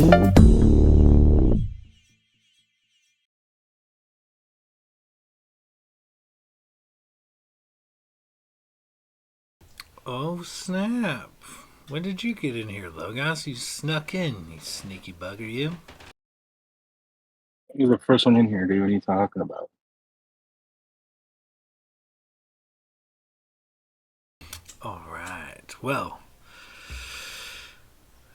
Oh, snap. When did you get in here, Logos? You snuck in, you sneaky bugger, you. You're the first one in here, dude. What are you talking about? Alright, well,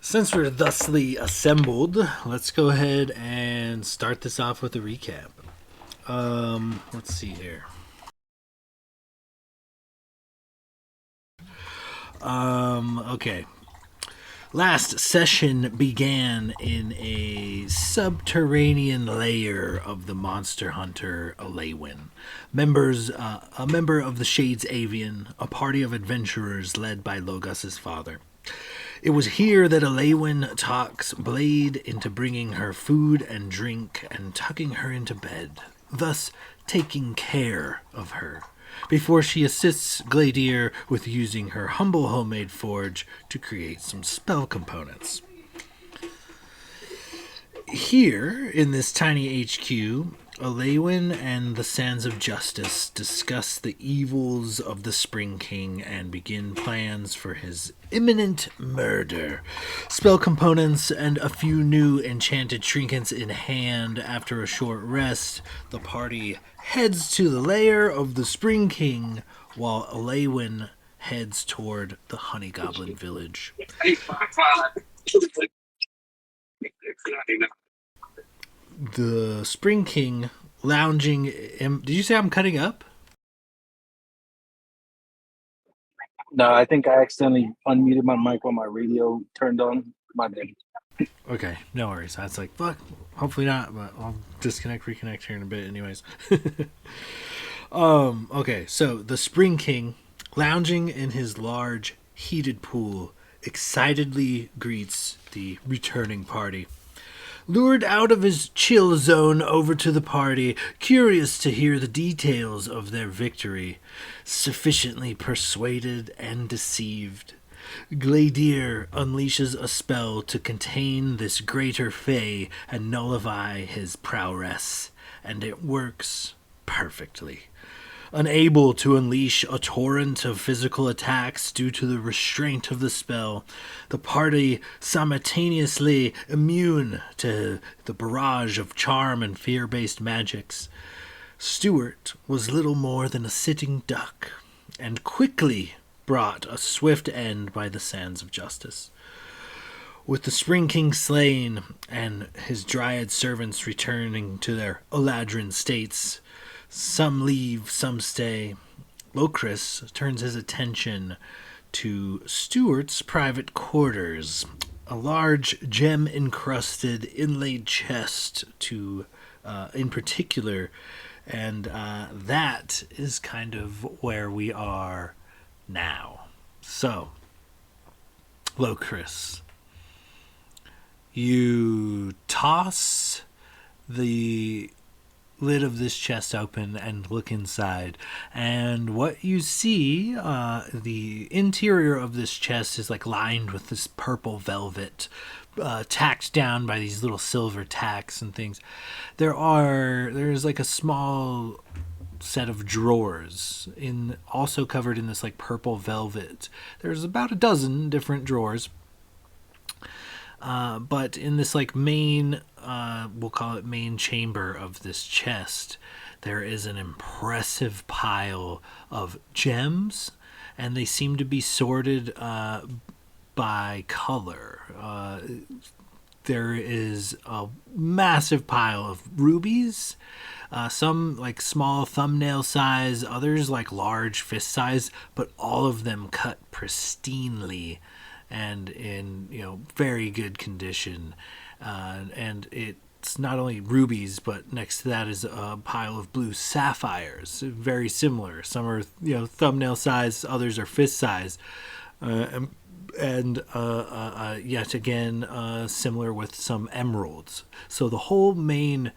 since we're thusly assembled, let's go ahead and start this off with a recap. Let's see here. Okay. Last session began in a subterranean lair of the monster hunter Elewin. A member of the Shades Avian, a party of adventurers led by Logos's father. It was here that Elewin talks Blade into bringing her food and drink and tucking her into bed, thus taking care of her, before she assists Gladier with using her humble homemade forge to create some spell components. Here, in this tiny HQ, Elewin and the Sands of Justice discuss the evils of the Spring King and begin plans for his imminent murder. Spell components and a few new enchanted trinkets in hand. After a short rest, the party heads to the lair of the Spring King, while Elewin heads toward the Honey Goblin village. The Spring King lounging. Did you say I'm cutting up? No, I think I accidentally unmuted my mic while my radio turned on. My bad. Okay, no worries. That's like, fuck. Hopefully not, but I'll disconnect, reconnect here in a bit, anyways. Okay, so the Spring King, lounging in his large, heated pool, excitedly greets the returning party. Lured out of his chill zone over to the party, curious to hear the details of their victory, sufficiently persuaded and deceived. Gladier unleashes a spell to contain this greater Fae and nullify his prowess, and it works perfectly. Unable to unleash a torrent of physical attacks due to the restraint of the spell, the party simultaneously immune to the barrage of charm and fear-based magics. Stuart was little more than a sitting duck, and quickly brought a swift end by the Sands of Justice. With the Spring King slain and his dryad servants returning to their Eladrin states, some leave, some stay. Locris turns his attention to Stuart's private quarters, a large gem-encrusted inlaid chest in particular, and that is kind of where we are now. So, Locris, you toss the lid of this chest open and look inside, and what you see, the interior of this chest is like lined with this purple velvet, tacked down by these little silver tacks and things. There's like a small set of drawers also covered in this like purple velvet. There's about a dozen different drawers, but in this like main, we'll call it main chamber of this chest, there is an impressive pile of gems, and they seem to be sorted by color. There is a massive pile of rubies, some like small thumbnail size, others like large fist size, but all of them cut pristinely and in very good condition. And it's not only rubies, but next to that is a pile of blue sapphires, very similar. Some are thumbnail size, others are fist size. And yet again, similar with some emeralds. So the whole main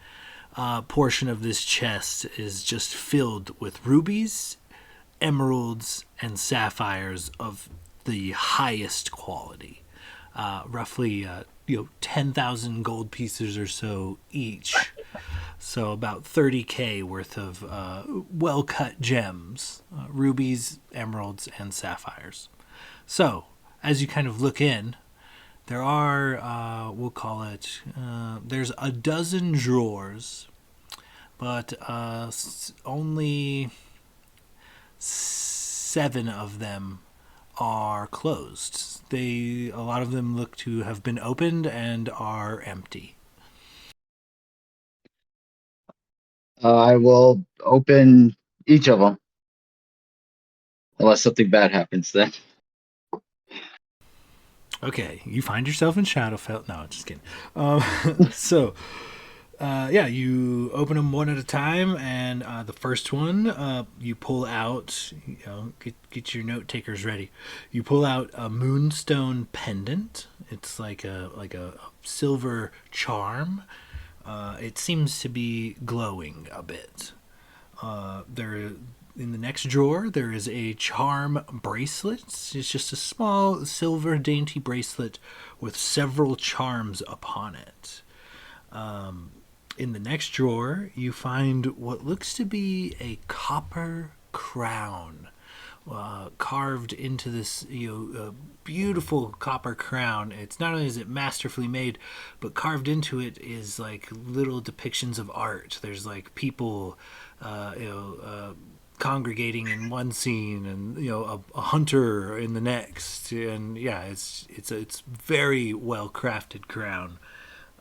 portion of this chest is just filled with rubies, emeralds, and sapphires of the highest quality. Roughly, 10,000 gold pieces or so each. So about 30K worth of well cut gems, rubies, emeralds, and sapphires. So as you kind of look in, there are, we'll call it, there's a dozen drawers, but only 7 of them are closed. A lot of them look to have been opened and are empty. I will open each of them unless something bad happens then. Okay, you find yourself in Shadowfell. No, just kidding. Um, so, yeah, you open them one at a time, and the first one you pull out. Get your note takers ready. You pull out a moonstone pendant. It's like a silver charm. It seems to be glowing a bit. There, in the next drawer, there is a charm bracelet. It's just a small silver dainty bracelet with several charms upon it. In the next drawer, you find what looks to be a copper crown. Carved into this beautiful copper crown. It's not only is it masterfully made, but carved into it is like little depictions of art. There's like people congregating in one scene, and a hunter in the next, and yeah, it's very well crafted crown.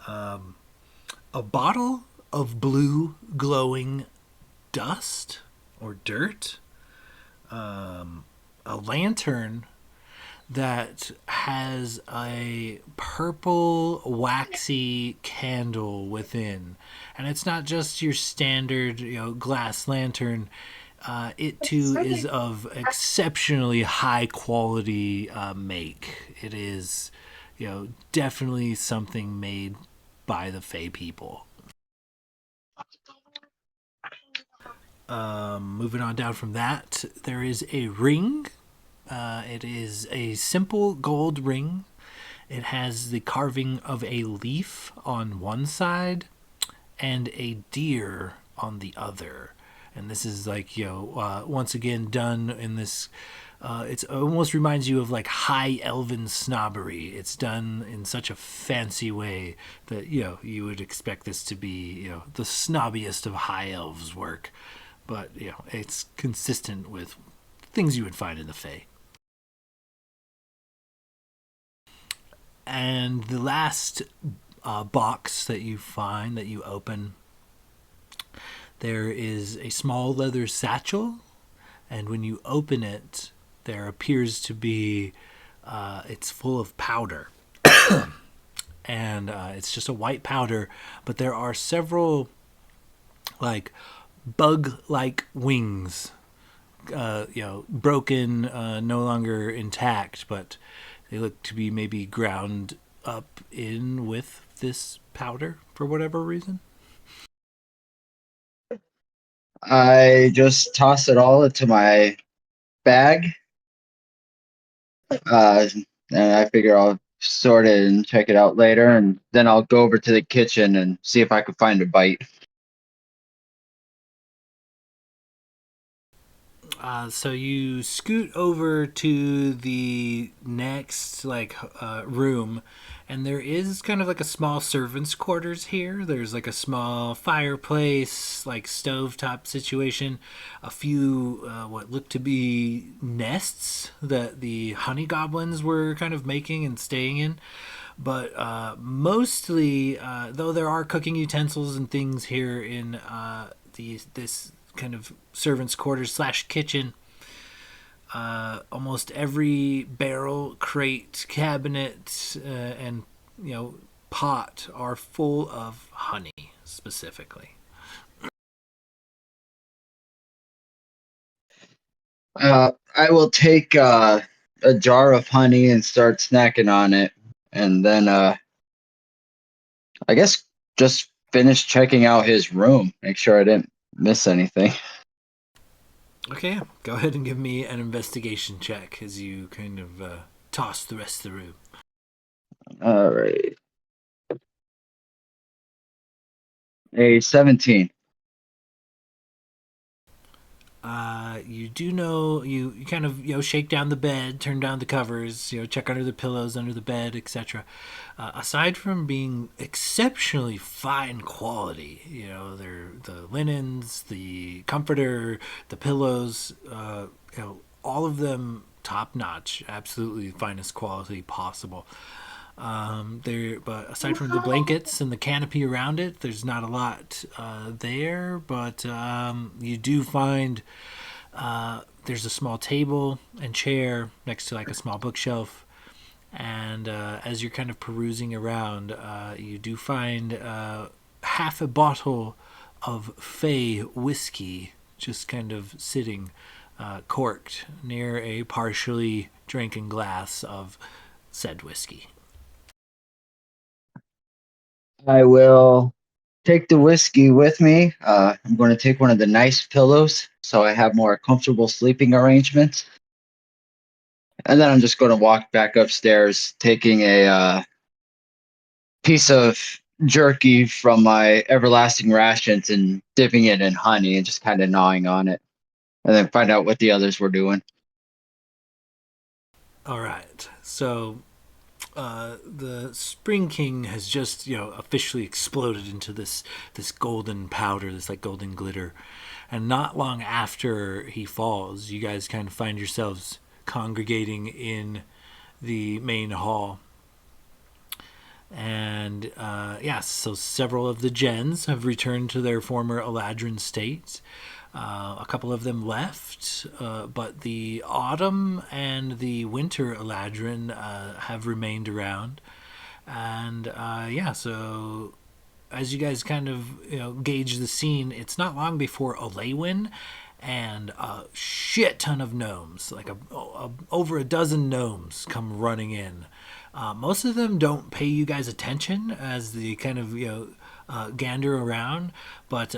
A bottle of blue glowing dust or dirt, a lantern that has a purple waxy candle within, and it's not just your standard glass lantern. It too is of exceptionally high quality make. It is definitely something made by the Fey people. Moving on down from that, there is a ring. It is a simple gold ring. It has the carving of a leaf on one side and a deer on the other. And this is like, once again done in this. It almost reminds you of like high elven snobbery. It's done in such a fancy way that you would expect this to be the snobbiest of high elves' work, but it's consistent with things you would find in the Fae. And the last box that you find, that you open, there is a small leather satchel, and when you open it, there appears to be it's full of powder. And it's just a white powder, but there are several like bug-like wings, broken, no longer intact, but they look to be maybe ground up in with this powder for whatever reason. I just toss it all into my bag, and I figure I'll sort it and check it out later, and then I'll go over to the kitchen and see if I can find a bite. So you scoot over to the next room, and there is kind of like a small servants' quarters here. There's like a small fireplace, like stovetop situation, a few what look to be nests that the honey goblins were kind of making and staying in. But mostly, though there are cooking utensils and things here in this kind of servants' quarters / kitchen, almost every barrel, crate, cabinet, and pot are full of honey specifically. I will take a jar of honey and start snacking on it, and then I guess just finish checking out his room, make sure I didn't miss anything. Okay, go ahead and give me an investigation check as you kind of toss the rest of the room. All right. A 17. You do know you kind of shake down the bed, turn down the covers, check under the pillows, under the bed, etc. Aside from being exceptionally fine quality, they're the linens, the comforter, the pillows, all of them top notch, absolutely finest quality possible. But aside from the blankets and the canopy around it, there's not a lot there. But you do find there's a small table and chair next to like a small bookshelf. And as you're kind of perusing around, you do find half a bottle of Fey whiskey just kind of sitting corked near a partially drinking glass of said whiskey. I will take the whiskey with me. I'm going to take one of the nice pillows so I have more comfortable sleeping arrangements. And then I'm just going to walk back upstairs, taking a piece of jerky from my everlasting rations and dipping it in honey and just kind of gnawing on it. And then find out what the others were doing. All right. So the Spring King has just officially exploded into this golden powder, this like golden glitter, and not long after he falls, you guys kind of find yourselves congregating in the main hall. And so several of the gens have returned to their former Eladrin states. A couple of them left, but the autumn and the winter Eladrin have remained around. And so as you guys kind of gauge the scene, it's not long before Olewin and a shit ton of gnomes, like over a dozen gnomes, come running in. Most of them don't pay you guys attention as they kind of gander around, but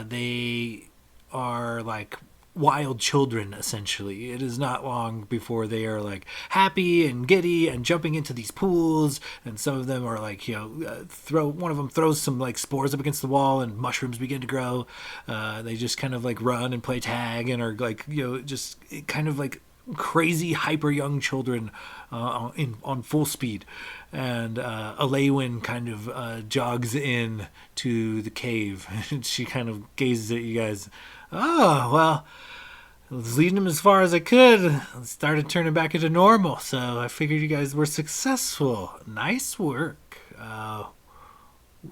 they are like wild children essentially. It is not long before they are like happy and giddy and jumping into these pools, and some of them are like one of them throws some like spores up against the wall and mushrooms begin to grow. They just kind of like run and play tag and are like just kind of like crazy hyper young children on full speed. And Alewin kind of jogs in to the cave and she kind of gazes at you guys. Oh, well, I was leading them as far as I could. It started turning back into normal, so I figured you guys were successful. Nice work.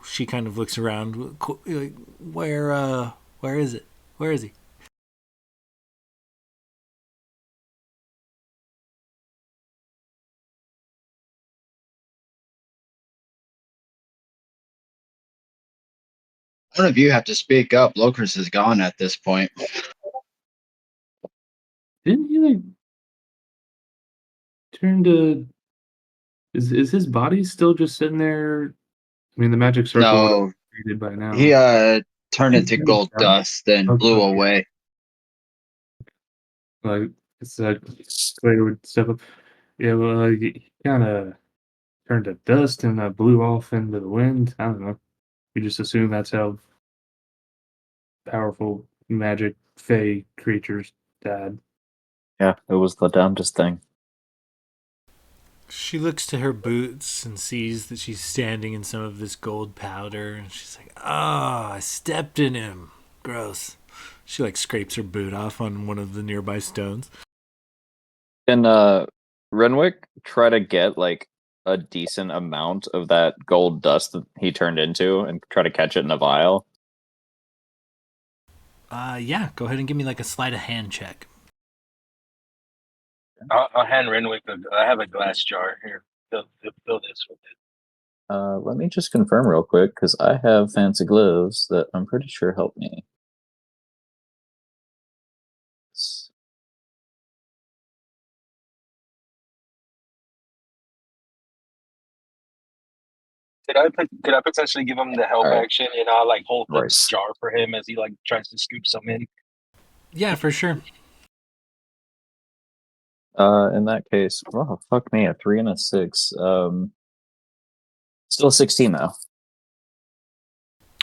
She kind of looks around. Where is it? Where is he? One of you have to speak up. Locris is gone at this point. Didn't he like turn to? Is his body still just sitting there? I mean, the magic circle would have No, created by he now. turned into gold dust, then blew Okay. away. Like it's that Slater would step up. Yeah, well, he kind of turned to dust and blew off into the wind. I don't know. You just assume that's how powerful magic fey creatures died. Yeah, it was the damnedest thing. She looks to her boots and sees that she's standing in some of this gold powder, and she's like, "Ah, I stepped in him. Gross." She like scrapes her boot off on one of the nearby stones. Can Renwick try to get like a decent amount of that gold dust that he turned into and try to catch it in a vial? Yeah, go ahead and give me like a sleight of hand check. I'll hand Renwick. I have a glass jar here. Fill this with it. Let me just confirm real quick because I have fancy gloves that I'm pretty sure help me. Could I potentially give him the help All right. action and I'll like hold the Right. jar for him as he like tries to scoop some in? Yeah, for sure. In that case, oh fuck me, a 3 and a 6. Still 16 though.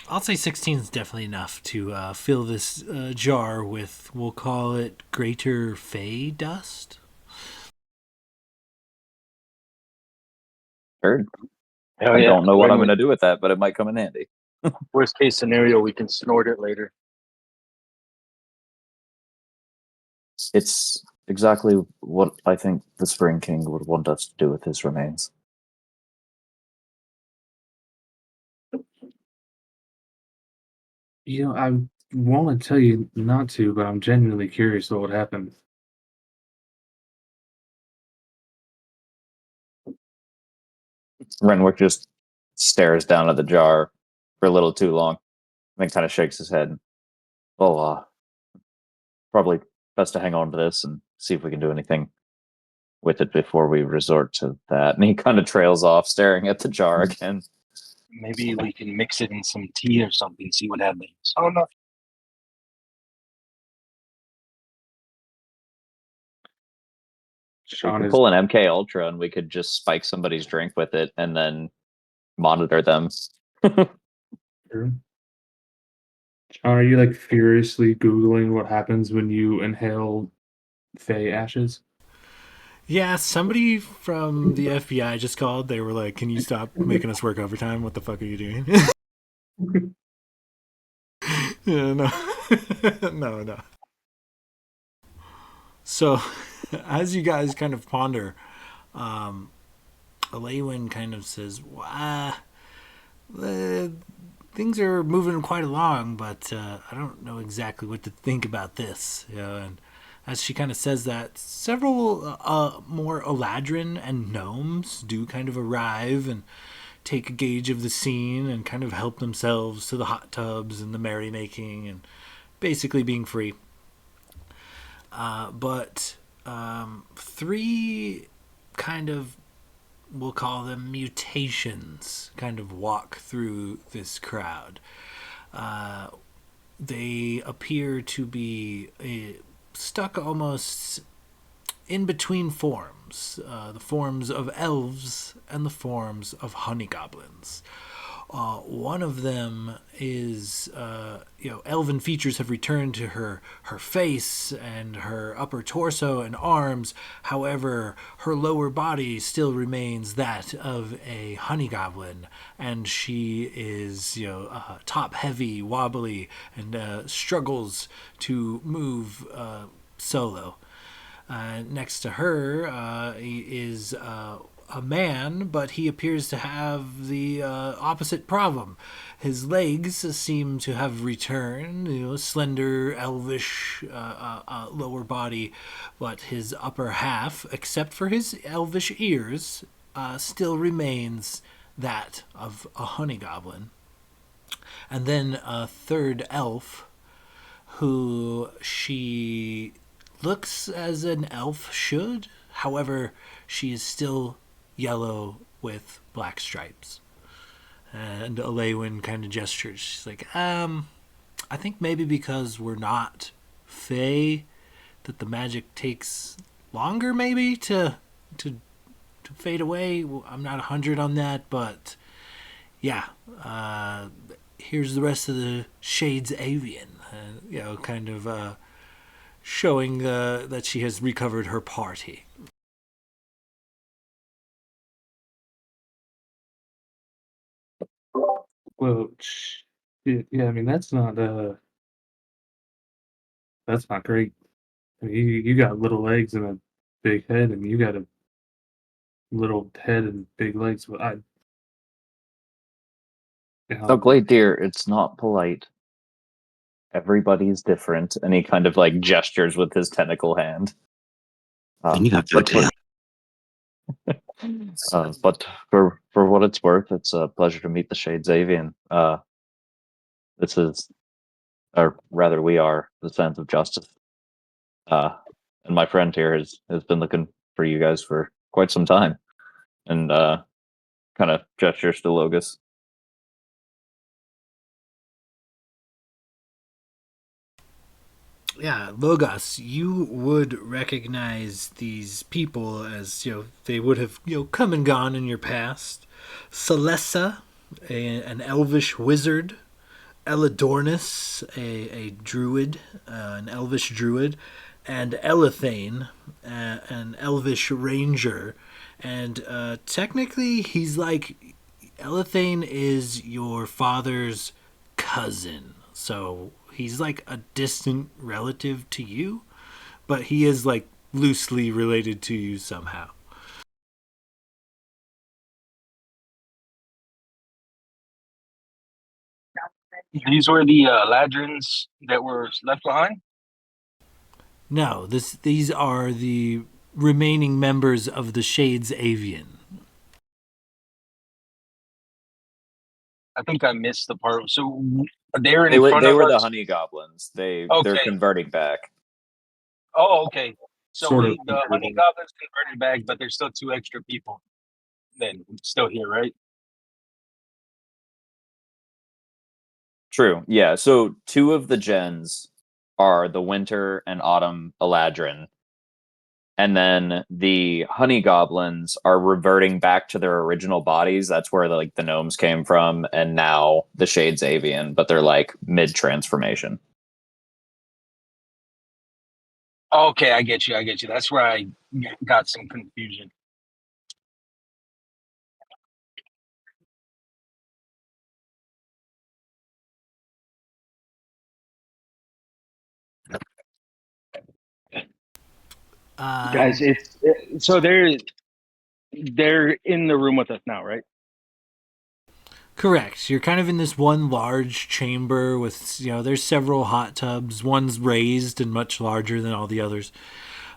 I'll say 16 is definitely enough to fill this jar with, we'll call it greater fey dust. Heard. Hell I yeah. don't know what I'm Renwick. going to do with that, but it might come in handy. Worst case scenario, we can snort it later. It's exactly what I think the Spring King would want us to do with his remains. I want to tell you not to, but I'm genuinely curious what would happen. Renwick just stares down at the jar for a little too long, and then kind of shakes his head. Well, probably best to hang on to this and see if we can do anything with it before we resort to that. And he kind of trails off, staring at the jar again. Maybe we can mix it in some tea or something, see what happens. Oh no. We Sean could is pull an MK Ultra and we could just spike somebody's drink with it and then monitor them. Sean, are you like furiously Googling what happens when you inhale Fey ashes? Yeah, somebody from the FBI just called. They were like, "Can you stop making us work overtime? What the fuck are you doing?" Yeah, no, no. So, as you guys kind of ponder, Elewin kind of says, things are moving quite along, but I don't know exactly what to think about this." And as she kind of says that, several more Eladrin and gnomes do kind of arrive and take a gauge of the scene and kind of help themselves to the hot tubs and the merrymaking and basically being free. But three kind of, we'll call them mutations, kind of walk through this crowd. They appear to be stuck almost in between forms, the forms of elves and the forms of honey goblins. One of them is, elven features have returned to her face and her upper torso and arms. However, her lower body still remains that of a honey goblin, and she is, top heavy, wobbly, and struggles to move solo. Next to her is a man, but he appears to have the opposite problem. His legs seem to have returned, slender, elvish lower body, but his upper half, except for his elvish ears, still remains that of a honey goblin. And then a third elf, who she looks as an elf should. However, she is still yellow with black stripes. And Elewin kind of gestures. She's like, I think maybe because we're not Fae, that the magic takes longer maybe to fade away. I'm not 100 on that, but yeah. Here's the rest of the Shades Avian. Kind of showing that she has recovered her party. Well, yeah, I mean that's not great. I mean, you got little legs and a big head, and you got a little head and big legs. But Oh, Glade Deer, it's not polite. Everybody's different. And he kind of like gestures with his tentacle hand. And you got no tail. But for what it's worth, it's a pleasure to meet the Shades Avian. This is, or rather, we are the Sons of Justice. And my friend here has been looking for you guys for quite some time, and kind of gestures to Logus. Yeah, Logos, you would recognize these people as, they would have, come and gone in your past. Celessa, an elvish wizard, Elidornis, a druid, an elvish druid, and Elithane, an elvish ranger. And technically, he's like Elithane is your father's cousin, so he's like a distant relative to you, but he is like loosely related to you somehow. These were the ladrons that were left behind. No, these are the remaining members of the Shades Avian. I think I missed the part. So they're They in were front they of were the us. honey goblins. They're Okay. converting back. Oh, okay. So Sort of the honey goblins converted back, but there's still 2 extra people. Then still here, right? True. Yeah. So 2 of the gens are the winter and autumn Eladrin. And then the honey goblins are reverting back to their original bodies. That's where the gnomes came from, and now the Shades Avian, but they're like mid transformation. Okay, I get you. I get you. That's where I got some confusion. Guys, so they're in the room with us now, right? Correct. You're kind of in this one large chamber with, there's several hot tubs. One's raised and much larger than all the others.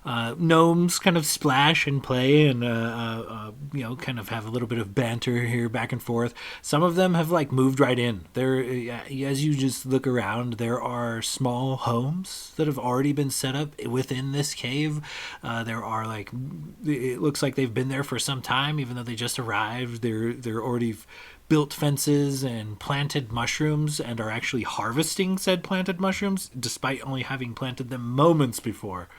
Gnomes kind of splash and play and, kind of have a little bit of banter here back and forth. Some of them have, like, moved right in. As you just look around, there are small homes that have already been set up within this cave. There are, like, it looks like they've been there for some time, even though they just arrived. They're already built fences and planted mushrooms and are actually harvesting said planted mushrooms despite only having planted them moments before.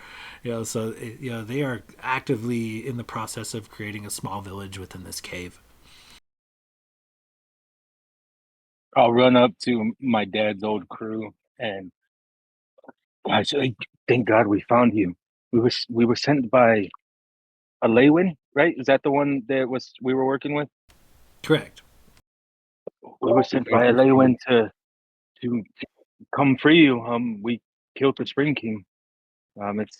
So they are actively in the process of creating a small village within this cave. I'll run up to my dad's old crew and I say, "Thank God we found you. We were sent by a Lewin, right? Is that the one that we were working with? Correct. We were sent by a Lewin to come free you. We killed the Spring King. It's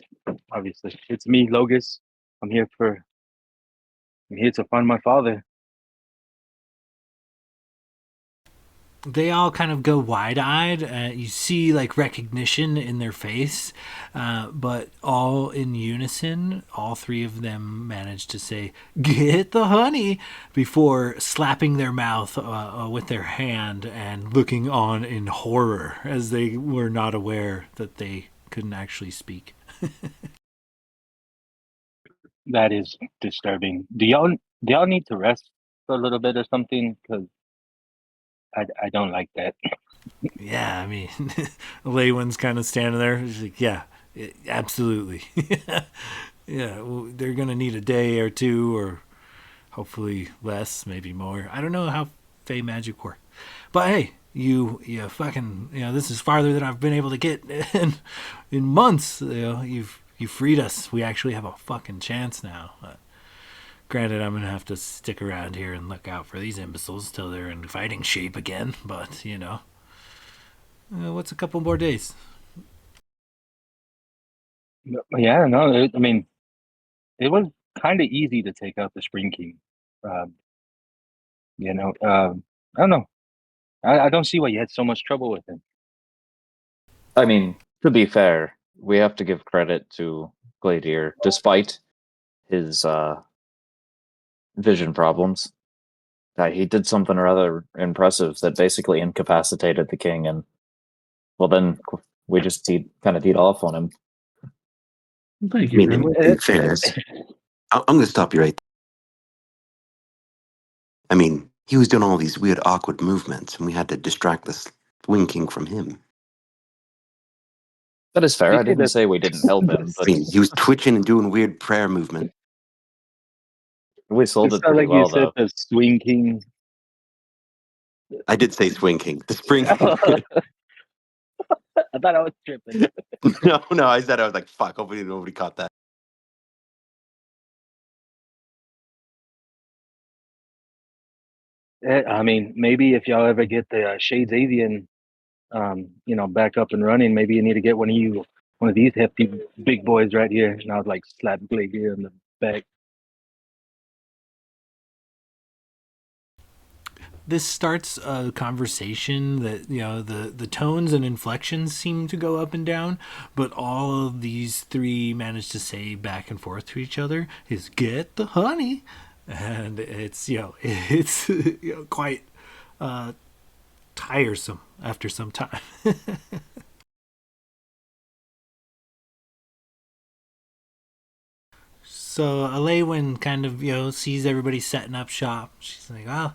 obviously it's me, Logus. I'm here to find my father." They all kind of go wide-eyed. You see, like, recognition in their face, but all in unison, all 3 of them manage to say, "Get the honey," before slapping their mouth with their hand and looking on in horror as they were not aware that they couldn't actually speak. That is disturbing. Do y'all need to rest for a little bit or something? Because I don't like that. Yeah, I mean, Leywin's kind of standing there. He's like, yeah, absolutely. Yeah, well, they're going to need a day or 2 or hopefully less, maybe more. I don't know how Fey magic works. But hey, you fucking, this is farther than I've been able to get in months. You freed us. We actually have a fucking chance now. Granted, I'm going to have to stick around here and look out for these imbeciles till they're in fighting shape again, but, what's a couple more days? Yeah, no, I mean, it was kind of easy to take out the Spring King. I don't know. I don't see why you had so much trouble with him. I mean, to be fair, we have to give credit to Gladier, despite his vision problems. He did something rather impressive that basically incapacitated the king, and well, then we just kind of teed off on him. Thank I you, mean, Grim. in fairness, I'm going to stop you right there. I mean, he was doing all these weird, awkward movements, and we had to distract this Wing King from him. That is fair. You I say didn't that- say we didn't help him, I but mean, he was twitching and doing weird prayer movements. we sold It it sounds pretty like you well, said though. the Swing King. I did say Swing King. The Spring I King. thought I was tripping. No, I said I was like, fuck. Hopefully nobody caught that. I mean, maybe if y'all ever get the Shades Avian, back up and running, maybe you need to get one of these hefty big boys right here. And I was like, slap Blake here in the back. This starts a conversation that, the tones and inflections seem to go up and down, but all of these three manage to say back and forth to each other is "get the honey," and it's it's quite tiresome after some time. So Alaywin kind of sees everybody setting up shop. She's like, "Oh,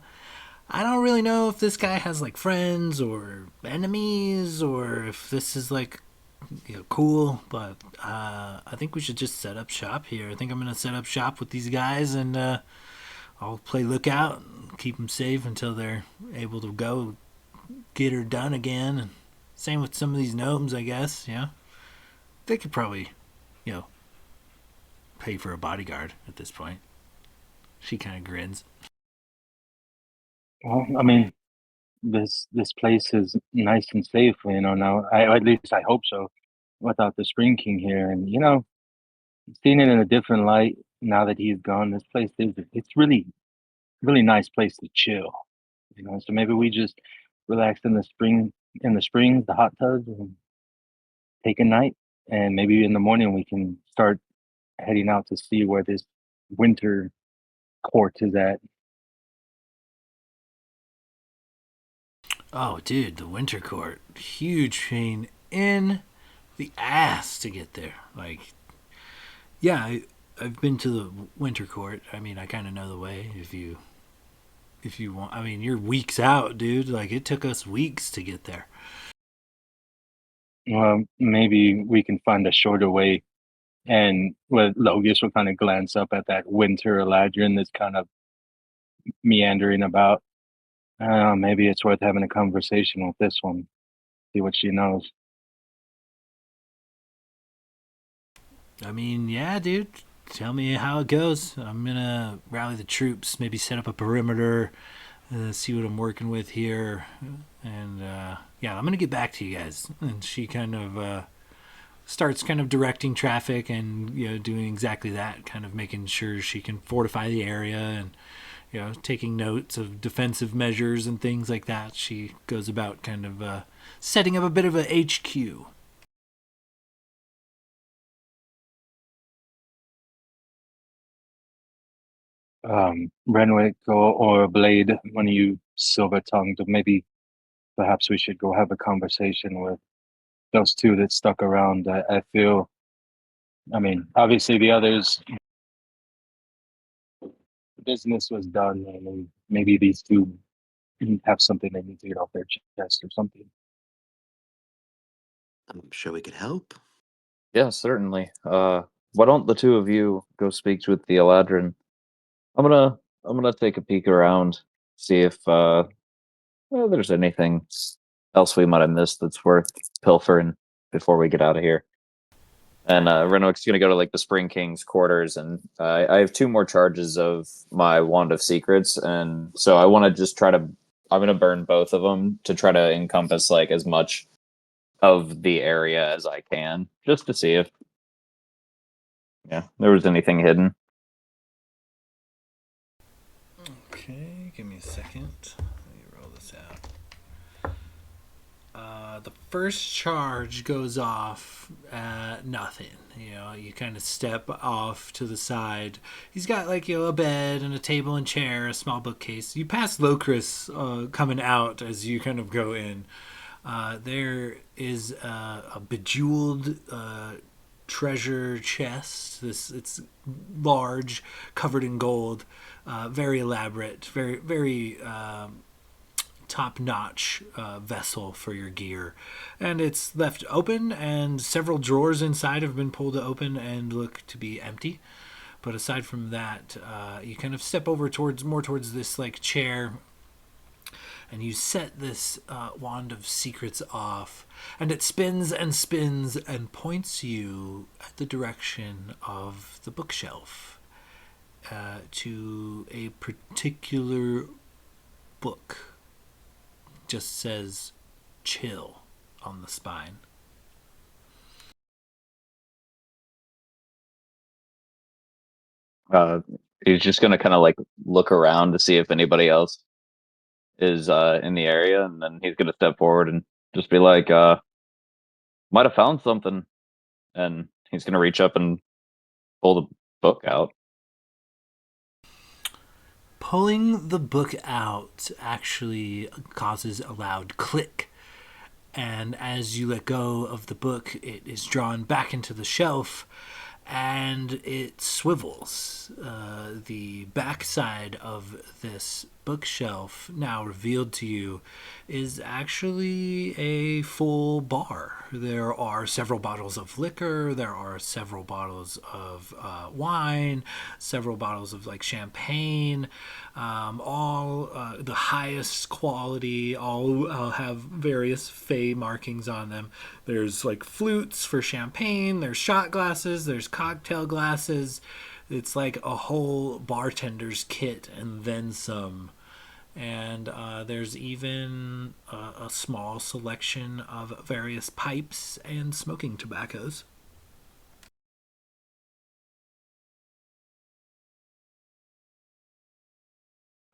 I don't really know if this guy has like friends or enemies or if this is like cool, but I think we should just set up shop here. I think I'm gonna set up shop with these guys and I'll play lookout and keep them safe until they're able to go get her done again. And same with some of these gnomes, I guess. Yeah, they could probably you know pay for a bodyguard at this point." She kind of grins. Well, I mean, this place is nice and safe, now. At least I hope so, without the Spring King here. And seeing it in a different light now that he's gone, this place it's really, really nice place to chill. So maybe we just relax in the springs, the hot tubs, and take a night. And maybe in the morning we can start heading out to see where this winter court is at. Oh, dude, the winter court. Huge pain in the ass to get there. Like, yeah, I've been to the winter court. I mean, I kind of know the way. If you want, I mean, you're weeks out, dude. Like, it took us weeks to get there. Well, maybe we can find a shorter way. And Logus will kind of glance up at that winter Eladrin that's kind of meandering about. Maybe it's worth having a conversation with this one, see what she knows. I mean, yeah, dude. Tell me how it goes. I'm gonna rally the troops, maybe set up a perimeter, see what I'm working with here, and yeah, I'm gonna get back to you guys. And she kind of starts kind of directing traffic and doing exactly that, kind of making sure she can fortify the area and taking notes of defensive measures and things like that. She goes about kind of setting up a bit of a HQ. Renwick or Blade, one of you silver tongued, maybe perhaps we should go have a conversation with those two that stuck around. I feel, I mean, obviously the others, business was done. I mean, maybe these two have something they need to get off their chest or something. I'm sure we could help. Yeah, certainly. Why don't the two of you go speak with the Eladrin? I'm gonna take a peek around, see if there's anything else we might have missed that's worth pilfering before we get out of here. And Renwick's gonna go to like the Spring King's quarters, and I have two more charges of my Wand of Secrets, and so I want to just try to. I'm gonna burn both of them to try to encompass like as much of the area as I can, just to see if there was anything hidden. Okay, give me a second. Let me roll this out. The first charge goes off at nothing. You kind of step off to the side. He's got like a bed and a table and chair, a small bookcase. You pass Locris coming out as you kind of go in. There is a bejeweled treasure chest. It's large, covered in gold, very elaborate, very very top-notch vessel for your gear, and it's left open, and several drawers inside have been pulled open and look to be empty. But aside from that, you kind of step over towards this like chair, and you set this wand of secrets off, and it spins and spins and points you at the direction of the bookshelf, to a particular book. Just says chill on the spine. He's just gonna kind of like look around to see if anybody else is in the area, and then he's gonna step forward and just be like, "Might have found something," and he's gonna reach up and pull the book out. Pulling the book out actually causes a loud click, and as you let go of the book, it is drawn back into the shelf and it swivels. The backside of this bookshelf, now revealed to you, is actually a full bar. There are several bottles of liquor, there are several bottles of wine, several bottles of like champagne, all the highest quality, all have various fey markings on them. There's like flutes for champagne, there's shot glasses, there's cocktail glasses. It's like a whole bartender's kit and then some. And there's even a small selection of various pipes and smoking tobaccos.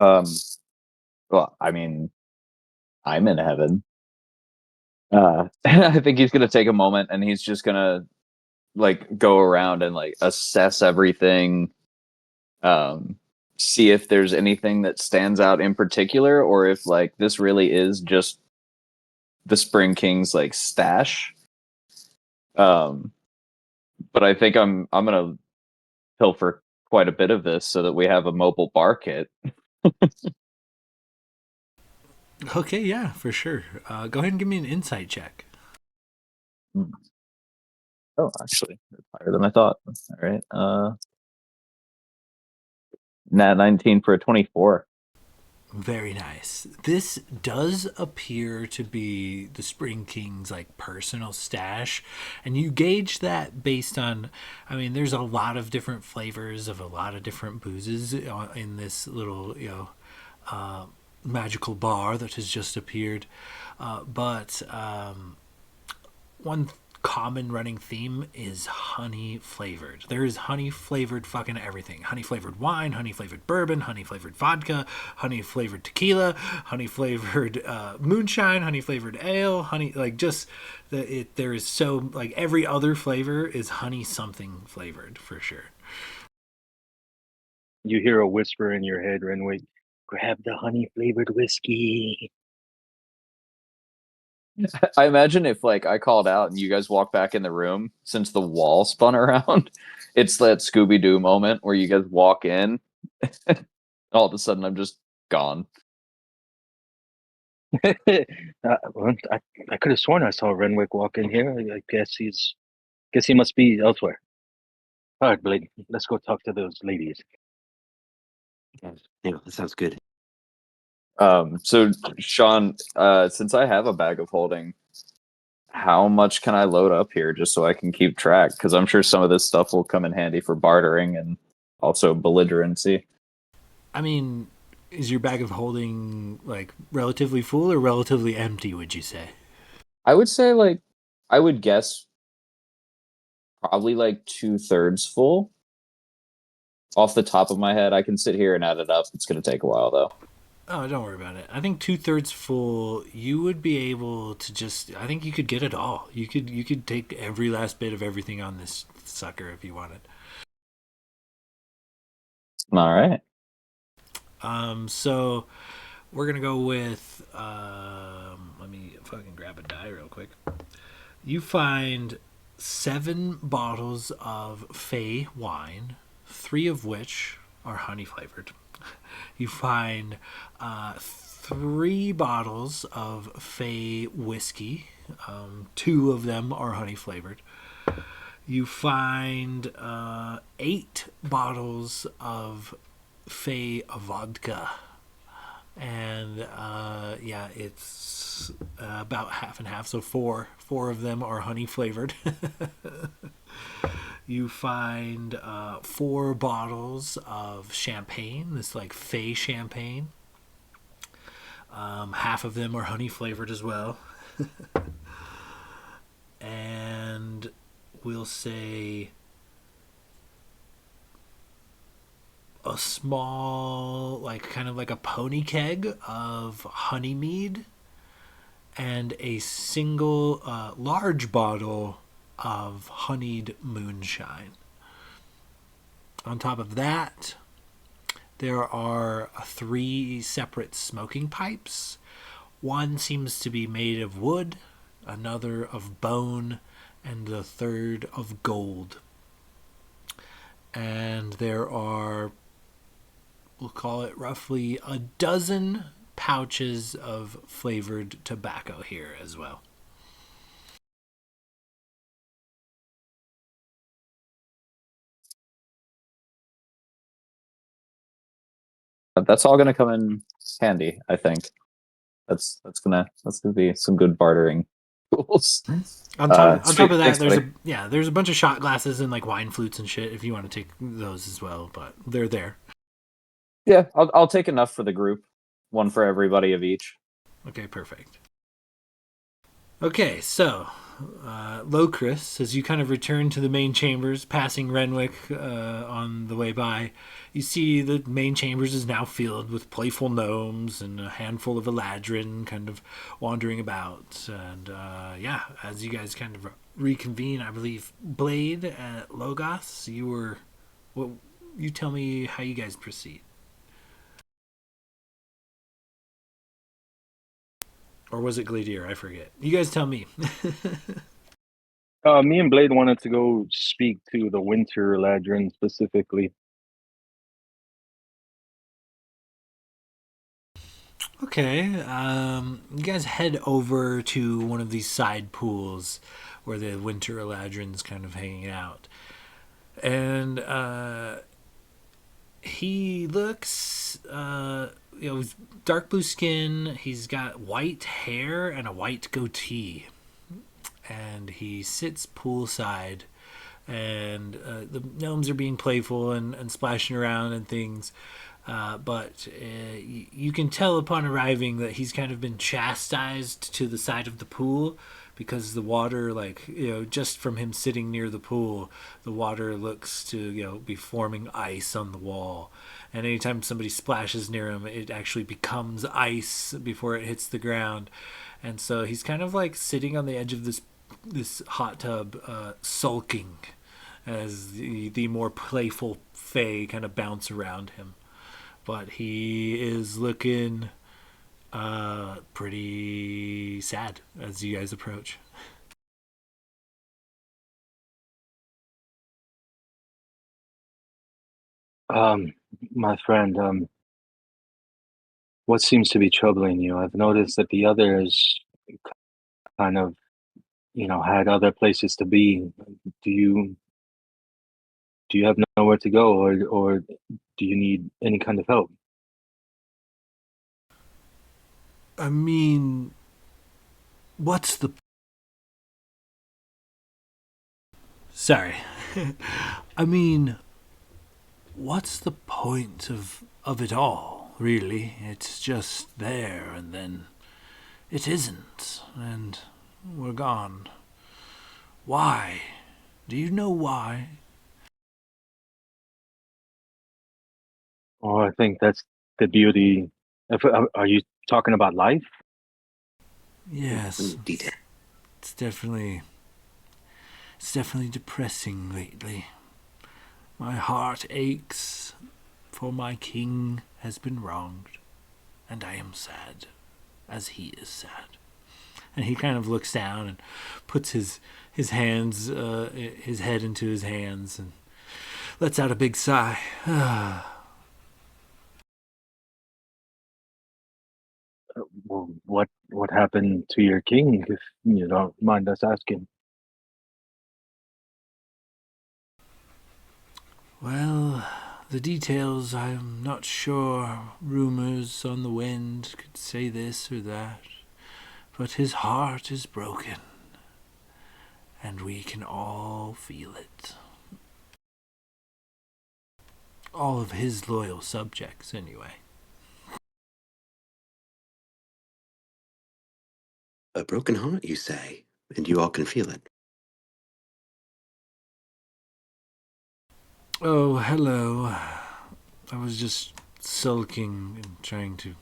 Um, well, I mean, I'm in heaven. I think he's gonna take a moment and he's just gonna like go around and like assess everything, um, see if there's anything that stands out in particular, or if like this really is just the Spring King's like stash. Um, but I think I'm gonna pilfer quite a bit of this so that we have a mobile bar kit. Okay, yeah, for sure. Go ahead and give me an insight check. Oh, actually, it's higher than I thought. All right. Nat 19 for a 24. Very nice. This does appear to be the Spring King's like personal stash, and you gauge that based on. I mean, there's a lot of different flavors of a lot of different boozes in this little, magical bar that has just appeared. But one common running theme is honey flavored. There is honey flavored fucking everything. Honey flavored wine, honey flavored bourbon, honey flavored vodka, honey flavored tequila, honey flavored moonshine, honey flavored ale, honey like just there is so like every other flavor is honey something flavored for sure. You hear a whisper in your head, Renwick. Grab the honey flavored whiskey. I imagine if like I called out and you guys walk back in the room since the wall spun around, it's that Scooby Doo moment where you guys walk in, all of a sudden I'm just gone. Well, I could have sworn I saw Renwick walk in here. I guess he must be elsewhere. All right, Blake, let's go talk to those ladies. Yeah, that sounds good. So Sean, since I have a bag of holding, how much can I load up here just so I can keep track? Because I'm sure some of this stuff will come in handy for bartering and also belligerency. I mean, is your bag of holding like relatively full or relatively empty, would you say? I would say like I would guess probably like 2/3 full. Off the top of my head, I can sit here and add it up. It's going to take a while though. Oh, don't worry about it. I think 2/3 full. You would be able to just. I think you could get it all. You could take every last bit of everything on this sucker if you wanted. All right. So we're gonna go with. Let me fucking grab a die real quick. You find 7 bottles of Fey wine, 3 of which are honey flavored. You find 3 bottles of Fey whiskey. 2 of them are honey flavored. You find 8 bottles of Fey vodka. and yeah, it's about half and half. So four of them are honey flavored. You find 4 bottles of champagne, this like fey champagne. Half of them are honey flavored as well. And we'll say a small, like kind of like a pony keg of honey mead, and a single large bottle of honeyed moonshine. On top of that, there are 3 separate smoking pipes. One seems to be made of wood, another of bone, and the third of gold. And there are, we'll call it roughly a dozen pouches of flavored tobacco here as well. That's all gonna come in handy, I think. That's gonna be some good bartering tools. On top Sweet. of that, Thanks, there's a bunch of shot glasses and like wine flutes and shit if you want to take those as well, but they're there. Yeah, I'll take enough for the group. One for everybody of each. Okay, perfect. Okay, so Locris, as you kind of return to the main chambers, passing Renwick on the way by, you see the main chambers is now filled with playful gnomes and a handful of Eladrin kind of wandering about. And yeah, as you guys kind of reconvene, I believe Blade at Logos, you tell me how you guys proceed. Or was it Gladier? I forget. You guys tell me. Me and Blade wanted to go speak to the Winter Ladrin specifically. Okay. You guys head over to one of these side pools where the Winter Eladrin's kind of hanging out. And he looks, he's dark blue skin. He's got white hair and a white goatee. And he sits poolside. And the gnomes are being playful and splashing around and things. But you can tell upon arriving that he's kind of been chastised to the side of the pool because the water, like, just from him sitting near the pool, the water looks to, be forming ice on the wall. And anytime somebody splashes near him, it actually becomes ice before it hits the ground. And so he's kind of like sitting on the edge of this hot tub, sulking as the more playful fae kind of bounce around him. But he is looking pretty sad as you guys approach. My friend, what seems to be troubling you? I've noticed that the others kind of, had other places to be. Do you have nowhere to go, or do you need any kind of help? I mean, what's the... Sorry. I mean, what's the point of it all, really? It's just there, and then it isn't, and we're gone. Why? Do you know why? Oh, I think that's the beauty. Are you talking about life? Yes, Detail. it's definitely depressing lately. My heart aches, for my king has been wronged, and I am sad, as he is sad. And he kind of looks down and puts his hands, his head into his hands, and lets out a big sigh. Well, what happened to your king, if you don't mind us asking? Well, The details, I'm not sure. Rumors on the wind could say this or that. But his heart is broken. And we can all feel it. All of his loyal subjects, anyway. A broken heart, you say, and you all can feel it. Oh, hello. I was just sulking and trying to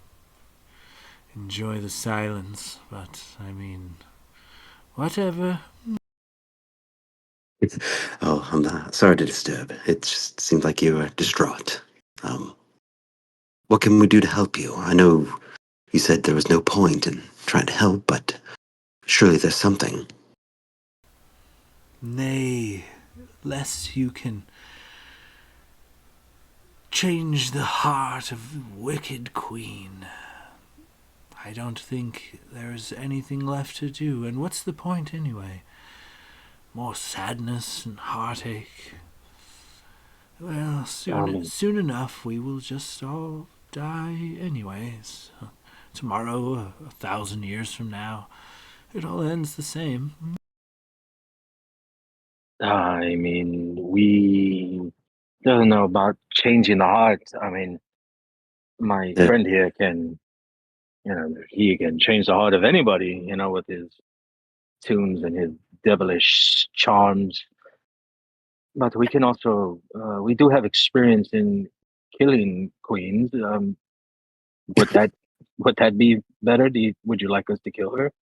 enjoy the silence, but I mean, whatever. Oh, I'm not sorry to disturb. It just seemed like you were distraught. What can we do to help you? I know you said there was no point in trying to help, but surely there's something. Nay, lest you can change the heart of the wicked queen. I don't think there's anything left to do, and what's the point anyway? More sadness and heartache. Well, soon enough we will just all die anyways. Tomorrow, 1,000 years from now, it all ends the same. I mean, we don't know about changing the heart. I mean, my Uh, friend here can, he can change the heart of anybody, with his tunes and his devilish charms. But we can also, we do have experience in killing queens. Would that would that be better? Would you like us to kill her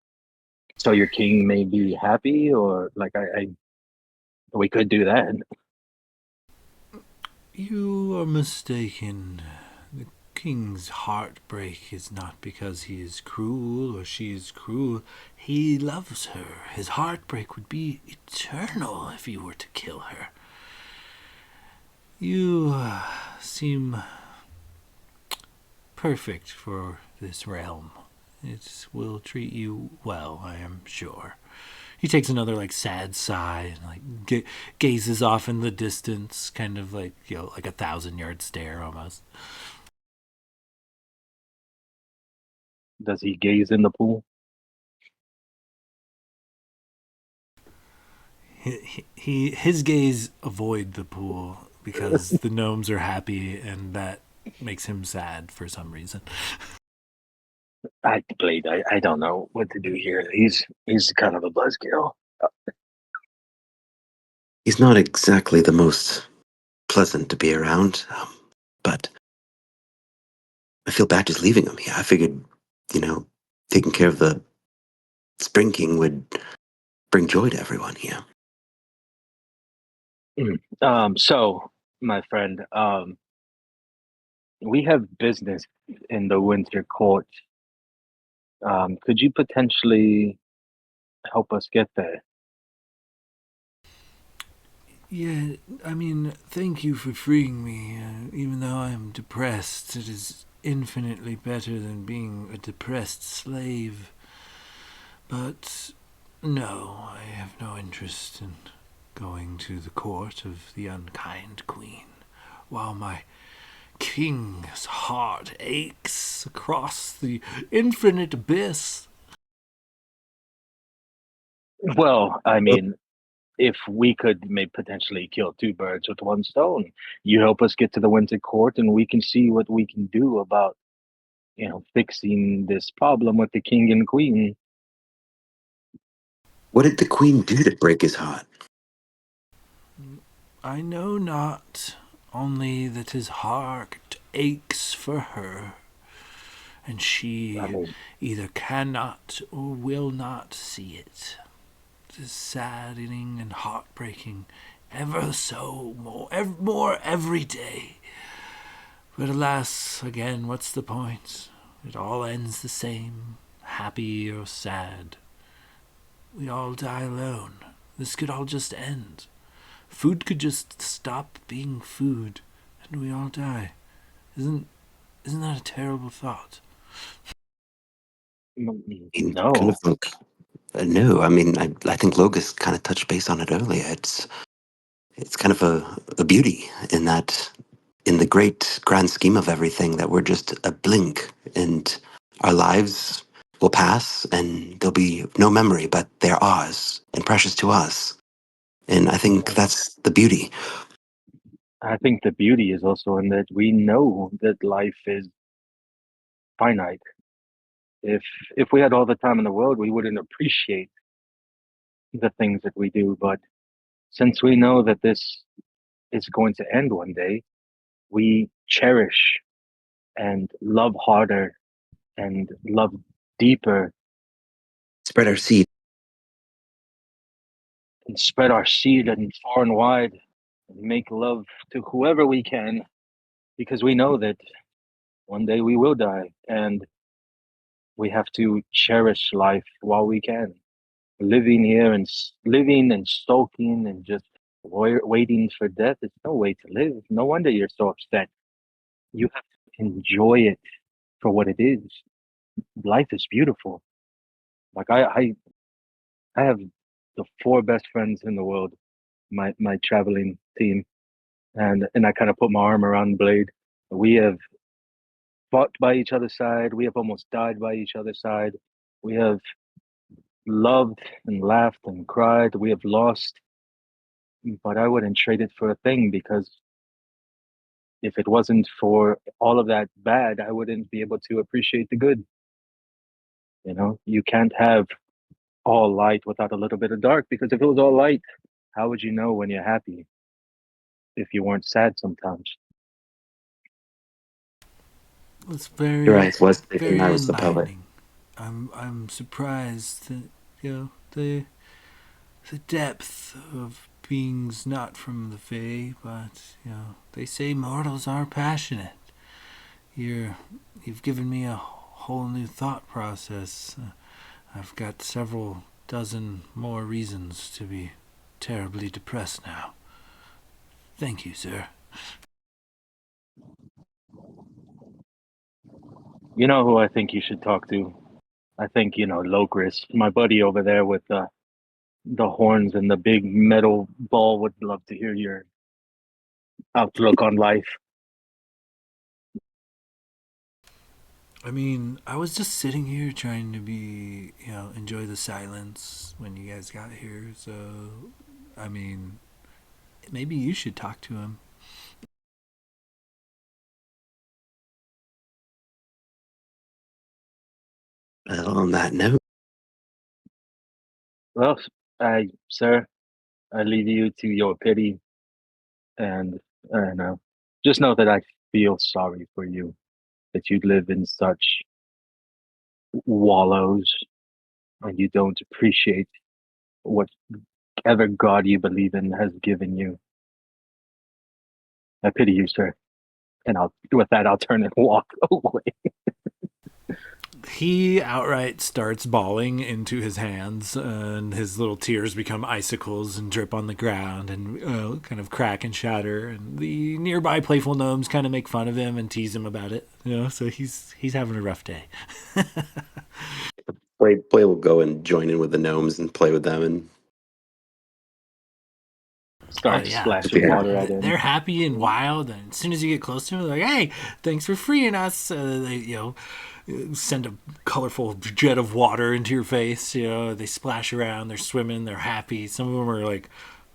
so your king may be happy, or like we could do that? You are mistaken. The king's heartbreak is not because he is cruel or she is cruel. He loves her. His heartbreak would be eternal if you were to kill her. You seem perfect for this realm. It will treat you well, I am sure. He takes another sad sigh and gazes off in the distance, kind of like 1,000-yard stare almost. Does he gaze in the pool? His gaze avoid the pool because the gnomes are happy, and that makes him sad for some reason. Blade, I don't know what to do here. He's kind of a buzzkill. he's not exactly the most pleasant to be around, but I feel bad just leaving him here. I figured, taking care of the Spring King would bring joy to everyone here. So my friend, we have business in the Winter Court. Could you potentially help us get there? Yeah, I mean, thank you for freeing me. Even though I am depressed, it is infinitely better than being a depressed slave. But no, I have no interest in going to the court of the unkind queen, while my king's heart aches across the infinite abyss. Well, I mean, if we could may potentially kill two birds with one stone, you help us get to the Winter Court, and we can see what we can do about, fixing this problem with the king and queen. What did the Queen do to break his heart? I know not, only that his heart aches for her, and she I mean, either cannot or will not see it. It is saddening and heartbreaking, ever so more every day. But alas, again, what's the point? It all ends the same, happy or sad. We all die alone. This could all just end. Food could just stop being food, and we all die. Isn't that a terrible thought? Kind of no. like, no, I mean, I think Logus kind of touched base on it earlier. It's kind of a beauty in that in the great grand scheme of everything, that we're just a blink and our lives will pass and there'll be no memory, but they're ours and precious to us. And I think that's the beauty. I think the beauty is also in that we know that life is finite. If we had all the time in the world, we wouldn't appreciate the things that we do. But since we know that this is going to end one day, we cherish and love harder and love deeper Spread our seed. and spread our seed and far and wide and make love to whoever we can because we know that one day we will die and we have to cherish life while we can. Living here and living and sulking and just waiting for death is no way to live. No wonder you're so upset. You have to enjoy it for what it is. Life is beautiful. Like I have the four best friends in the world, my traveling team, and I kind of put my arm around Blade. We have fought by each other's side. We have almost died by each other's side. We have loved and laughed and cried. We have lost, but I wouldn't trade it for a thing because if it wasn't for all of that bad, I wouldn't be able to appreciate the good. You know, you can't have all light without a little bit of dark because if it was all light, how would you know when you're happy if you weren't sad sometimes? It's Your very, eyes was thinking I very was the poet. enlightening. I'm surprised that the depth of beings not from the Fae, but they say mortals are passionate. You've given me a whole new thought process. I've got several dozen more reasons to be terribly depressed now. Thank you, sir. You know who I think you should talk to? I think, Locris, my buddy over there with the horns and the big metal ball would love to hear your outlook on life. I mean, I was just sitting here trying to be, enjoy the silence when you guys got here. So, I mean, maybe you should talk to him. Well, on that note, Well, sir, I leave you to your pity, and I don't know. Just know that I feel sorry for you that you live in such wallows and you don't appreciate whatever God you believe in has given you. I pity you, sir. And with that, I'll turn and walk away. He outright starts bawling into his hands, and his little tears become icicles and drip on the ground and kind of crack and shatter. And the nearby playful gnomes kind of make fun of him and tease him about it. So he's having a rough day. Play will go and join in with the gnomes and play with them, and Start Yeah, splashing water at him. they're happy and wild. And as soon as you get close to them, they're like, "Hey, thanks for freeing us." They send a colorful jet of water into your face. They splash around, they're swimming, they're happy. Some of them are like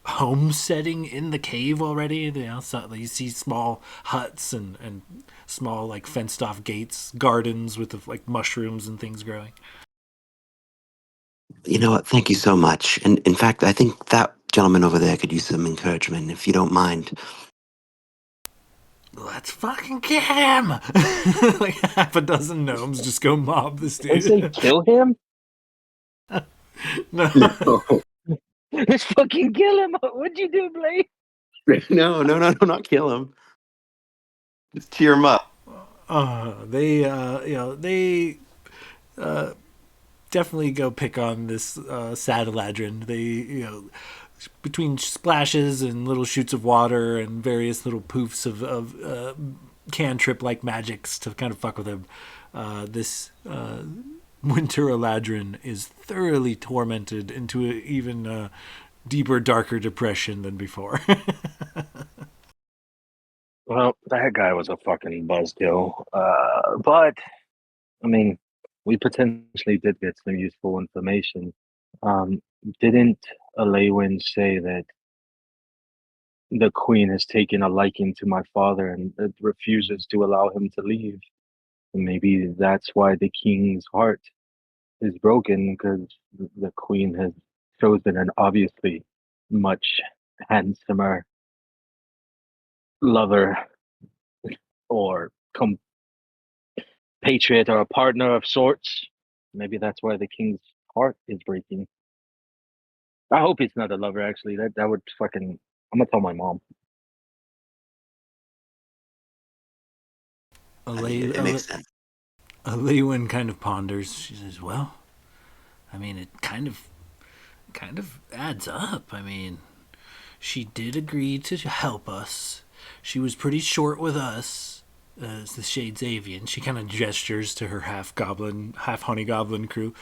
homesteading in the cave already. So you see small huts and small like fenced off gates, gardens with like mushrooms and things growing. you know what? Thank you so much. And in fact, I think that gentleman over there could use some encouragement, if you don't mind. Let's fucking kill him! Like half a dozen gnomes just go mob this They dude. say kill him? No. Let's fucking kill him. What'd you do, Blade? No, not kill him. Just cheer him up. They definitely go pick on this Saddleladrin. They, between splashes and little shoots of water and various little poofs of cantrip-like magics to kind of fuck with him, this Winter Eladrin is thoroughly tormented into an even deeper, darker depression than before. Well, that guy was a fucking buzzkill. But I mean, we potentially did get some useful information. Um, didn't Alewin say that the queen has taken a liking to my father and refuses to allow him to leave? Maybe that's why the king's heart is broken, because the queen has chosen an obviously much handsomer lover or compatriot or a partner of sorts. Maybe that's why the king's heart is breaking. I hope he's not a lover. Actually, that would fucking. I'm gonna tell my mom. I mean, it makes sense. Lewin kind of ponders. She says, "Well, I mean, it kind of adds up. I mean, she did agree to help us. She was pretty short with us as the Shades Avian. She kind of gestures to her half goblin, half honey goblin crew.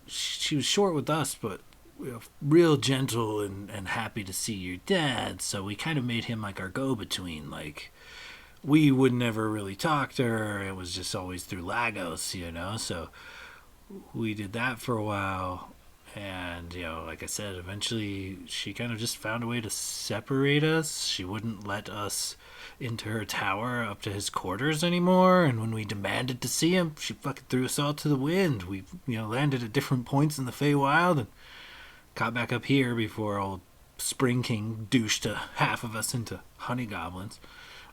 She was short with us, but real gentle and happy to see your dad. So we kind of made him like our go-between. Like, we would never really talk to her. It was just always through Lagos, you know. So we did that for a while. And, like I said, eventually she kind of just found a way to separate us. She wouldn't let us into her tower up to his quarters anymore. And when we demanded to see him, she fucking threw us all to the wind. We, landed at different points in the Feywild and got back up here before old Spring King douched half of us into honey goblins,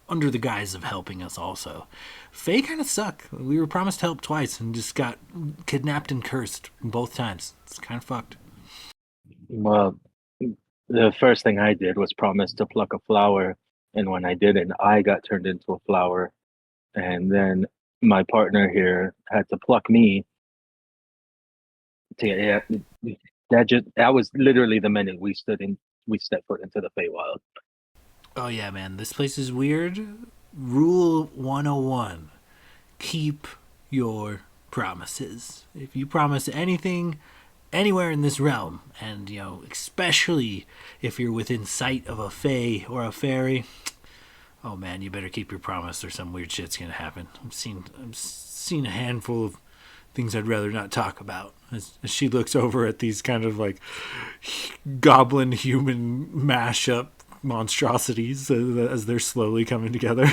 under the guise of helping us also. Fae kind of suck. We were promised help twice and just got kidnapped and cursed both times. It's kind of fucked. Well, the first thing I did was promise to pluck a flower, and when I didn't, I got turned into a flower, and then my partner here had to pluck me. Yeah, that was literally the minute we stepped foot into the Feywild. Oh yeah, man, this place is weird. Rule 101: keep your promises. If you promise anything anywhere in this realm, and especially if you're within sight of a fae or a fairy, oh man, you better keep your promise or some weird shit's gonna happen. I've seen a handful of things I'd rather not talk about. As she looks over at these kind of like goblin human mashup monstrosities as they're slowly coming together.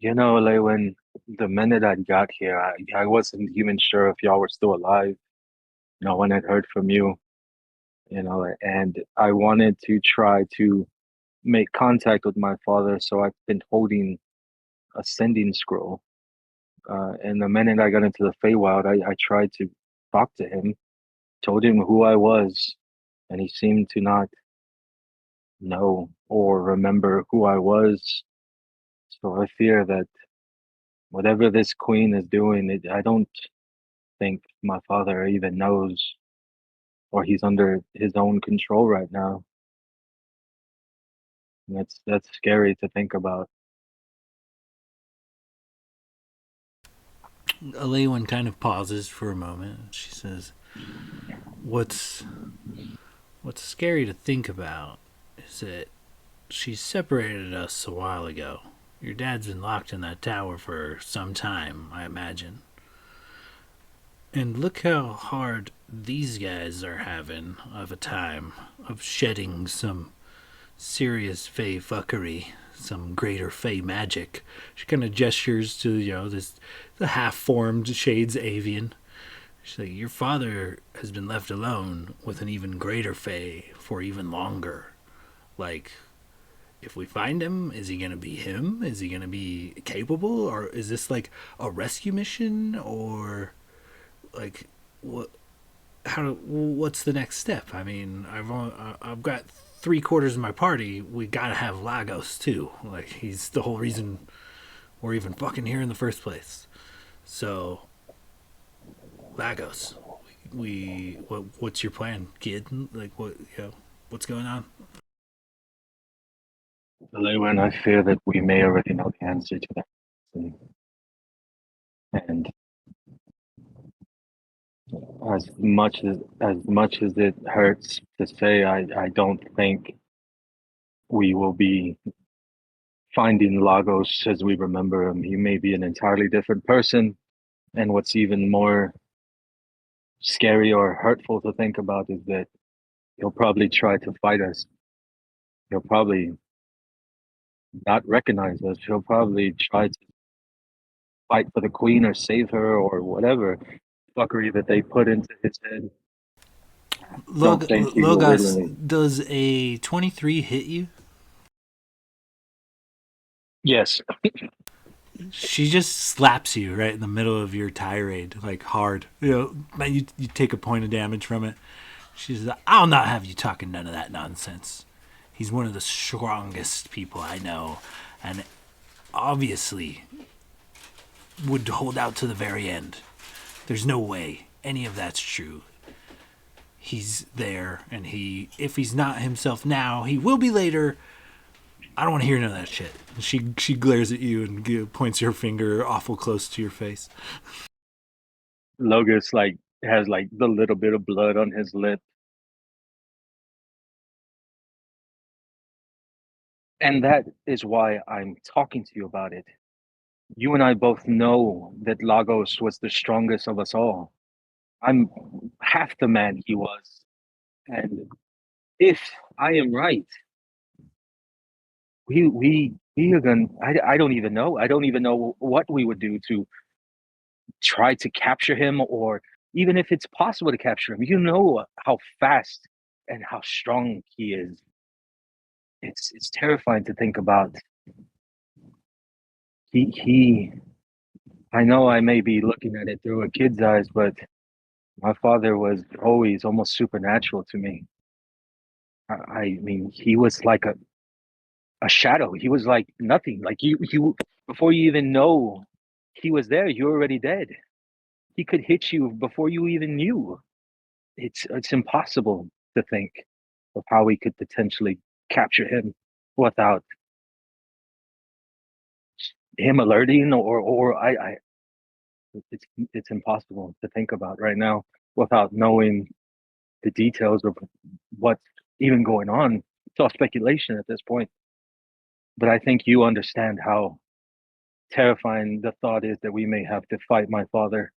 Lewin, the minute I got here, I wasn't even sure if y'all were still alive. No one had heard from you, and I wanted to try to make contact with my father, so I've been holding a sending scroll. And the minute I got into the Feywild, I tried to talk to him, told him who I was, and he seemed to not know or remember who I was. So I fear that whatever this queen is doing, I don't think my father even knows, or he's under his own control right now. And that's scary to think about. Alewin kind of pauses for a moment. She says, What's scary to think about is that she separated us a while ago. Your dad's been locked in that tower for some time, I imagine. And look how hard these guys are having of a time of shedding some serious fey fuckery, some greater fey magic. She kind of gestures to, the half-formed Shades Avian. She's like, your father has been left alone with an even greater fey for even longer. Like, if we find him, is he gonna be him? Is he gonna be capable? Or is this like a rescue mission? Or like, what's the next step? I mean, I've got 3/4 of my party. We gotta have Lagos too. Like, he's the whole reason we're even fucking here in the first place. So, Lagos, what's your plan, kid? Like, what's going on? Lewin, I fear that we may already know the answer to that. And as much as it hurts to say, I don't think we will be finding Lagos as we remember him. He may be an entirely different person. And what's even more scary or hurtful to think about is that he'll probably try to fight us. He'll probably not recognize us. He'll probably try to fight for the queen or save her or whatever fuckery that they put into his head. Don't think he will Logos, willingly. does a 23 hit you? Yes. She just slaps you right in the middle of your tirade, like hard. You take a point of damage from it. She says, I'll not have you talking none of that nonsense. He's one of the strongest people I know, and obviously would hold out to the very end. There's no way any of that's true. He's there, and if he's not himself now, he will be later. I don't want to hear none of that shit. She glares at you and points her finger awful close to your face. Logos has the little bit of blood on his lip. And that is why I'm talking to you about it. You and I both know that Lagos was the strongest of us all. I'm half the man he was. And if I am right, we are gonna I don't even know. I don't even know what we would do to try to capture him, or even if it's possible to capture him. You know how fast and how strong he is. It's terrifying to think about. He I know I may be looking at it through a kid's eyes, but my father was always almost supernatural to me. I mean, he was like a shadow. He was like nothing. Like you before you even know he was there, you're already dead. He could hit you before you even knew. It's impossible to think of how we could potentially capture him without him alerting, or I it's impossible to think about right now without knowing the details of what's even going on. It's all speculation at this point. But I think you understand how terrifying the thought is that we may have to fight my father,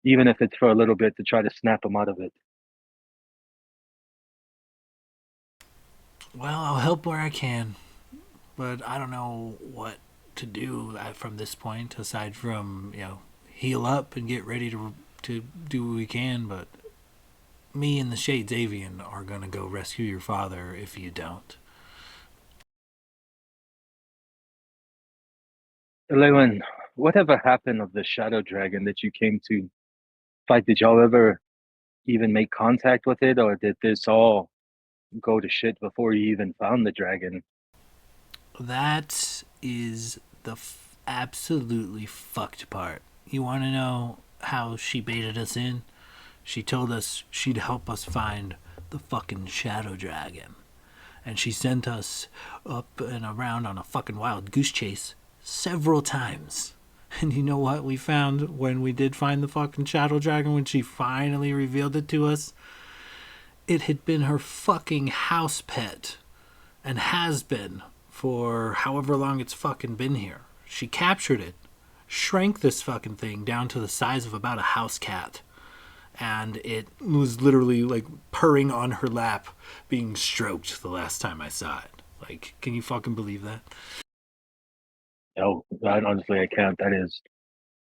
even if it's for a little bit, to try to snap him out of it. Well, I'll help where I can, but I don't know what to do from this point aside from heal up and get ready to do what we can. But me and the Shades Avian are gonna go rescue your father if you don't. Lewin, whatever happened of the shadow dragon that you came to fight? Did y'all ever even make contact with it, or did this all go to shit before you even found the dragon? That is the absolutely fucked part. You want to know how she baited us in? She told us she'd help us find the fucking shadow dragon. And she sent us up and around on a fucking wild goose chase several times. And you know what we found when we did find the fucking shadow dragon, when she finally revealed it to us? It had been her fucking house pet, and has been for however long it's fucking been here. She captured it, shrank this fucking thing down to the size of about a house cat, and it was literally like purring on her lap, being stroked the last time I saw it. Like, can you fucking believe that? No, honestly, I can't. That is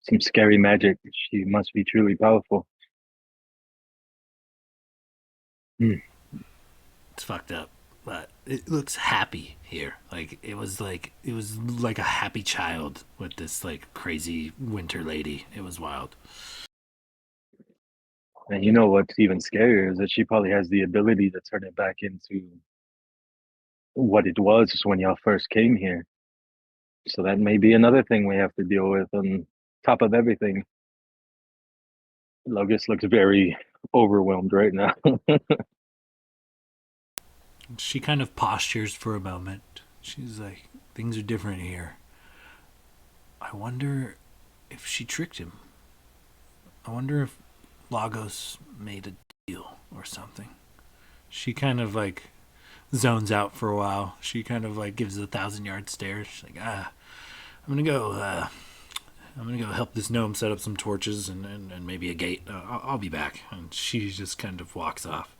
some scary magic. She must be truly powerful. It's fucked up, but it looks happy here. Like it was like a happy child with this like crazy winter lady. It was wild. And you know what's even scarier is that she probably has the ability to turn it back into what it was when y'all first came here. So that may be another thing we have to deal with on top of everything. Logos looks very overwhelmed right now. She kind of postures for a moment. She's like, things are different here. I wonder if she tricked him. I wonder if Lagos made a deal or something. She kind of like zones out for a while. She kind of like gives a 1,000-yard stare. She's like, I'm gonna go. I'm gonna go help this gnome set up some torches and maybe a gate. I'll be back. And she just kind of walks off.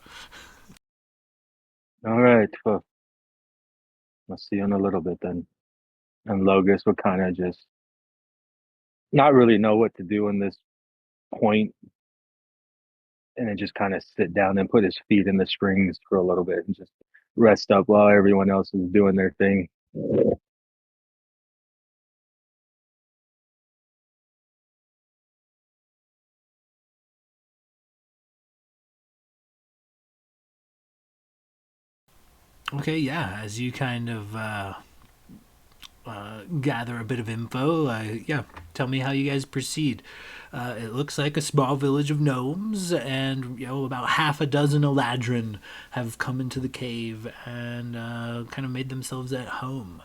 All right. Well, I'll see you in a little bit then. And Logus will kind of just not really know what to do in this point, and then just kind of sit down and put his feet in the springs for a little bit and just rest up while everyone else is doing their thing. Okay, yeah. As you kind of gather a bit of info, yeah, tell me how you guys proceed. It looks like a small village of gnomes, and about half a dozen Eladrin have come into the cave and kind of made themselves at home.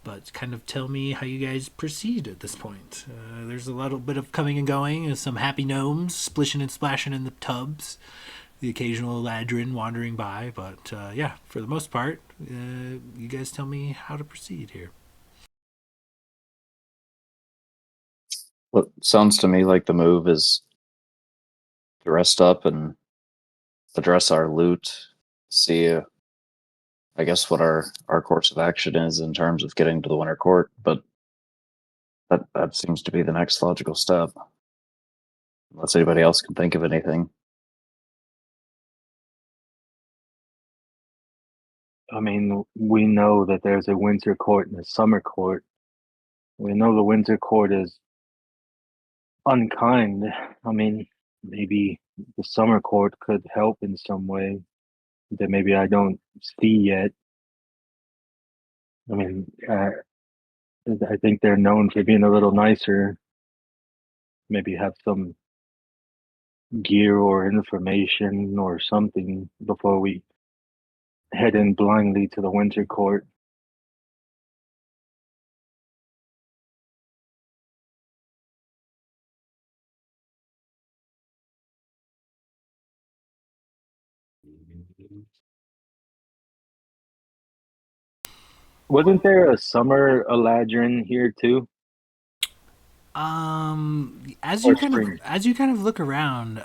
But kind of tell me how you guys proceed at this point. There's a little bit of coming and going, some happy gnomes splishing and splashing in the tubs, the occasional Eladrin wandering by, but yeah, for the most part, you guys tell me how to proceed here. What sounds to me like the move is to rest up and address our loot, see, I guess, what our course of action is in terms of getting to the Winter Court, but that seems to be the next logical step. Unless anybody else can think of anything. I mean, we know that there's a winter court and a summer court. We know the winter court is unkind. I mean, maybe the summer court could help in some way that maybe I don't see yet. I mean, I think they're known for being a little nicer. Maybe have some gear or information or something before we head in blindly to the winter court. Wasn't there a summer Eladrin here too? As Or you kind of spring? look around,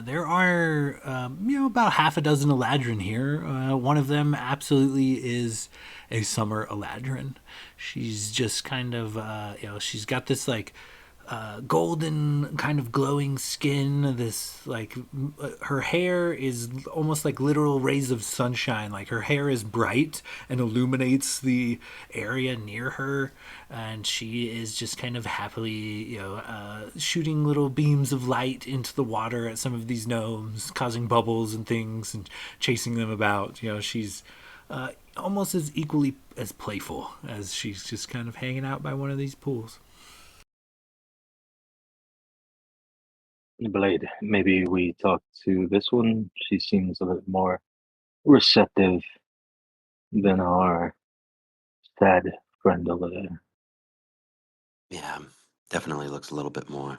there are about half a dozen Eladrin here. One of them absolutely is a summer Eladrin. She's just kind of she's got this like golden kind of glowing skin. This like her hair is almost like literal rays of sunshine. Like her hair is bright and illuminates the area near her, and she is just kind of happily shooting little beams of light into the water at some of these gnomes, causing bubbles and things and chasing them about. She's almost as equally as playful as she's just kind of hanging out by one of these pools. Blade, maybe we talk to this one. She seems a bit more receptive than our sad friend over there. Yeah, definitely looks a little bit more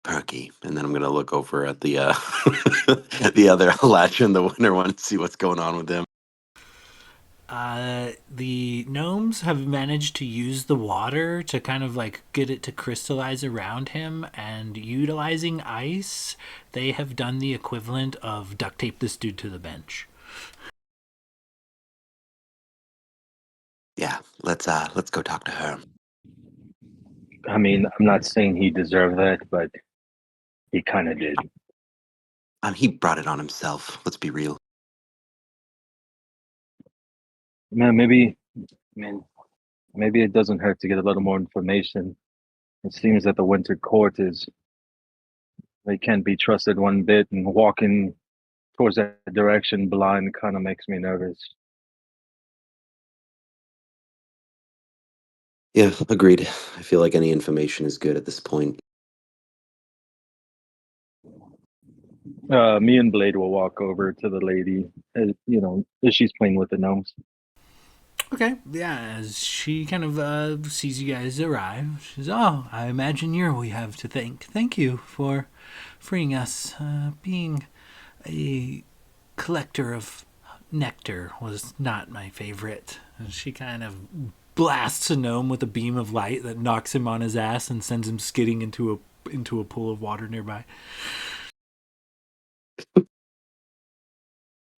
perky. And then I'm gonna look over at the the other latch in the winter one and see what's going on with him. The gnomes have managed to use the water to kind of like get it to crystallize around him, and utilizing ice, they have done the equivalent of duct tape this dude to the bench. Yeah, let's go talk to her. I mean, I'm not saying he deserved that, but he kind of did. He brought it on himself. Let's be real. Man, maybe, I mean, maybe it doesn't hurt to get a little more information. It seems that the winter court they can't be trusted one bit, and walking towards that direction blind kind of makes me nervous. Yeah, agreed. I feel like any information is good at this point. Me and Blade will walk over to the lady, as she's playing with the gnomes. Okay, yeah, as she kind of sees you guys arrive, she says, "Oh, I imagine you're we have to thank. Thank you for freeing us. Being a collector of nectar was not my favorite. And she kind of blasts a gnome with a beam of light that knocks him on his ass and sends him skidding into a pool of water nearby.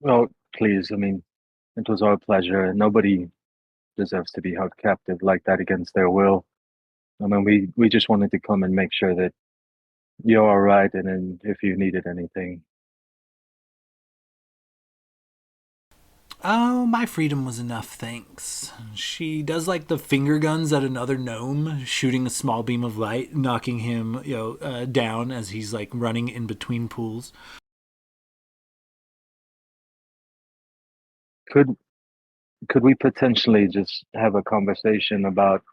Well, please, I mean, it was our pleasure. Nobody deserves to be held captive like that against their will. I mean, we just wanted to come and make sure that you're all right, and then if you needed anything. Oh, my freedom was enough, thanks. She does like the finger guns at another gnome, shooting a small beam of light, knocking him, down as he's like running in between pools. Could could we potentially just have a conversation about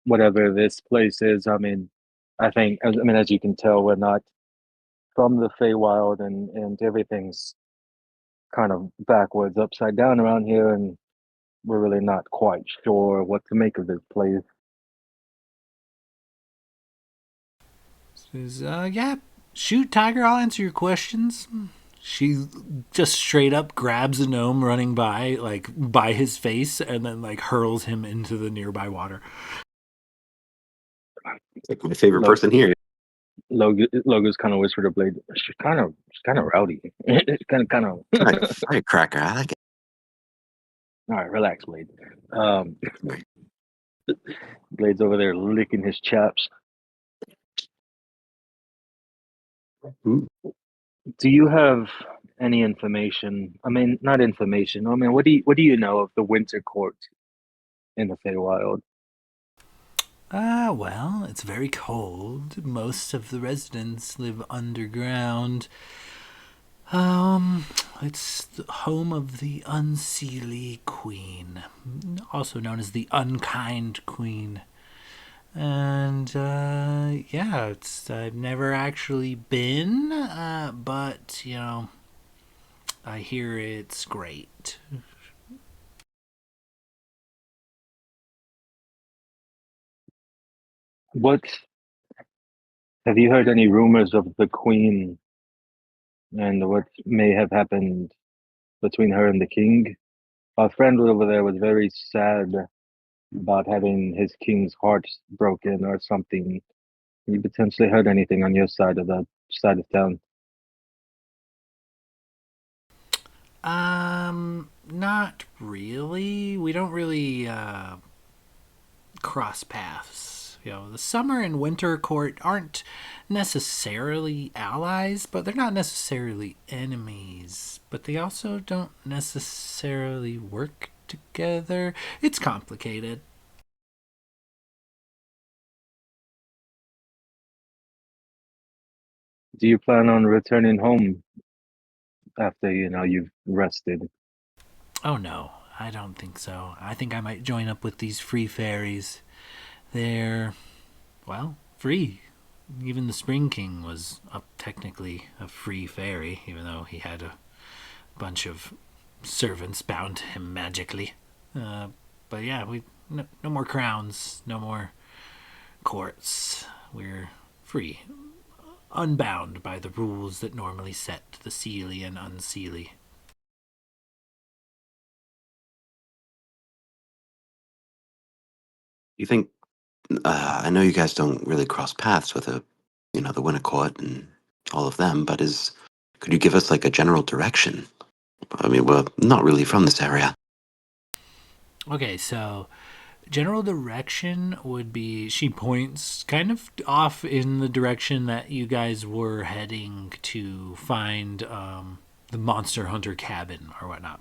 whatever this place is? I mean, as you can tell, we're not from the Feywild, and everything's kind of backwards, upside down around here, and we're really not quite sure what to make of this place. Says, yeah, shoot, Tiger, I'll answer your questions. She just straight up grabs a gnome running by, like, by his face, and then, like, hurls him into the nearby water. It's like my favorite Lo- person here. Logo's kind of whispered to Blade. She's kind of rowdy. It's kind of. Like a firecracker. I like it. All right, relax, Blade. Blade's over there licking his chops. Ooh. Do you have any information? I mean, not information. I mean, what do you know of the Winter Court in the Feywild? Well, it's very cold. Most of the residents live underground. It's the home of the Unseelie Queen, also known as the Unkind Queen. And, yeah, I've never actually been, but, I hear it's great. What have you heard any rumors of the Queen and what may have happened between her and the King? Our friend over there was very sad about having his king's heart broken or something. You potentially heard anything on your side of town? Not really. We don't really, cross paths. The summer and winter court aren't necessarily allies, but they're not necessarily enemies. But they also don't necessarily work together. It's complicated. Do you plan on returning home after you've rested? Oh no, I don't think so. I think I might join up with these free fairies. They're, well, free. Even the Spring King was technically a free fairy, even though he had a bunch of servants bound to him magically. But yeah, no more crowns, no more courts. We're free, unbound by the rules that normally set the Seelie and Unseelie. You think? I know you guys don't really cross paths with the Winnicott and all of them, but could you give us like a general direction? I mean, we're not really from this area. Okay, so general direction would be she points kind of off in the direction that you guys were heading to find the monster hunter cabin or whatnot.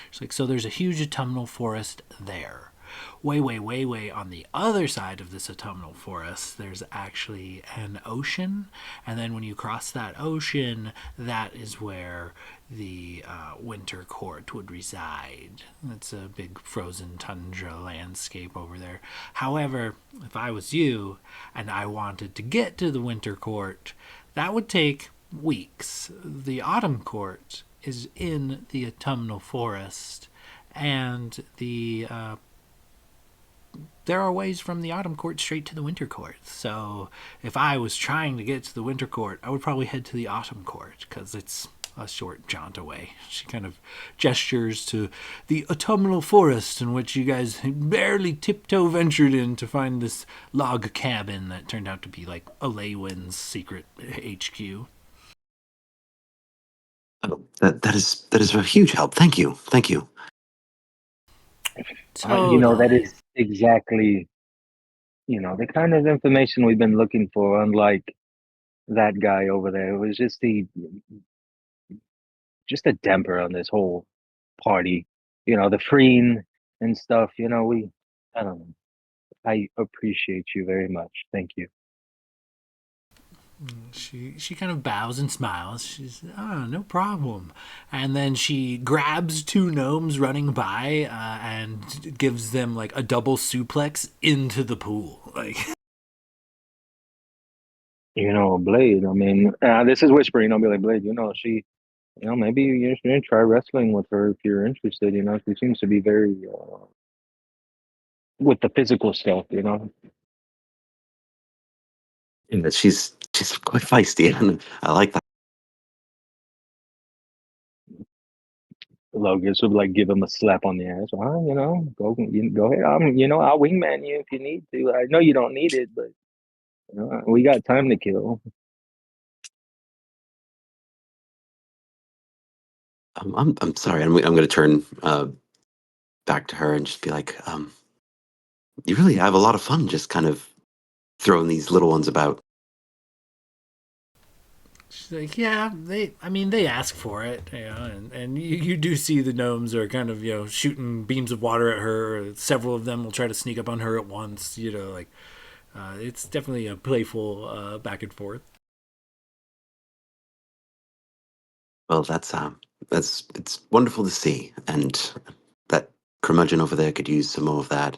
It's like, so there's a huge autumnal forest there. Way on the other side of this autumnal forest, there's actually an ocean. And then when you cross that ocean, that is where the winter court would reside. It's a big frozen tundra landscape over there. However, if I was you and I wanted to get to the winter court, that would take weeks. The autumn court is in the autumnal forest, and there are ways from the autumn court straight to the winter court. So if I was trying to get to the winter court, I would probably head to the autumn court because it's a short jaunt away. She kind of gestures to the autumnal forest in which you guys barely tiptoe ventured in to find this log cabin that turned out to be like Alaywin's secret HQ. Oh, that is a huge help. Thank you. Thank you. That Totally. is exactly, the kind of information we've been looking for, unlike that guy over there. It was just a damper on this whole party. The freeing and stuff, I don't know. I appreciate you very much. Thank you. She kind of bows and smiles. She's, no problem. And then she grabs two gnomes running by and gives them like a double suplex into the pool. Like, Blade, this is whispering. I'll be like, Blade, she, maybe you should try wrestling with her if you're interested. She seems to be very, with the physical stuff. Yeah, she's quite feisty, and I like that. Logus would like give him a slap on the ass. Go ahead. I'll wingman you if you need to. I know you don't need it, but we got time to kill. I'm sorry. I'm going to turn back to her and just be like, you really have a lot of fun just kind of throwing these little ones about. she's like, yeah, they ask for it, and you do see the gnomes are kind of, shooting beams of water at her. Several of them will try to sneak up on her at once, it's definitely a playful back and forth. Well, it's wonderful to see, and that curmudgeon over there could use some more of that.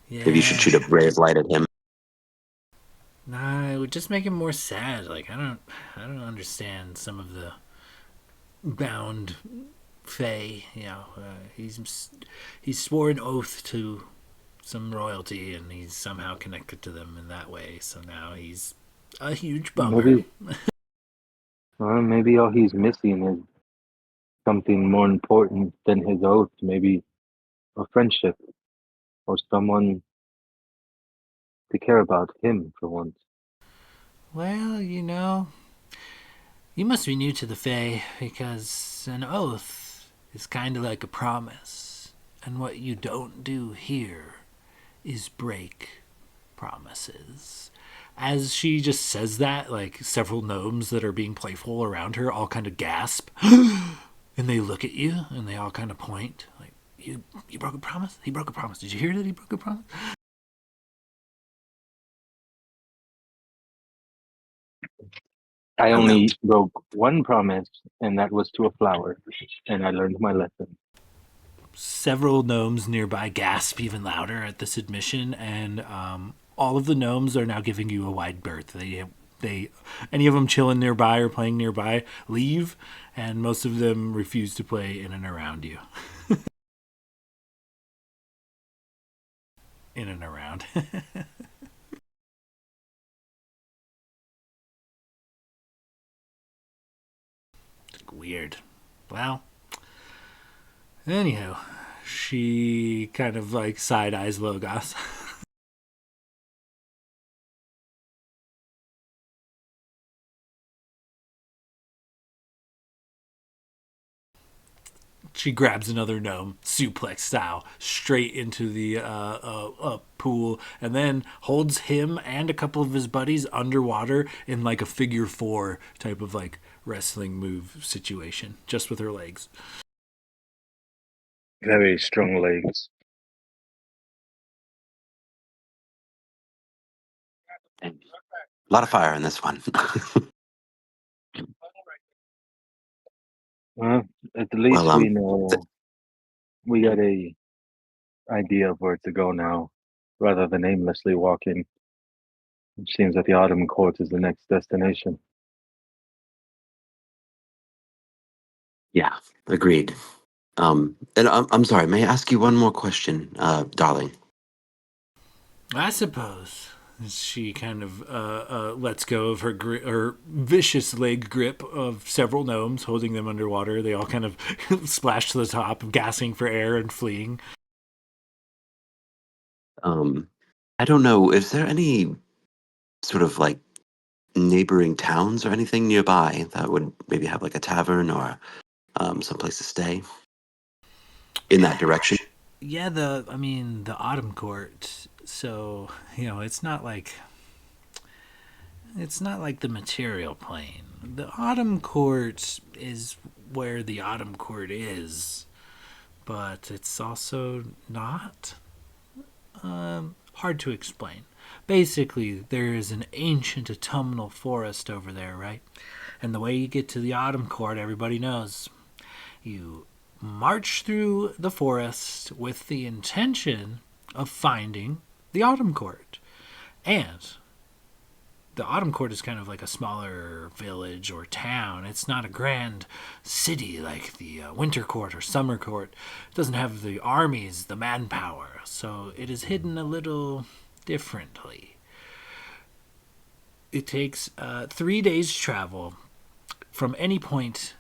Yeah. Maybe you should shoot a ray of light at him. Nah, it would just make him more sad. Like, I don't understand some of the bound Fae. He's swore an oath to some royalty, and he's somehow connected to them in that way. So now he's a huge bummer. Maybe all he's missing is something more important than his oath. Maybe a friendship or someone to care about him for once. Well, you must be new to the Fae, because an oath is kind of like a promise, and what you don't do here is break promises. As she just says that, like several gnomes that are being playful around her all kind of gasp, and they look at you, and they all kind of point, like, you broke a promise? He broke a promise. Did you hear that he broke a promise? I only broke one promise, and that was to a flower, and I learned my lesson. Several gnomes nearby gasp even louder at this admission, and all of the gnomes are now giving you a wide berth. They any of them chilling nearby or playing nearby leave, and most of them refuse to play in and around you. In and around. Weird. Well, anywho, she kind of like side eyes Logos. She grabs another gnome, suplex style, straight into the pool, and then holds him and a couple of his buddies underwater in like a figure four type of like wrestling move situation, just with her legs. Very strong legs. A lot of fire in this one. Well, at least Well, we know we got a idea of where to go now, rather than aimlessly walking. It seems that the Autumn Court is the next destination. yeah, agreed. And I'm sorry. May I ask you one more question, darling? I suppose. She kind of lets go of her vicious leg grip of several gnomes, holding them underwater. They all kind of splash to the top, gasping for air and fleeing. I don't know. Is there any sort of like neighboring towns or anything nearby that would maybe have like a tavern or someplace to stay in that direction? Yeah, the Autumn Court. So it's not like the material plane. The Autumn Court is where the Autumn Court is, but it's also not. Hard to explain. Basically, there is an ancient autumnal forest over there, right? And the way you get to the Autumn Court, everybody knows. You march through the forest with the intention of finding the Autumn Court. And the Autumn Court is kind of like a smaller village or town. It's not a grand city like the Winter Court or Summer Court. It doesn't have the armies, the manpower, so it is hidden a little differently. It takes 3 days' travel from any point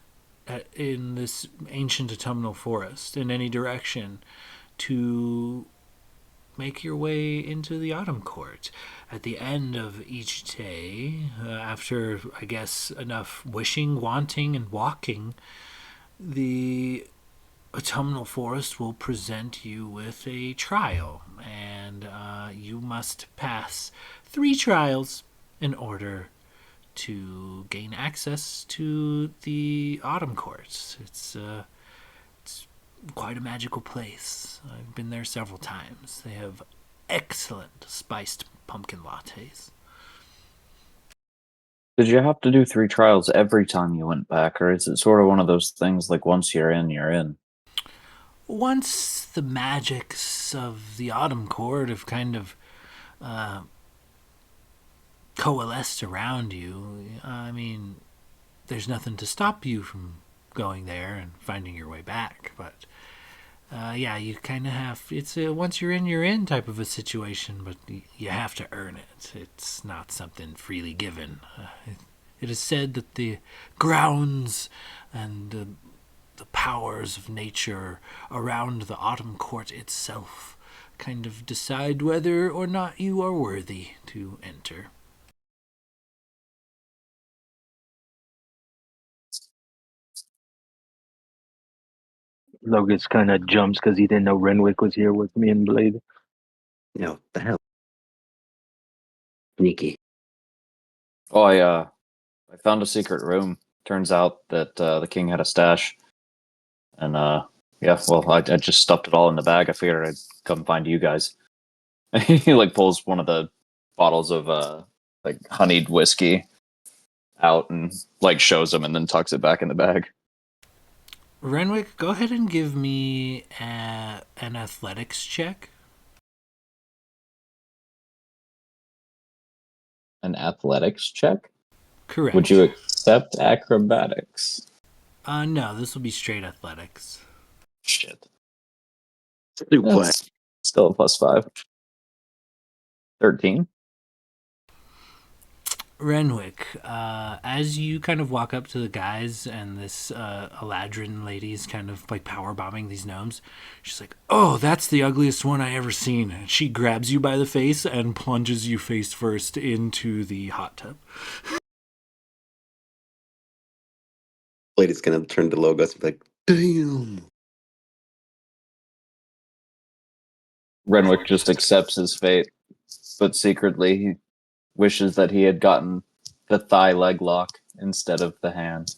in this ancient autumnal forest in any direction to make your way into the Autumn Court. At the end of each day, after, I guess, enough wishing, wanting, and walking, the autumnal forest will present you with a trial, and you must pass 3 trials in order to gain access to the Autumn Court. It's quite a magical place. I've been there several times. They have excellent spiced pumpkin lattes. Did you have to do 3 trials every time you went back, or is it sort of one of those things like once you're in, you're in? Once the magics of the Autumn Court have kind of coalesced around you, I mean, there's nothing to stop you from going there and finding your way back. But yeah, you kind of have. It's a once you're in type of a situation, but you have to earn it. It's not something freely given. It is said that the grounds and the powers of nature around the Autumn Court itself kind of decide whether or not you are worthy to enter. Logus kind of jumps because he didn't know Renwick was here with me and Blade. No, the hell. Sneaky. Oh, I found a secret room. Turns out that the king had a stash. And yeah, well, I just stuffed it all in the bag. I figured I'd come find you guys. He like pulls one of the bottles of like honeyed whiskey out and like shows him and then tucks it back in the bag. Renwick, go ahead and give me an athletics check. An athletics check? Correct. Would you accept acrobatics? No, this will be straight athletics. Shit. Suplex. That's still a +5. 13. Renwick, as you kind of walk up to the guys and this Eladrin lady's kind of like power bombing these gnomes, she's like, "Oh, that's the ugliest one I ever seen." And she grabs you by the face and plunges you face first into the hot tub. Lady's gonna turn to Logos and be like, damn. Renwick just accepts his fate, but secretly he wishes that he had gotten the thigh leg lock instead of the hand.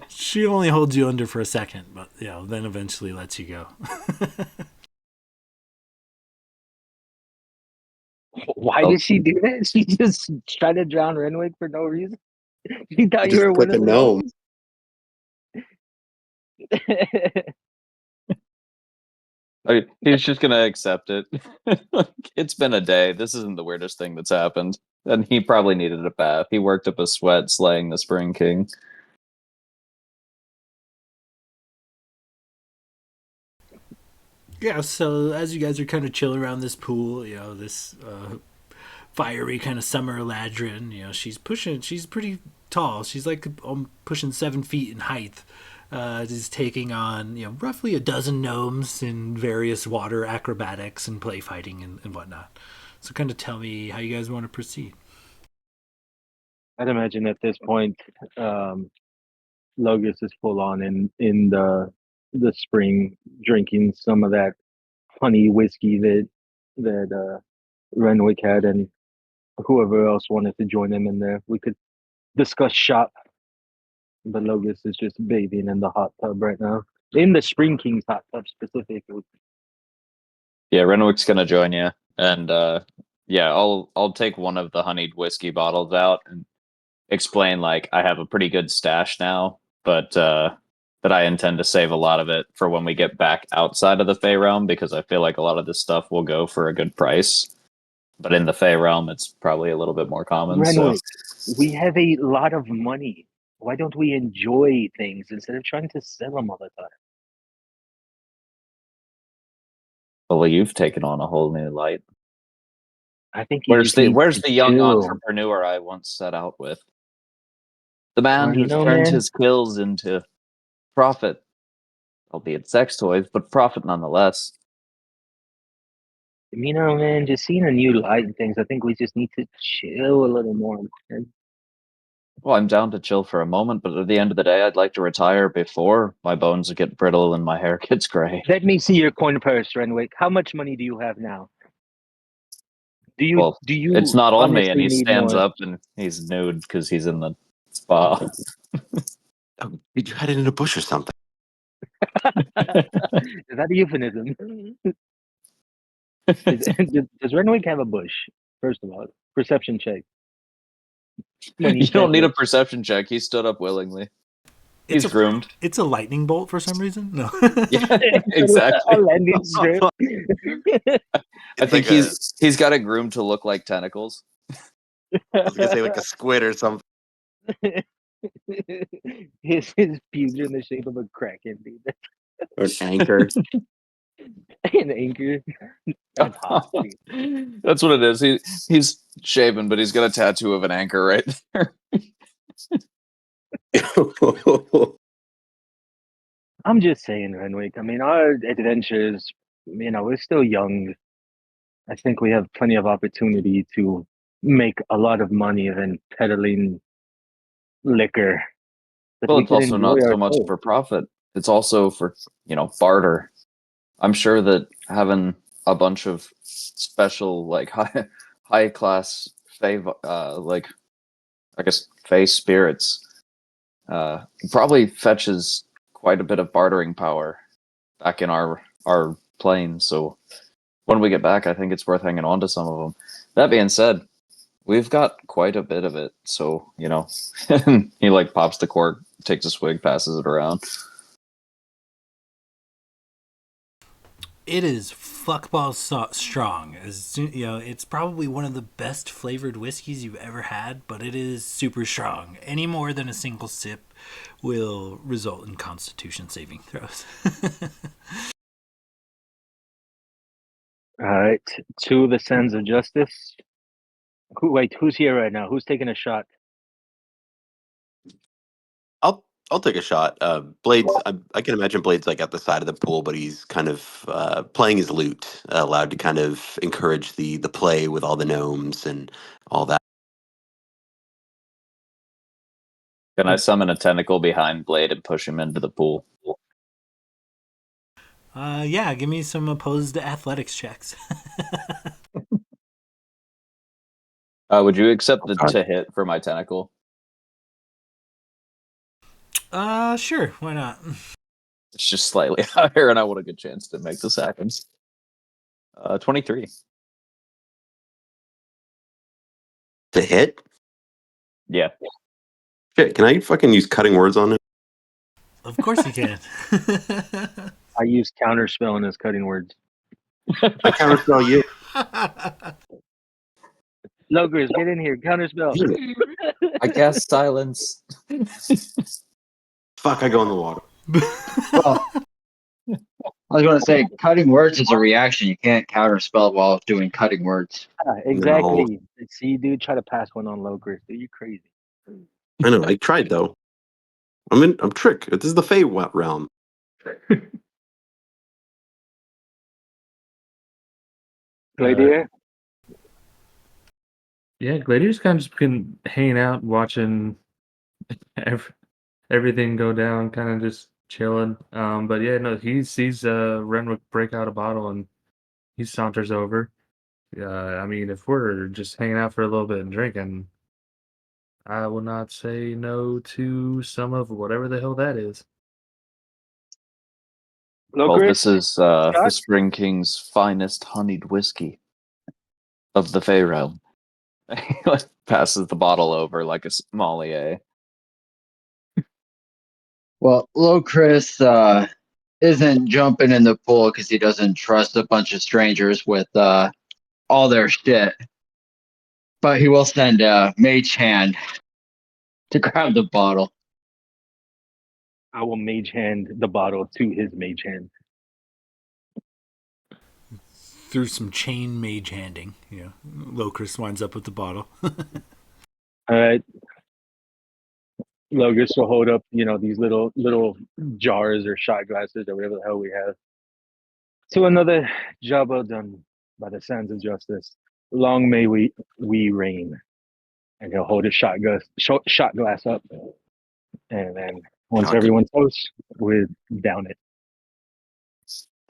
She only holds you under for a second, but then eventually lets you go. Why did she do that? She just tried to drown Renwick for no reason. She thought you Just were one like of a the gnome. He's just gonna accept it. It's been a day. This isn't the weirdest thing that's happened. And he probably needed a bath. He worked up a sweat slaying the Spring King. Yeah, so as you guys are kind of chilling around this pool, this fiery kind of summer ladrin, she's pretty tall. She's like pushing 7 feet in height. Is taking on, roughly a dozen gnomes in various water acrobatics and play fighting and whatnot. So kind of tell me how you guys want to proceed. I'd imagine at this point, Logus is full on in the spring, drinking some of that honey whiskey that Renwick had, and whoever else wanted to join him in there. We could discuss shop, but Logus is just bathing in the hot tub right now, in the Spring King's hot tub specifically. Yeah, Renwick's gonna join you, and yeah, I'll take one of the honeyed whiskey bottles out and explain like I have a pretty good stash now, but that I intend to save a lot of it for when we get back outside of the Fey realm, because I feel like a lot of this stuff will go for a good price. But in the Fey realm, it's probably a little bit more common. Renwick, So we have a lot of money. Why don't we enjoy things instead of trying to sell them all the time? well, you've taken on a whole new light. I think you Where's just need the to young chill. entrepreneur I once set out with? The man Well, you who's know, turned man. his skills into profit, albeit sex toys, but profit nonetheless. You know, man, just seeing a new light and things, I think we just need to chill a little more, man. Well, I'm down to chill for a moment, but at the end of the day, I'd like to retire before my bones get brittle and my hair gets gray. Let me see your coin purse, Renwick. How much money do you have now? Well, Do you it's not on me, and honestly he need stands more? up and he's nude because he's in the spa. Oh, did you hide it in a bush or something? Is that a euphemism? Does Renwick have a bush? First of all, perception check. When You he's don't need a shirtless. perception check. He stood up willingly. It's He's groomed. It's a lightning bolt for some reason. No. Yeah, A exactly. landing strip. I think like he's got it groomed to look like tentacles. I was gonna say like a squid or something. his pubes are in the shape of a kraken, dude. Or an anchor. An anchor. That's hot, dude. That's what it is. He's shaven, but he's got a tattoo of an anchor right there. I'm just saying, Renwick. I mean, our adventures, we're still young. I think we have plenty of opportunity to make a lot of money than peddling liquor. That Well, we it's could also enjoy not so much ourselves. for profit. It's also for, barter. I'm sure that having a bunch of special, like high class like I guess face spirits, probably fetches quite a bit of bartering power back in our plane. So when we get back, I think it's worth hanging on to some of them. That being said, we've got quite a bit of it. So he like pops the cork, takes a swig, passes it around. It is fuckball strong. It's probably one of the best flavored whiskeys you've ever had, but it is super strong. Any more than a single sip will result in Constitution saving throws. All right, to the sands of justice. Who's here right now? Who's taking a shot? I'll take a shot. Blades, I can imagine Blades like at the side of the pool, but he's kind of playing his lute, allowed to kind of encourage the play with all the gnomes and all that. Can I summon a tentacle behind Blade and push him into the pool? Yeah, give me some opposed athletics checks. Would you accept the to hit for my tentacle? Sure, why not? It's just slightly higher, and I want a good chance to make this happen. 23. To hit? Yeah. Shit, can I fucking use cutting words on it? Of course you can. I use counterspell as cutting words. I counterspell you. Logers, get in here. Counterspell. I guess silence. Fuck, I go in the water. Well, I was going to say, cutting words is a reaction. You can't counterspell while doing cutting words. Exactly. See, dude, try to pass one on Locris. Dude, you're crazy. I know. I tried though. I'm Trick. This is the Fey realm. Gladiator? Yeah, Gladier's kind of just been hanging out, watching everything go down, kind of just chilling. But yeah, no, he sees Renwick break out a bottle and he saunters over. I mean, if we're just hanging out for a little bit and drinking, I will not say no to some of whatever the hell that is. Well, this Locris? is the Shot? Spring King's finest honeyed whiskey of the Fey realm. He passes the bottle over like a sommelier. Well, Locris isn't jumping in the pool because he doesn't trust a bunch of strangers with all their shit. But he will send Mage Hand to grab the bottle. I will mage hand the bottle to his mage hand. Through some chain mage handing, Locris winds up with the bottle. All right. Locris will hold up, these little jars or shot glasses or whatever the hell we have. To another job well done by the sands of justice. Long may we reign. And he'll hold his shot glass up. And then once Shotgun. everyone toasts, we down it.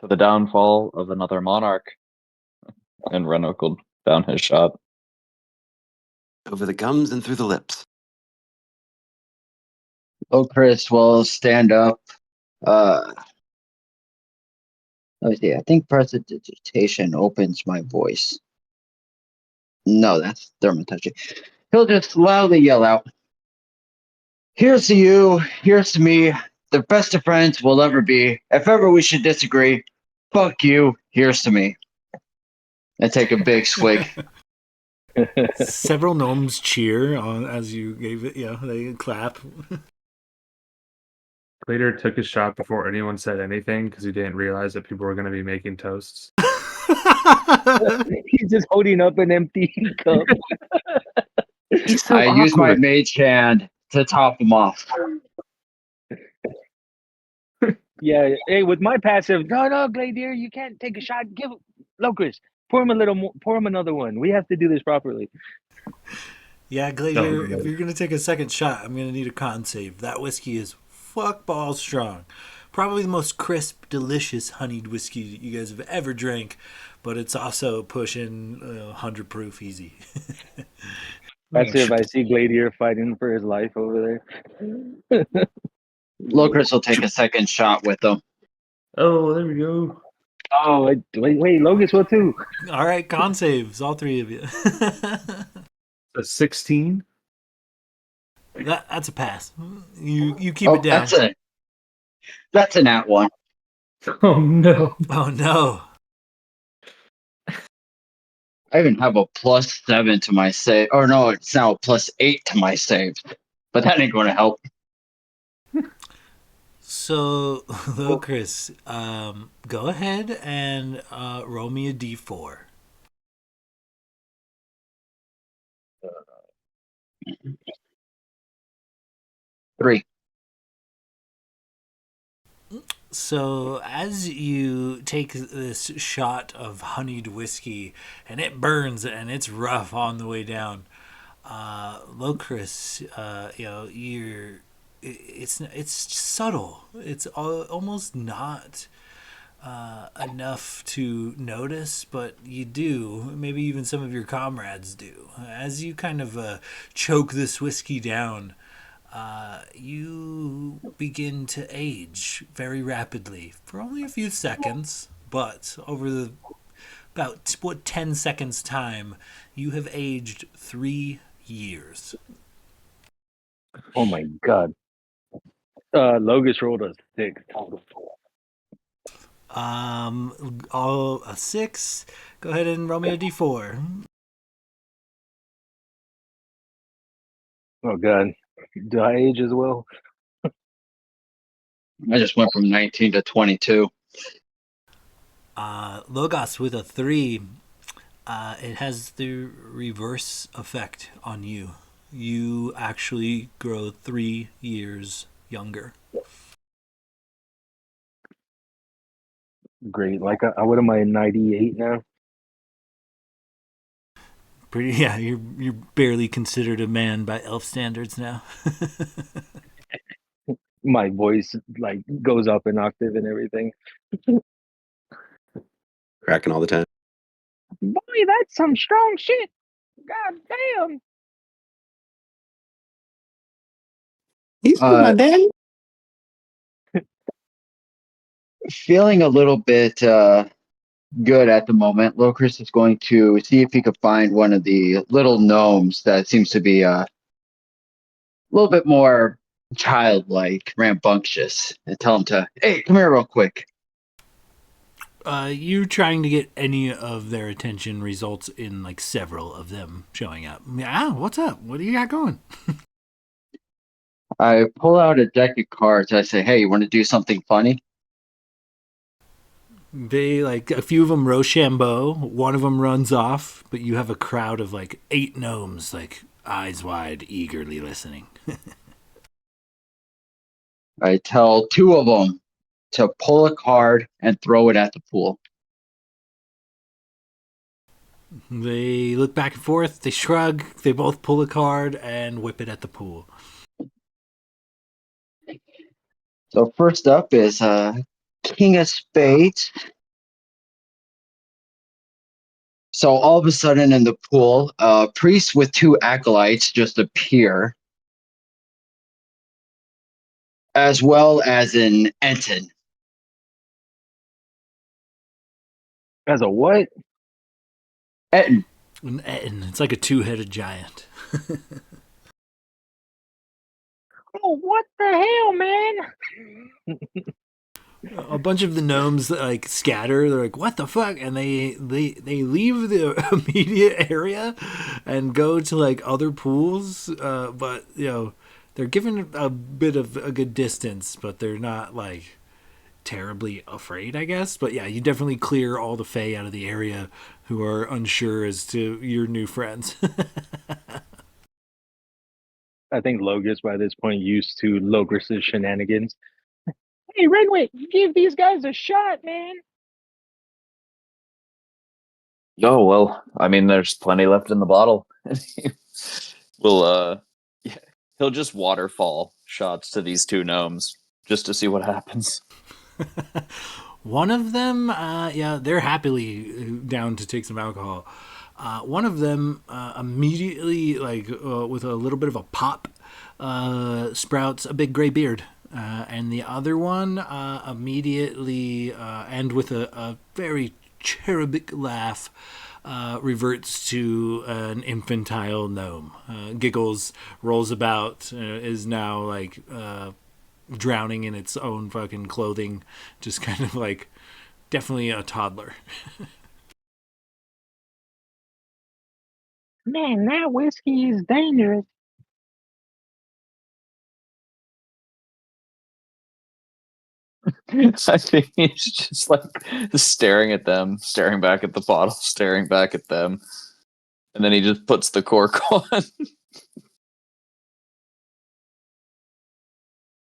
To the downfall of another monarch. And Renwick will down his shot. Over the gums and through the lips. Locris will stand up. Let me see. I think prestidigitation opens my voice. No, that's thermotouching. He'll just loudly yell out, "Here's to you, here's to me, the best of friends we'll ever be. If ever we should disagree, fuck you, here's to me." And take a big swig. Several gnomes cheer as you gave it. They clap. Glader took his shot before anyone said anything because he didn't realize that people were going to be making toasts. He's just holding up an empty cup. He's so I use my awkward. mage hand to top him off. Yeah. Hey, with my passive, no, Gladiator, you can't take a shot. Give Locris, pour him a little more, pour him another one. We have to do this properly. Yeah, Gladiator, if you're going to take a second shot, I'm going to need a con save. That whiskey is fuckball strong. Probably the most crisp, delicious honeyed whiskey you guys have ever drank, but it's also pushing 100 proof easy. That's if I see Gladiator fighting for his life over there. Locris will take a second shot with him. Oh, there we go. Oh, wait, Locris will too. All right, con saves, all three of you. A 16. That's a pass. You keep it down. That's a nat one. Oh no. Oh no. I even have a +7 to my save. Or no, it's now a +8 to my save. But that ain't going to help. So, Chris, go ahead and roll me a d4. Three. So, as you take this shot of honeyed whiskey, and it burns and it's rough on the way down, Locris, it's subtle. It's almost not enough to notice, but you do. Maybe even some of your comrades do. As you kind of choke this whiskey down, you begin to age very rapidly for only a few seconds, but over about 10 seconds time, you have aged 3 years. Oh my god. Locris rolled a 6. All a 6. Go ahead and roll me a d4. Oh god. Do I age as well? I just went from 19 to 22. Logos with a 3, it has the reverse effect on you. You actually grow 3 years younger. Great. Like, what am I, 98 now? Pretty, yeah. You're barely considered a man by elf standards now. My voice, like, goes up an octave and everything. Cracking all the time. Boy, that's some strong shit. God damn. He's Uh, my daddy. Feeling a little bit good at the moment, Locris is going to see if he could find one of the little gnomes that seems to be a little bit more childlike, rambunctious, and tell him to, hey, come here real quick. You trying to get any of their attention results in like several of them showing up. Ah, what's up? What do you got going? I pull out a deck of cards. I say, hey, you want to do something funny? They like a few of them Rochambeau. One of them runs off, but you have a crowd of like 8 gnomes, like eyes wide, eagerly listening. I tell 2 of them to pull a card and throw it at the pool. They look back and forth. They shrug. They both pull a card and whip it at the pool. So first up is King of Spades. So all of a sudden in the pool, a priest with 2 acolytes just appear, as well as an ensign. As a what? Ensign. And it's like a 2-headed giant. Oh, what the hell, man? A bunch of the gnomes like scatter. They're like, "What the fuck?" And they leave the immediate area and go to like other pools. But they're given a bit of a good distance, but they're not like terribly afraid, I guess. But yeah, you definitely clear all the Fae out of the area who are unsure as to your new friends. I think Logus by this point used to Logris's shenanigans. Hey, Renwick, give these guys a shot, man. Oh well, I mean, there's plenty left in the bottle. we'll yeah, he'll just waterfall shots to these 2 gnomes just to see what happens. One of them, yeah, they're happily down to take some alcohol. One of them immediately, like with a little bit of a pop, sprouts a big gray beard. And the other one immediately, and with a very cherubic laugh, reverts to an infantile gnome. Giggles, rolls about, is now like drowning in its own fucking clothing, just kind of like definitely a toddler. Man, that whiskey is dangerous. I think he's just like staring at them, staring back at the bottle, staring back at them, and then he just puts the cork on.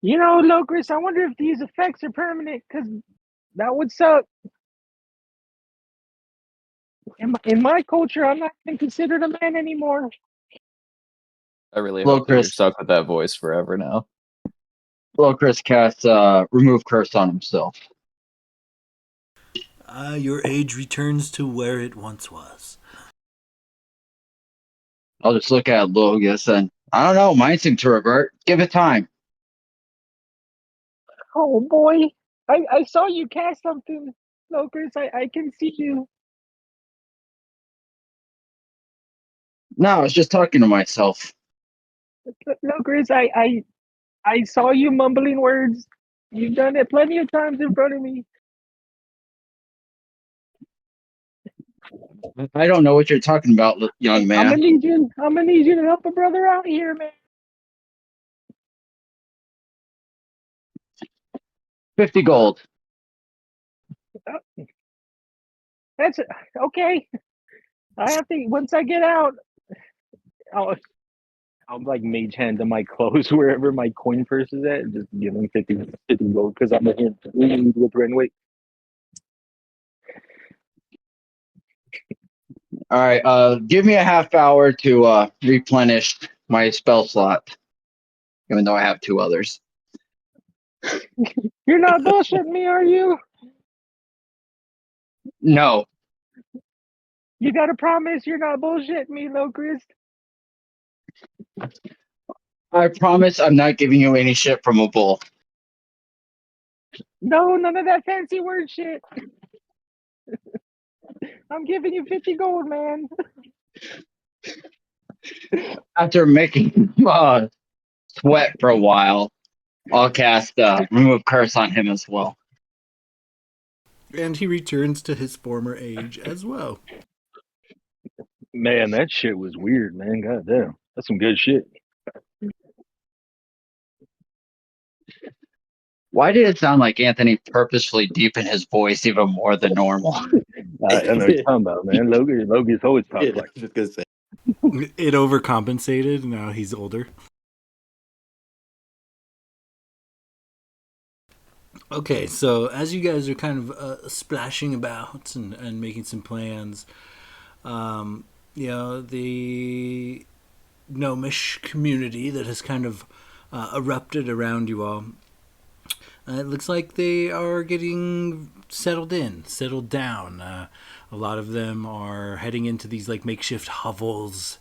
You know, Locris, I wonder if these effects are permanent, because that would suck. In my culture, I'm not even considered a man anymore. I really Hello, hope that you're Chris. stuck with that voice forever now. Chris casts remove curse on himself. Your age returns to where it once was. I'll just look at Logus and I don't know, mine seemed to revert. Give it time. Oh boy, I saw you cast something, Locris. I can see you. No, I was just talking to myself. Locris, I saw you mumbling words. You've done it plenty of times in front of me. I don't know what you're talking about, young I'm man. gonna need you. I'm gonna need you to help a brother out here, man. 50 gold. That's okay. I have to once I get out. I'll like mage hand to my clothes wherever my coin purse is at, and just give him 50 gold because I'm here with Renwick. All right, give me a half hour to replenish my spell slot, even though I have 2 others. You're not bullshitting me, are you? No, You got to promise you're not bullshitting me, Locust. I promise I'm not giving you any shit from a bull. No, none of that fancy word shit. I'm giving you 50 gold, man. After making sweat for a while, I'll cast remove curse on him as well. And he returns to his former age as well. Man, that shit was weird, man. God damn. That's some good shit. Why did it sound like Anthony purposefully deepened his voice even more than normal? I know what you're talking about, man. Logan's always talk Yeah, I like was just gonna say. It overcompensated. Now he's older. Okay, so as you guys are kind of splashing about and making some plans, the gnomish community that has kind of erupted around you all, it looks like they are getting settled down. A lot of them are heading into these like makeshift hovels.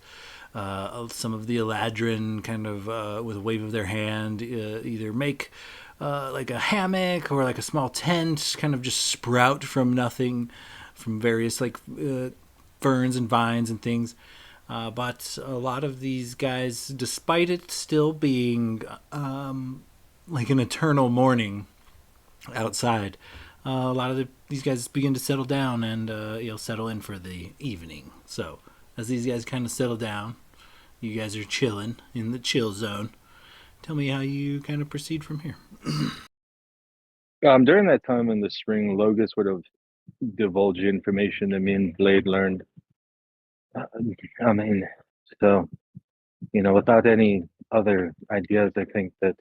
Some of the Eladrin kind of, with a wave of their hand, either make like a hammock or like a small tent, kind of just sprout from nothing, from various like ferns and vines and things. But a lot of these guys, despite it still being like an eternal morning outside, a lot of these guys begin to settle down and settle in for the evening. So as these guys kind of settle down, you guys are chilling in the chill zone. Tell me how you kind of proceed from here. during that time in the spring, Logus would have divulged information that me and Blade learned. I mean, so without any other ideas, I think that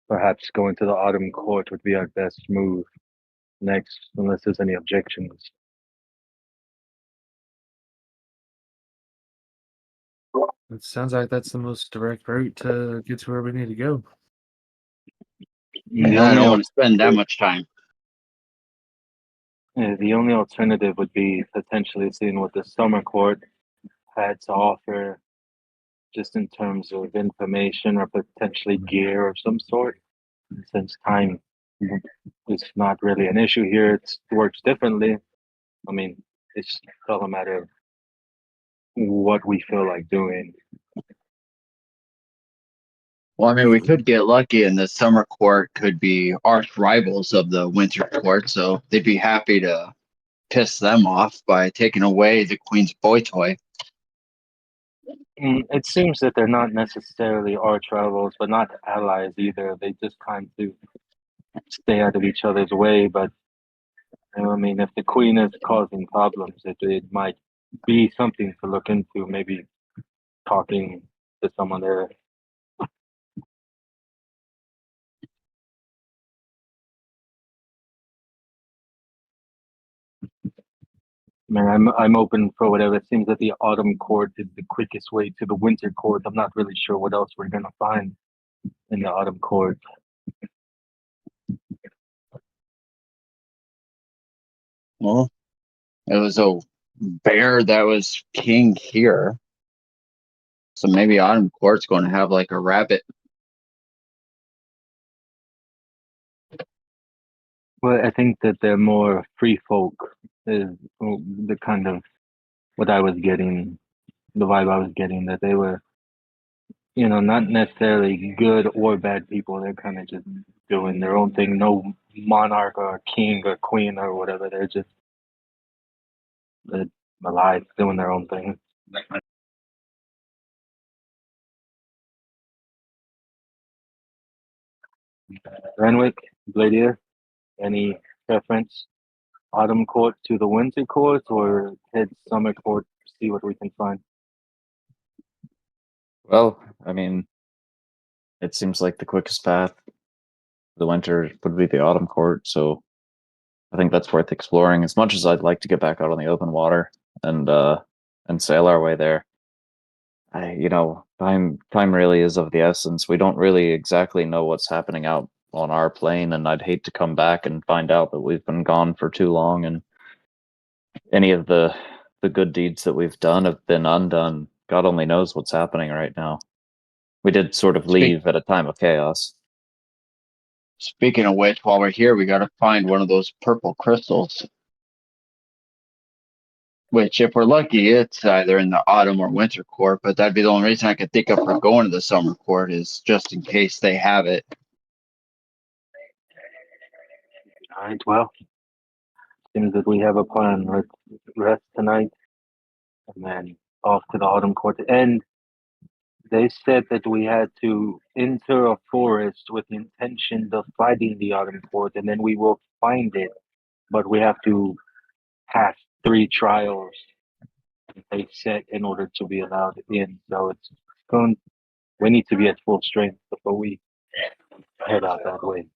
perhaps going to the Autumn Court would be our best move next, unless there's any objections. It sounds like that's the most direct route to get to where we need to go. And I don't want to spend that much time. The only alternative would be potentially seeing what the Summer Court had to offer, just in terms of information or potentially gear of some sort. Since time is not really an issue here, it works differently. I mean, it's all a matter of what we feel like doing. Well, I mean, we could get lucky, and the summer court could be arch rivals of the winter court, so they'd be happy to piss them off by taking away the queen's boy toy. It seems that they're not necessarily arch rivals, but not allies either. They just kind of stay out of each other's way. But I mean, if the queen is causing problems, it might be something to look into. Maybe talking to someone there. Man, I'm open for whatever. It seems that the autumn court is the quickest way to the winter court. I'm not really sure what else we're gonna find in the autumn court. Well, it was a bear that was king here, so maybe autumn court's going to have like a rabbit. Well, I think that they're more free folk is the kind of what I was getting, the vibe I was getting, that they were, not necessarily good or bad people. They're kind of just doing their own thing. No monarch or king or queen or whatever. They're just alive, doing their own thing. Renwick, Bladier, any preference? autumn court to the winter court, or head summer court, see what we can find? Well, I mean, it seems like the quickest path to the winter would be the autumn court, so I think that's worth exploring. As much as I'd like to get back out on the open water and sail our way there, time really is of the essence. We don't really exactly know what's happening out on our plane, and I'd hate to come back and find out that we've been gone for too long and any of the good deeds that we've done have been undone. God only knows what's happening right now. We did sort of Speak, leave at a time of chaos. speaking of which, while we're here, we got to find one of those purple crystals. Which, if we're lucky, it's either in the autumn or winter court. But that'd be the only reason I could think of for going to the summer court is just in case they have it. All right, well, seems that we have a plan. Let's rest tonight and then off to the autumn court. And they said that we had to enter a forest with the intention of finding the autumn court, and then we will find it. But we have to pass 3 trials they set in order to be allowed in. So it's going. We need to be at full strength before we head out that way.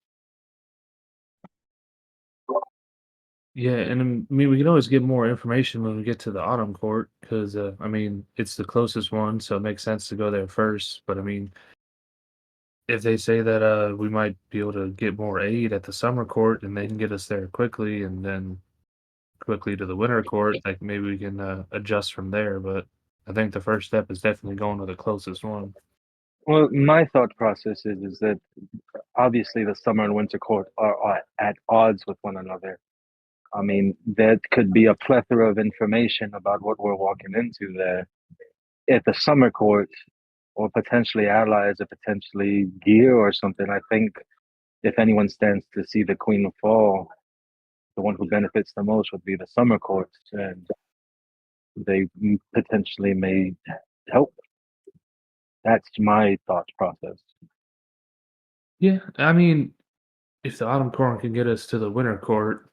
Yeah, and I mean, we can always get more information when we get to the autumn court because, I mean, it's the closest one, so it makes sense to go there first. But I mean, if they say that we might be able to get more aid at the summer court and they can get us there quickly and then quickly to the winter court, like maybe we can adjust from there. But I think the first step is definitely going to the closest one. Well, my thought process is that obviously the summer and winter court are at odds with one another. I mean, there could be a plethora of information about what we're walking into there. At the summer court, or potentially allies, or potentially gear or something, I think if anyone stands to see the queen fall, the one who benefits the most would be the summer court, and they potentially may help. That's my thought process. Yeah, I mean, if the autumn court can get us to the winter court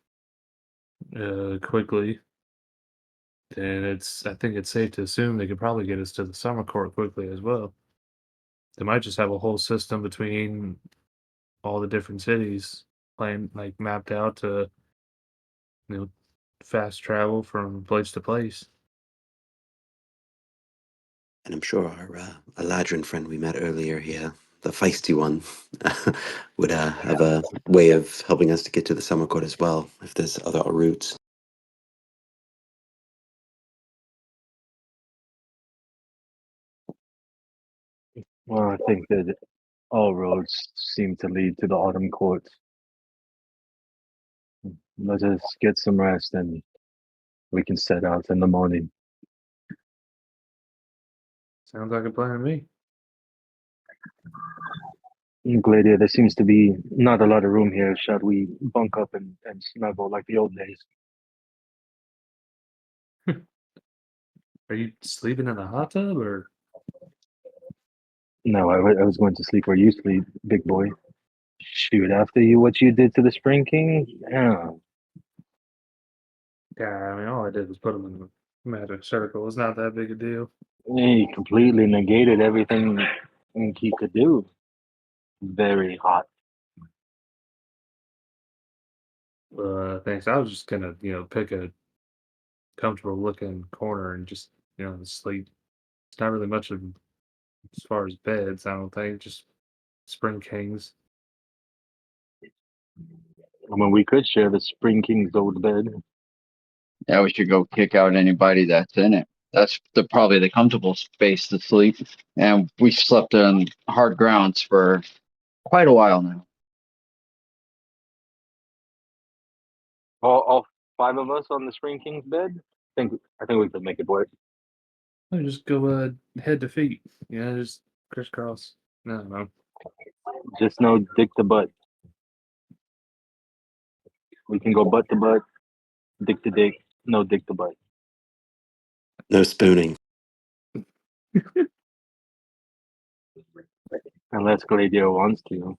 quickly, then I think it's safe to assume they could probably get us to the summer court quickly as well. They might just have a whole system between all the different cities like mapped out to you know fast travel from place to place. And I'm sure our Eladrin friend we met earlier here, the feisty one, would have a way of helping us to get to the summer court as well, if there's other routes. Well, I think that all roads seem to lead to the autumn court. Let us get some rest and we can set out in the morning. Sounds like a plan to me. Gladia, there seems to be not a lot of room here. Shall we bunk up and snuggle like the old days? Are you sleeping in a hot tub or? No, I was going to sleep where you sleep, big boy. Shoot, after what you did to the Spring King? Yeah. Yeah, I mean, all I did was put them in the magic circle. It's not that big a deal. He completely negated everything he could do. Very hot. Thanks. I was just gonna, pick a comfortable looking corner and just, sleep. It's not really much of as far as beds, I don't think. Just Spring Kings. I mean, we could share the Spring King's old bed. Yeah, we should go kick out anybody that's in it. That's probably the comfortable space to sleep. And we slept on hard grounds for quite a while now. All 5 of us on the Spring King's bed? I think we could make it work. Just go head to feet. Just crisscross. No. Just no dick to butt. We can go butt to butt, dick to dick, no dick to butt. No spooning. Unless Gladio wants to.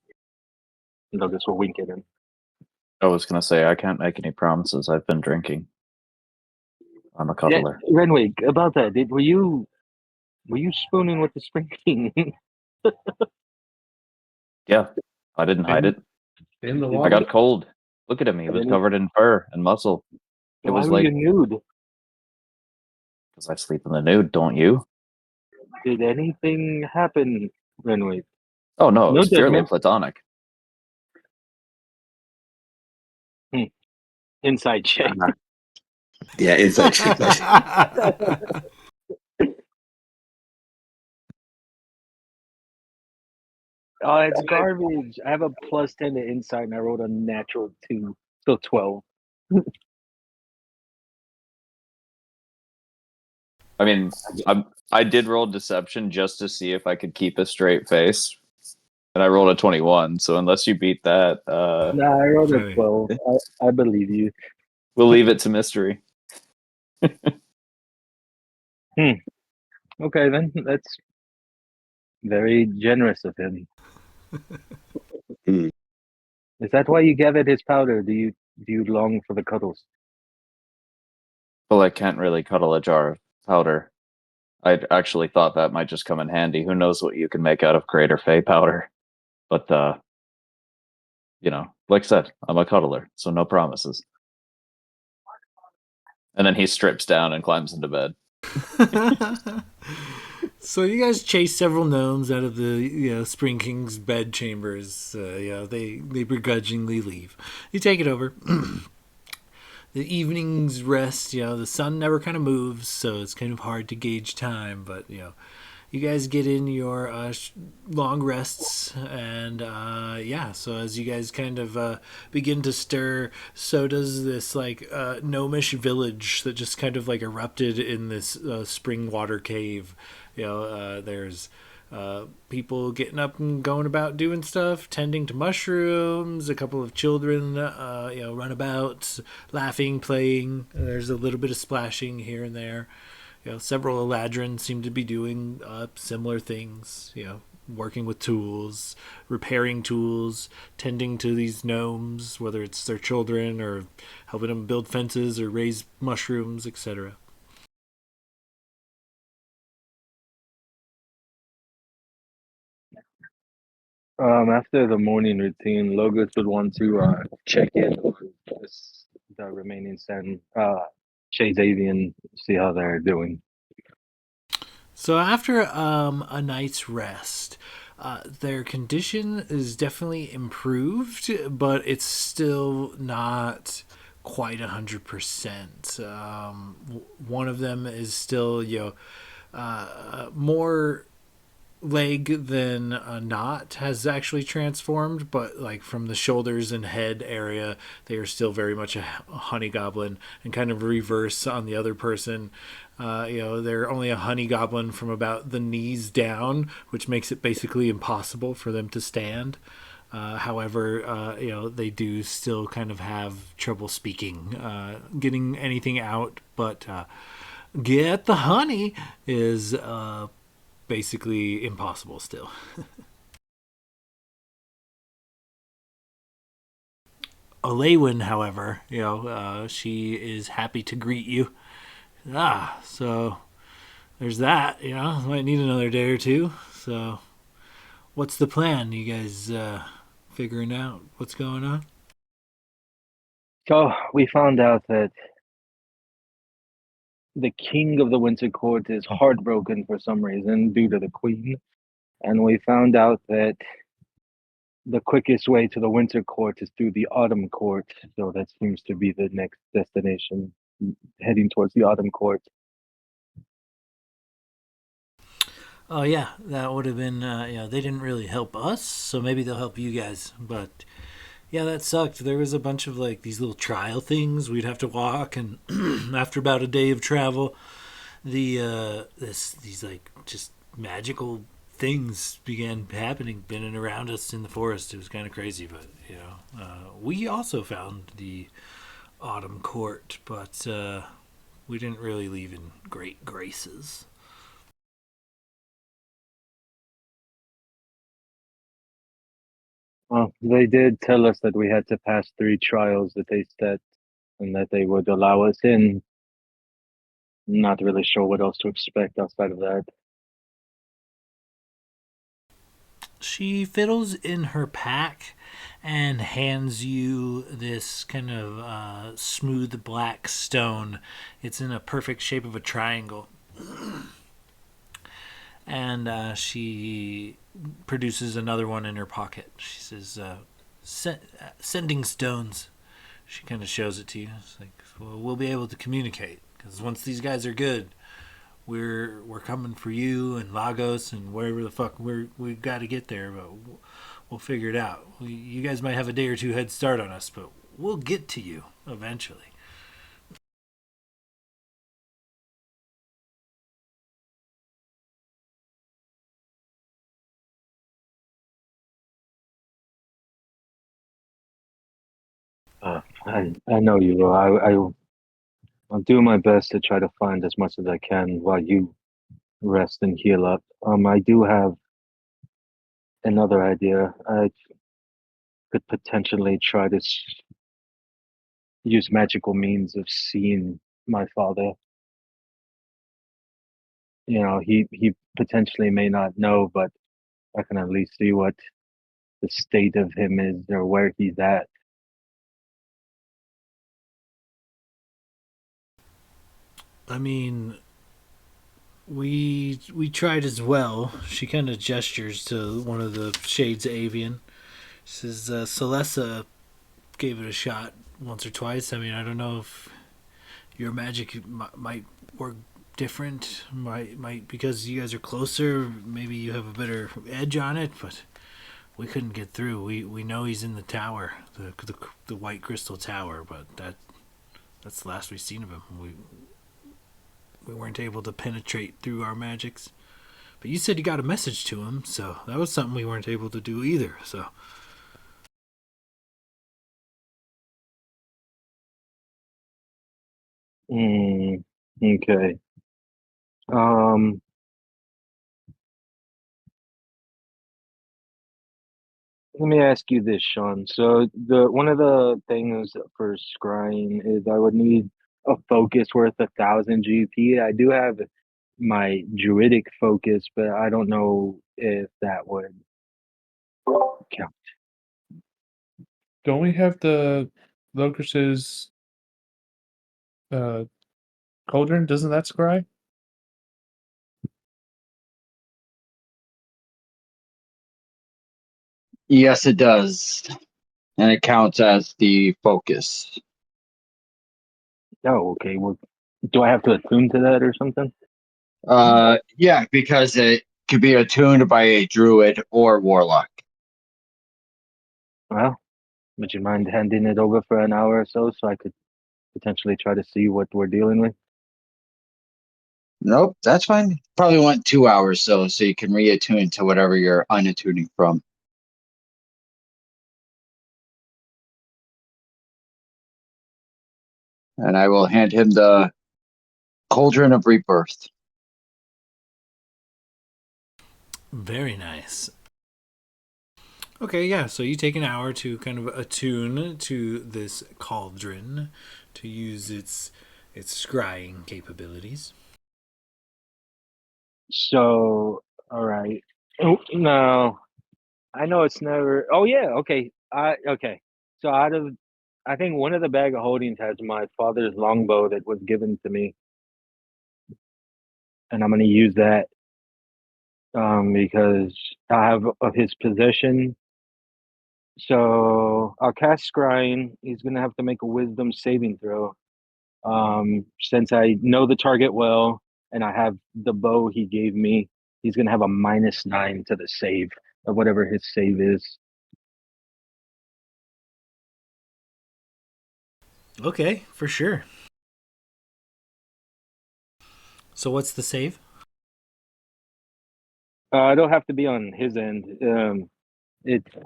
They'll just wink at him. I was gonna say I can't make any promises. I've been drinking. I'm a Yeah, cuddler. Renwick, about that, were you spooning with the Spring King? Yeah, I didn't hide it. In the I water. got cold. Look at him. He was covered in fur and muscle. It Why was were you like, nude? because I sleep in the nude, don't you? Did anything happen, Renwick? Oh no, it No was purely judgment. platonic. Inside check. Yeah, inside check. Oh, it's garbage. I have a +10 to insight, and I rolled a natural 2, so 12. I mean, I did roll deception just to see if I could keep a straight face, and I rolled a 21. So unless you beat that, Nah, I rolled a Right. 12. I believe you. we'll leave it to mystery. Okay, then that's very generous of him. Hmm. Is that why you gathered his powder? Do you long for the cuddles? Well, I can't really cuddle a jar of powder. I actually thought that might just come in handy. Who knows what you can make out of Greater Fey powder? But like I said, I'm a cuddler, so no promises. And then he strips down and climbs into bed. So you guys chase several gnomes out of the Spring King's bed chambers. They begrudgingly leave. You take it over. The evening's rest. The sun never kind of moves, so it's kind of hard to gauge time. But you guys get in your long rests, and so as you guys kind of begin to stir, so does this like gnomish village that just kind of like erupted in this spring water cave. There's people getting up and going about doing stuff, tending to mushrooms. A couple of children, run about, laughing, playing. There's a little bit of splashing here and there. Several Eladrins seem to be doing similar things. Working with tools, repairing tools, tending to these gnomes, whether it's their children or helping them build fences or raise mushrooms, etc. After the morning routine, Logos would want to check in on the remaining Shades Avian, see how they're doing. So after a night's rest, their condition is definitely improved, but it's still not quite 100%. One of them is still, more leg than not has actually transformed, but like from the shoulders and head area, they are still very much a honey goblin, and kind of reverse on the other person. They're only a honey goblin from about the knees down, which makes it basically impossible for them to stand. However, they do still kind of have trouble speaking, getting anything out, but get the honey is basically impossible still. Alaywin, however, she is happy to greet you. So there's that. Might need another day or two. So, what's the plan? You guys figuring out what's going on? So we found out that the king of the Winter Court is heartbroken for some reason due to the queen, and we found out that the quickest way to the Winter Court is through the Autumn Court. So that seems to be the next destination, heading towards the Autumn Court. Oh yeah, that would have been. They didn't really help us, so maybe they'll help you guys. But yeah, that sucked. There was a bunch of like these little trial things we'd have to walk, and after about a day of travel, these like just magical things began happening in and around us in the forest. It was kind of crazy, but we also found the Autumn Court, but we didn't really leave in great graces. Well, they did tell us that we had to pass 3 trials that they set and that they would allow us in. Not really sure what else to expect outside of that. She fiddles in her pack and hands you this kind of smooth black stone. It's in a perfect shape of a triangle. And she produces another one in her pocket. She says, sending stones. She kind of shows it to you. It's like, well, we'll be able to communicate. Because once these guys are good, we're coming for you and Lagos and wherever the fuck we got to get there, but we'll figure it out. You guys might have a day or two head start on us, but we'll get to you eventually. I know you will. I'll do my best to try to find as much as I can while you rest and heal up. I do have another idea. I could potentially try to use magical means of seeing my father. He potentially may not know, but I can at least see what the state of him is or where he's at. I mean, we tried as well. She kind of gestures to one of the shades of avian. She says, Celessa gave it a shot once or twice. I mean, I don't know if your magic might work different. Might because you guys are closer. Maybe you have a better edge on it, but we couldn't get through. We know he's in the tower, the white crystal tower, but that's the last we've seen of him. We weren't able to penetrate through our magics. But you said you got a message to him, so that was something we weren't able to do either. So Okay. Um, Let me ask you this, Sean. So the one of the things for scrying is I would need a focus worth 1,000 GP. I do have my druidic focus, but I don't know if that would count. Don't we have the Locus's uh, cauldron? Doesn't that scry? Yes, it does. And it counts as the focus. Oh, okay. Well, do I have to attune to that or something? Yeah, because it could be attuned by a druid or warlock. Well, would you mind handing it over for an hour or so I could potentially try to see what we're dealing with? Nope, that's fine. Probably want 2 hours so you can reattune to whatever you're unattuning from. And I will hand him the cauldron of rebirth. very nice. Okay, yeah. So you take an hour to kind of attune to this cauldron to use its scrying capabilities. So, all right. Oh, no, I know it's never. Oh yeah, okay. Okay. So I think one of the bag of holdings has my father's longbow that was given to me, and I'm gonna use that because I have of his possession. So I'll cast scrying. He's gonna have to make a wisdom saving throw. Since I know the target well and I have the bow he gave me, he's gonna have a -9 to the save of whatever his save is. Okay, for sure. So what's the save? It'll have to be on his end.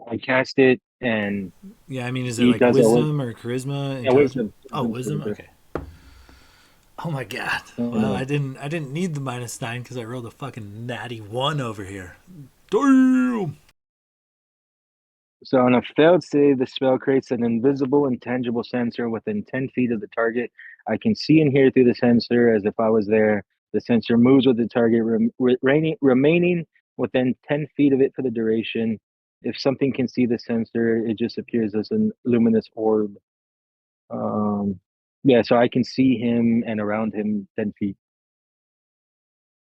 I cast it and Yeah, I mean, is it he like does it with wisdom or charisma, yeah, intelligence? wisdom. Oh, Wisdom's wisdom. pretty Okay. Oh my god. Well, good. I didn't need the -9 because I rolled a fucking natty 1 over here. Damn. So on a failed save, the spell creates an invisible, intangible sensor within 10 feet of the target. I can see and hear through the sensor as if I was there. The sensor moves with the target, remaining within 10 feet of it for the duration. If something can see the sensor, it just appears as a luminous orb. Yeah, so I can see him and around him 10 feet.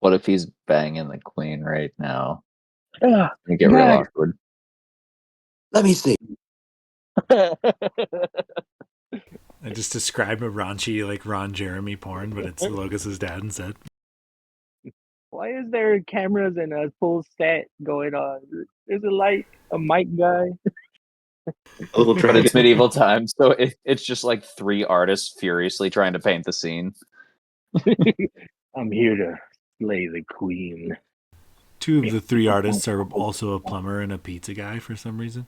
What if he's banging the queen right now? Ah, And get real God. awkward. Let me see. I just described a raunchy, like Ron Jeremy porn, but it's Logos's dad instead. Why is there cameras and a full set going on? There's a light, a mic guy. A little But dry. it's medieval times, so it's just like 3 artists furiously trying to paint the scene. I'm here to slay the queen. 2 of the 3 artists are also a plumber and a pizza guy for some reason.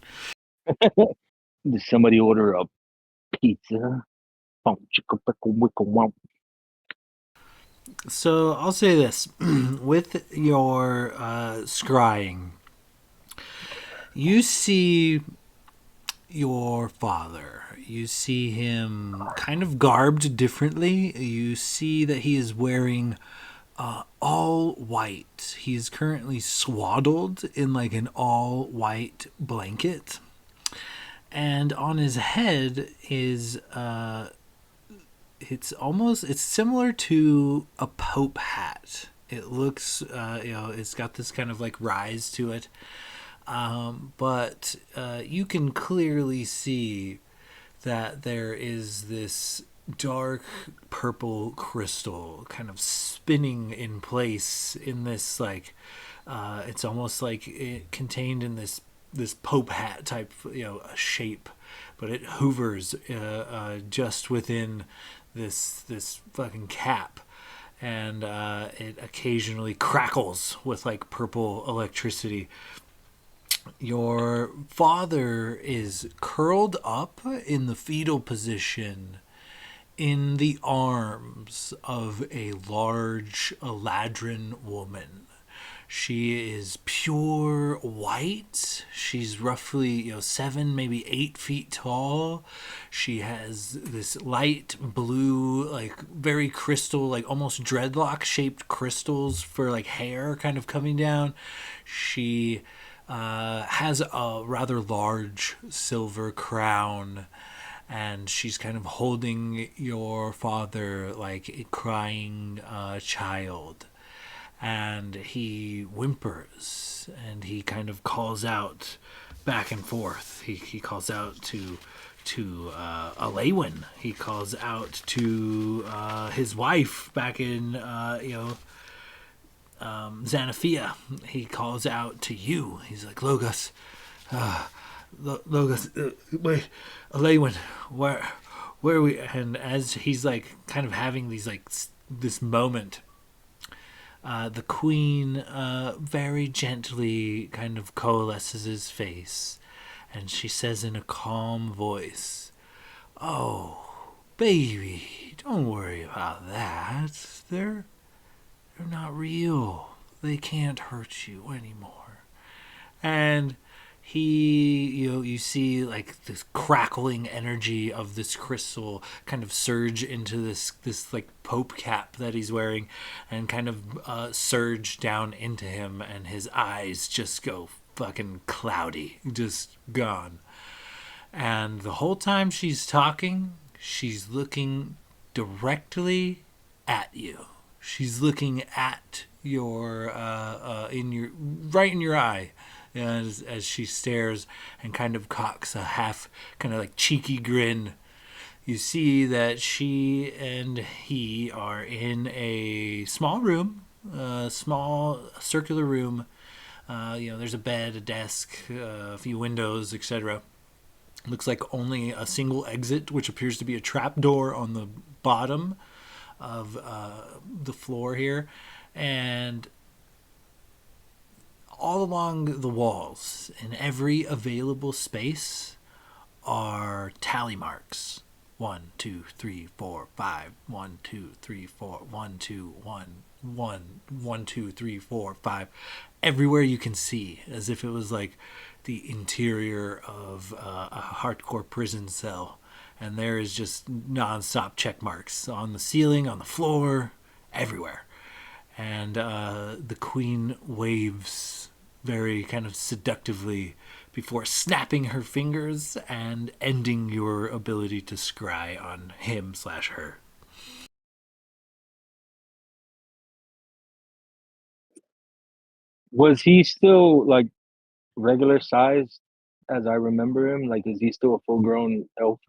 Did somebody order a pizza? So I'll say this. With your scrying, you see your father. You see him kind of garbed differently. You see that he is wearing all white. He is currently swaddled in like an all white blanket. And on his head is it's similar to a pope hat. It looks it's got this kind of like rise to it. But you can clearly see that there is this dark purple crystal kind of spinning in place in this like it's almost like it contained in this pope hat type shape, but it hovers just within this fucking cap, and it occasionally crackles with like purple electricity. Your father is curled up in the fetal position in the arms of a large Eladrin woman. She is pure white. She's roughly 7, maybe 8 feet tall. She has this light blue, like very crystal, like almost dreadlock shaped crystals for like hair kind of coming down. She has a rather large silver crown, and she's kind of holding your father like a crying child. And he whimpers and he kind of calls out back and forth. He calls out to Alewin. He calls out to his wife back in Xanathia. He calls out to you. He's like, Logos, Logos, wait, Alewin, where are we? And as he's like kind of having these like this moment, the queen very gently kind of coalesces his face, and she says in a calm voice, "Oh, baby, don't worry about that. They're not real. They can't hurt you anymore." And you see like this crackling energy of this crystal kind of surge into this like pope cap that he's wearing, and kind of surge down into him, and his eyes just go fucking cloudy, just gone. And the whole time she's talking, she's looking directly at you. She's looking at your in your right in your eye, as she stares and kind of cocks a half kind of like cheeky grin. You see that she and he are in a small room, a small circular room. There's a bed, a desk, a few windows, etc. Looks like only a single exit, which appears to be a trap door on the bottom of the floor here. And all along the walls, in every available space, are tally marks. 1, 2, 3, 4, 5. 1, 2, 3, 4. 1, 2, 1, 1. 1, 2, 3, 4, 5. everywhere you can see, as if it was like the interior of a hardcore prison cell. And there is just nonstop check marks on the ceiling, on the floor, everywhere. And the queen waves very kind of seductively before snapping her fingers and ending your ability to scry on him/her. Was he still like regular size as I remember him? Like, is he still a full grown elf?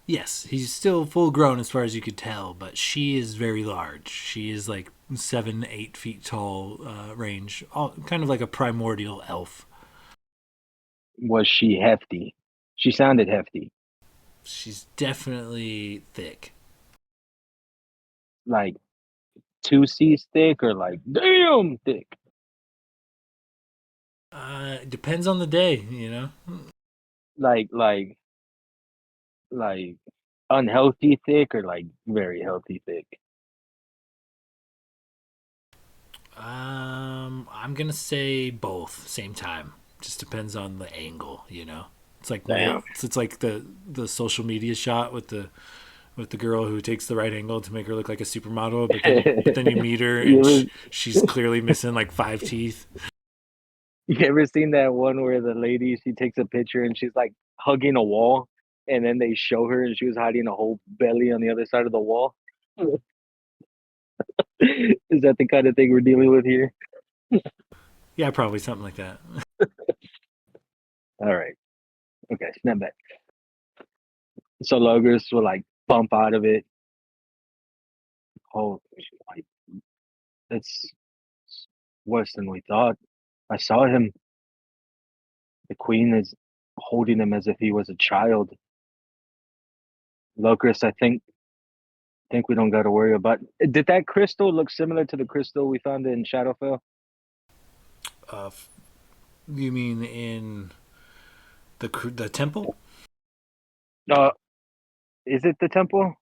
Yes, he's still full grown as far as you could tell, but she is very large. She is like 7, 8 feet tall range, kind of like a primordial elf. Was she hefty? She sounded hefty. She's definitely thick. Like 2 C's thick or like damn thick? It depends on the day, you know. Like like unhealthy thick or like very healthy thick? I'm gonna say both, same time. Just depends on the angle, you know. It's like Damn. it's like the social media shot with the girl who takes the right angle to make her look like a supermodel, but then you meet her You and ever, she's clearly missing like 5 teeth. you ever seen that one where the lady she takes a picture and she's like hugging a wall and then they show her and she was hiding a whole belly on the other side of the wall? Is that the kind of thing we're dealing with here? Yeah, probably something like that. All right. Okay, snap back. So Logos will like bump out of it. Oh, like it's worse than we thought. I saw him. The queen is holding him as if he was a child. Locust, I think we don't got to worry about. Did that crystal look similar to the crystal we found in Shadowfell? Uh, you mean in the temple? Uh, is it the temple?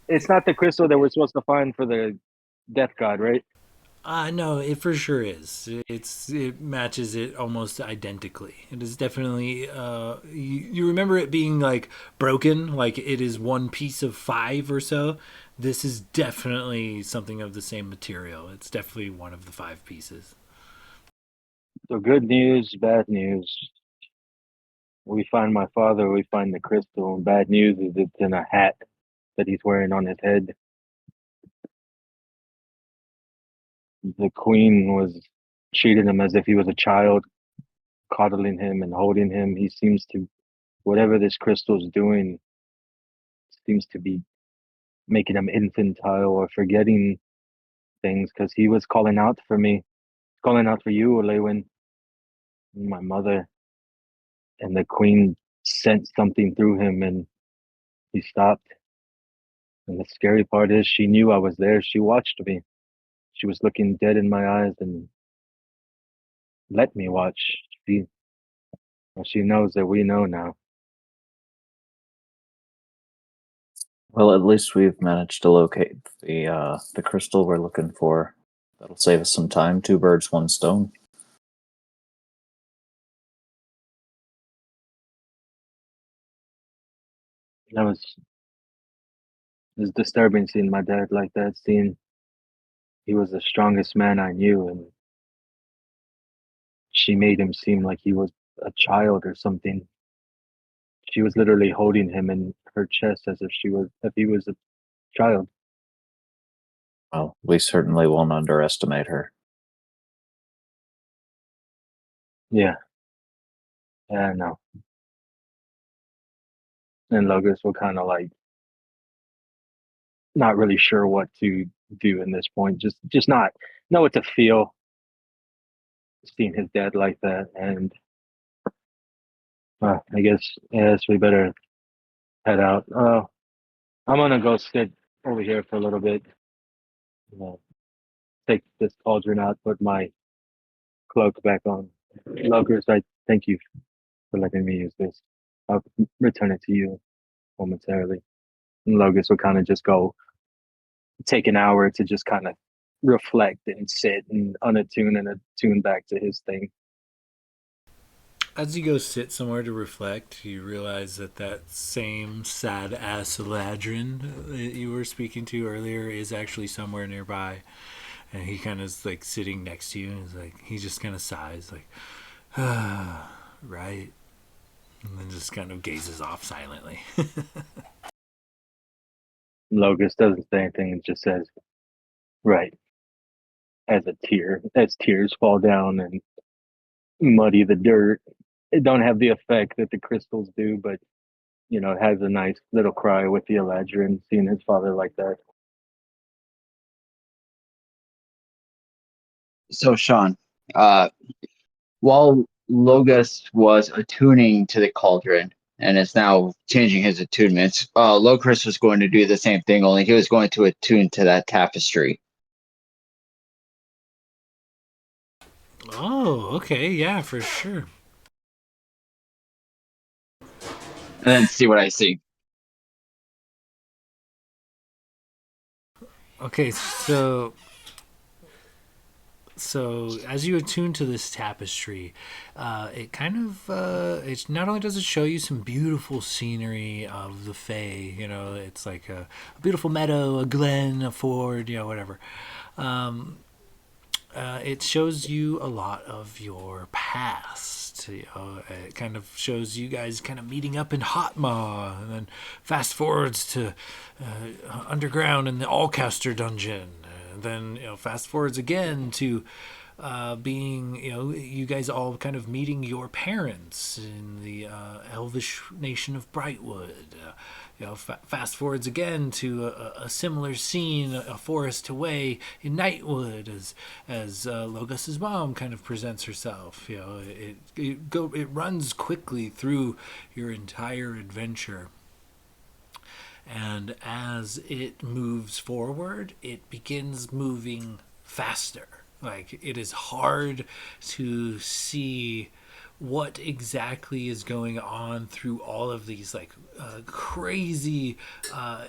It's not the crystal that we're supposed to find for the death god, right? No, it for sure is. It matches it almost identically. It is definitely. You remember it being like broken, like it is one piece of five or so. This is definitely something of the same material. It's definitely one of the 5 pieces. So good news, bad news. We find my father, we find the crystal. And bad news is it's in a hat that he's wearing on his head. The queen was treating him as if he was a child, coddling him and holding him. He seems to, whatever this crystal is doing, seems to be making him infantile or forgetting things because he was calling out for me, calling out for you, Lewin, my mother. And the queen sent something through him and he stopped. And the scary part is she knew I was there. She watched me. She was looking dead in my eyes and let me watch. She, she knows that we know now. Well, at least we've managed to locate the crystal we're looking for. That'll save us some time. 2 birds, 1 stone. That was it was disturbing seeing my dad like that, seeing he was the strongest man I knew and she made him seem like he was a child or something. She was literally holding him in her chest as if he was a child. Well, we certainly won't underestimate her. Yeah, yeah, no. And Logos were kind of like not really sure what to do in this point. Just not know what to feel seeing his dad like that. And I guess we better head out. I'm gonna go sit over here for a little bit. Uh, take this cauldron out, put my cloak back on. Logos, I thank you for letting me use this. I'll return it to you momentarily. And Logos will kind of just go take an hour to just kind of reflect and sit and unattune and attune back to his thing. As you go sit somewhere to reflect, you realize that that same sad ass Eladrin that you were speaking to earlier is actually somewhere nearby, and he kind of is like sitting next to you, and he's like, he just kind of sighs, like, ah, right, and then just kind of gazes off silently. Logos doesn't say anything and just says, right, as tears fall down and muddy the dirt. It don't have the effect that the crystals do, but it has a nice little cry with the Eladrin seeing his father like that. So, Sean, uh, while Logos was attuning to the cauldron and is now changing his attunements, Locris was going to do the same thing, only he was going to attune to that tapestry. Oh, okay, yeah, for sure. And then see what I see. Okay, so as you attune to this tapestry, it kind of it's not only does it show you some beautiful scenery of the Fae, it's like a beautiful meadow, a glen, a ford, whatever. It shows you a lot of your past. It kind of shows you guys kind of meeting up in Hotmaw, and then fast forwards to underground in the Allcaster dungeon. And then fast forwards again to being you guys all kind of meeting your parents in the elvish nation of Brightwood. Fast forwards again to a similar scene, a forest away in Nightwood, as Logos's mom kind of presents herself. It runs quickly through your entire adventure. And as it moves forward, it begins moving faster. Like, it is hard to see what exactly is going on through all of these crazy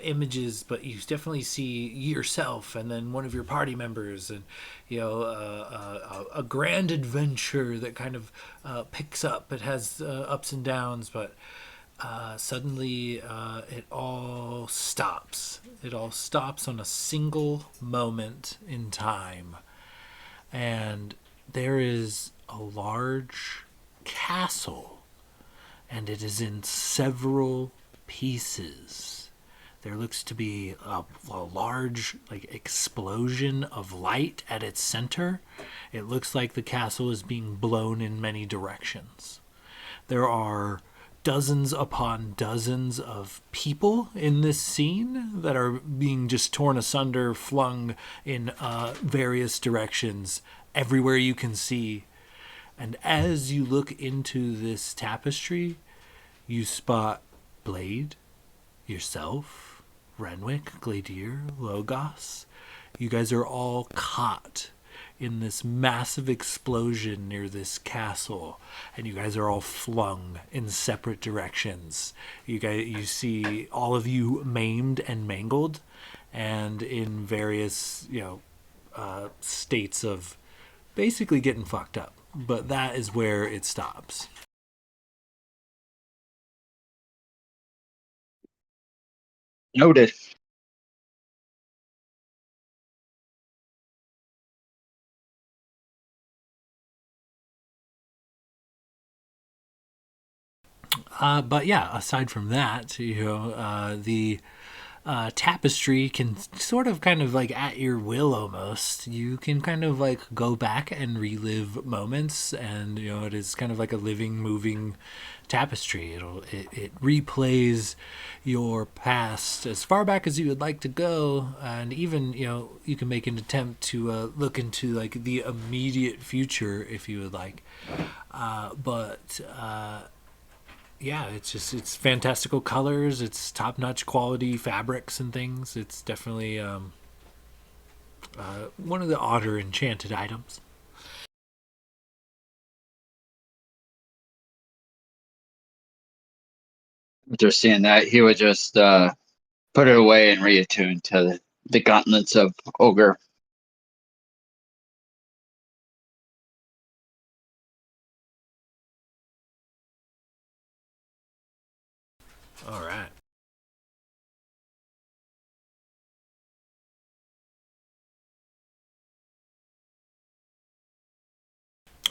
images, but you definitely see yourself and then one of your party members, and a grand adventure that kind of picks up. It has ups and downs, but suddenly it all stops. It all stops on a single moment in time. And there is a large castle, and it is in several pieces. There looks to be a large explosion of light at its center. It looks like the castle is being blown in many directions. There are dozens upon dozens of people in this scene that are being just torn asunder, flung in various directions, everywhere you can see. And as you look into this tapestry, you spot Blade, yourself, Renwick, Gladier, Logos. You guys are all caught in this massive explosion near this castle, and you guys are all flung in separate directions. You see all of you maimed and mangled, and in various states of basically getting fucked up. But that is where it stops. Noted. But yeah, aside from that, the tapestry can sort of kind of like at your will almost. You can kind of like go back and relive moments, and it is kind of like a living, moving tapestry. It replays your past as far back as you would like to go, and even you can make an attempt to look into like the immediate future if you would like. But yeah, it's fantastical colors, it's top-notch quality fabrics and things. It's definitely one of the odder enchanted items. After seeing that, he would just put it away and reattune to the gauntlets of Ogre. All right.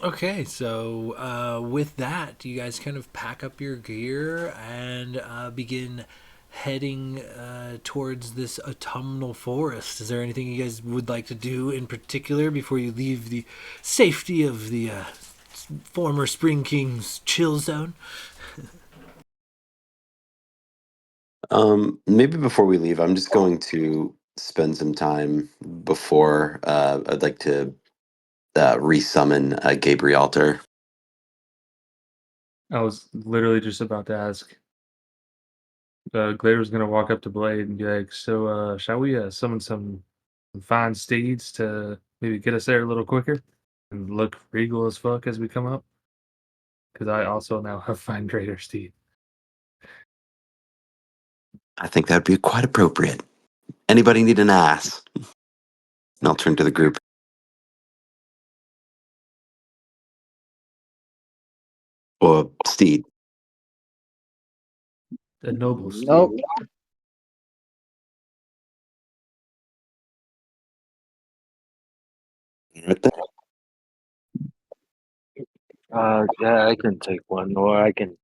Okay, so with that, you guys kind of pack up your gear and begin heading towards this autumnal forest. Is there anything you guys would like to do in particular before you leave the safety of the former Spring King's chill zone? Maybe before we leave, I'm just going to spend some time before I'd like to resummon Gabrielter. I was literally just about to ask. Glader's gonna walk up to Blade and be like, "So, shall we summon some fine steeds to maybe get us there a little quicker and look regal as fuck as we come up? Because I also now have fine greater steed." I think that'd be quite appropriate. Anybody need an ass? And I'll turn to the group. Or steed. A noble steed. Nope. Right there. Yeah, I can take one, or I can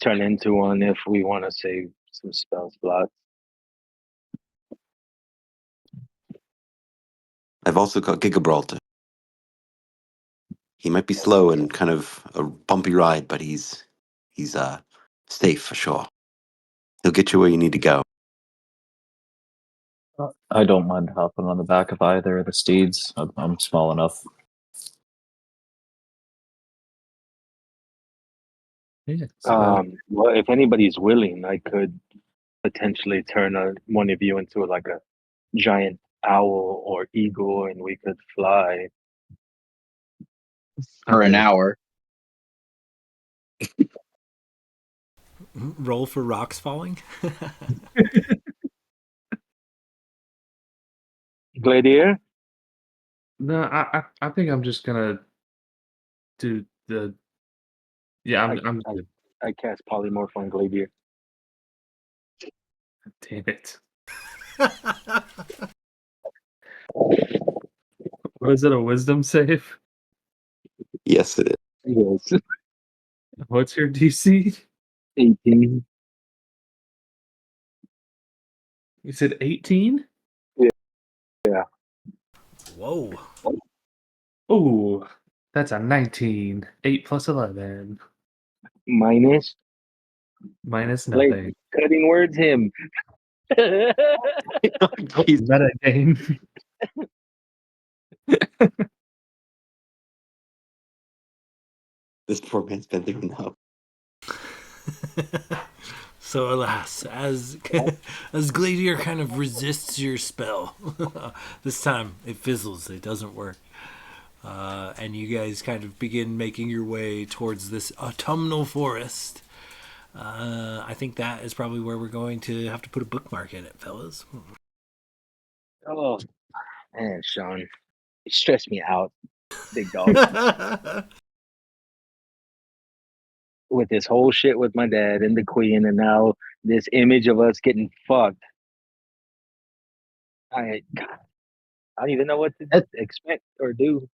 turn into one if we want to save some spell slots. I've also got Gigabraltar. He might be slow and kind of a bumpy ride, but he's safe for sure. He'll get you where you need to go. I don't mind hopping on the back of either of the steeds. I'm small enough. Yeah. So, Well, if anybody's willing, I could potentially turn one of you into like a giant owl or eagle, and we could fly. For an hour. Roll for rocks falling. Gladiator? no, I think I'm just gonna do the. Yeah, I'm good. I cast polymorph on Gladiator. Damn it. Was it a wisdom save? Yes, it is. Yes. What's your DC? 18. You said 18? Yeah. Whoa. Oh, that's a 19. 8 plus 11. Minus. Minus Blade, nothing. cutting words him. He's, Meta game. this poor man's been through enough. So alas, as Gladiator kind of resists your spell, this time it fizzles. It doesn't work, and you guys kind of begin making your way towards this autumnal forest. I think that is probably where we're going to have to put a bookmark in it, fellas. Oh, man, Sean. You stressed me out, big dog. With this whole shit with my dad and the queen, and now this image of us getting fucked. I don't even know what to expect or do.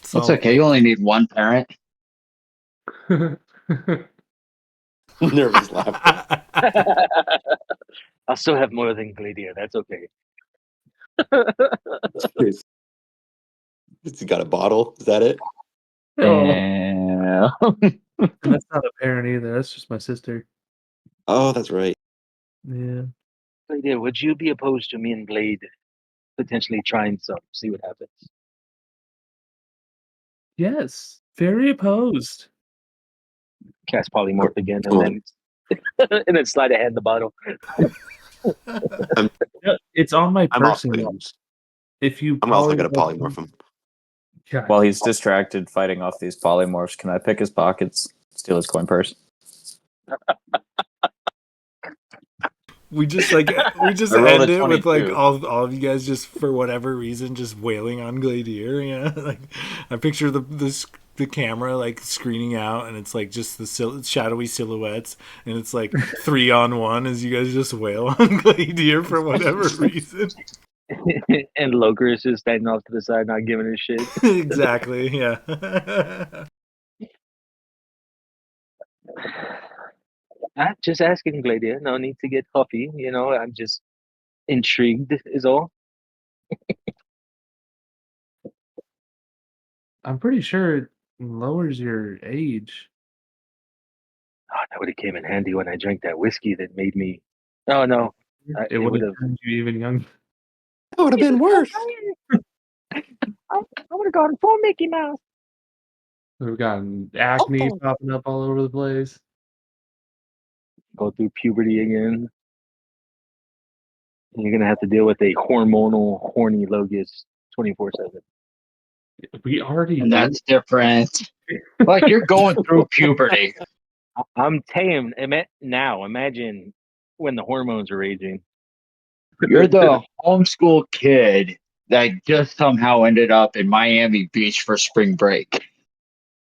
So, That's okay. You only need one parent. Nervous laughter. I'll still have more than Gladiator. That's okay. Has he got a bottle? Is that it? Oh, Yeah. and that's not a parent either. That's just my sister. Oh, that's right. Yeah. Gladiator, would you be opposed to me and Blade potentially trying some, see what happens? Yes. Very opposed. Cast polymorph again, Come and then and then slide ahead the bottle. Yeah, it's on my I'm person. also, If you I'm also going to polymorph polymorph him. God. While he's distracted fighting off these polymorphs, can I pick his pockets, steal his coin purse? we just end rolled a it with like 22. all of you guys just for whatever reason just wailing on Gladiator. You know, like I picture this the camera like screening out, and it's like just the shadowy silhouettes, and it's like 3-on-1 as you guys just wail on Gladeer for whatever reason. And Loker is just standing off to the side, not giving a shit. Exactly. Yeah. I'm just asking, Gladia. No need to get huffy. You know, I'm just intrigued, is all. I'm pretty sure it lowers your age. Oh, that would have came in handy when I drank that whiskey that made me. Oh no, It it would would have have. turned you even younger. That would have been worse. I would have gone full Mickey Mouse. We've gotten acne popping up all over the place. Go through puberty again. You're gonna have to deal with a hormonal, horny Logus 24/7. We already And do. that's different. Like you're going through puberty. I'm tame. Now, imagine when the hormones are raging. You're the homeschool kid that just somehow ended up in Miami Beach for spring break.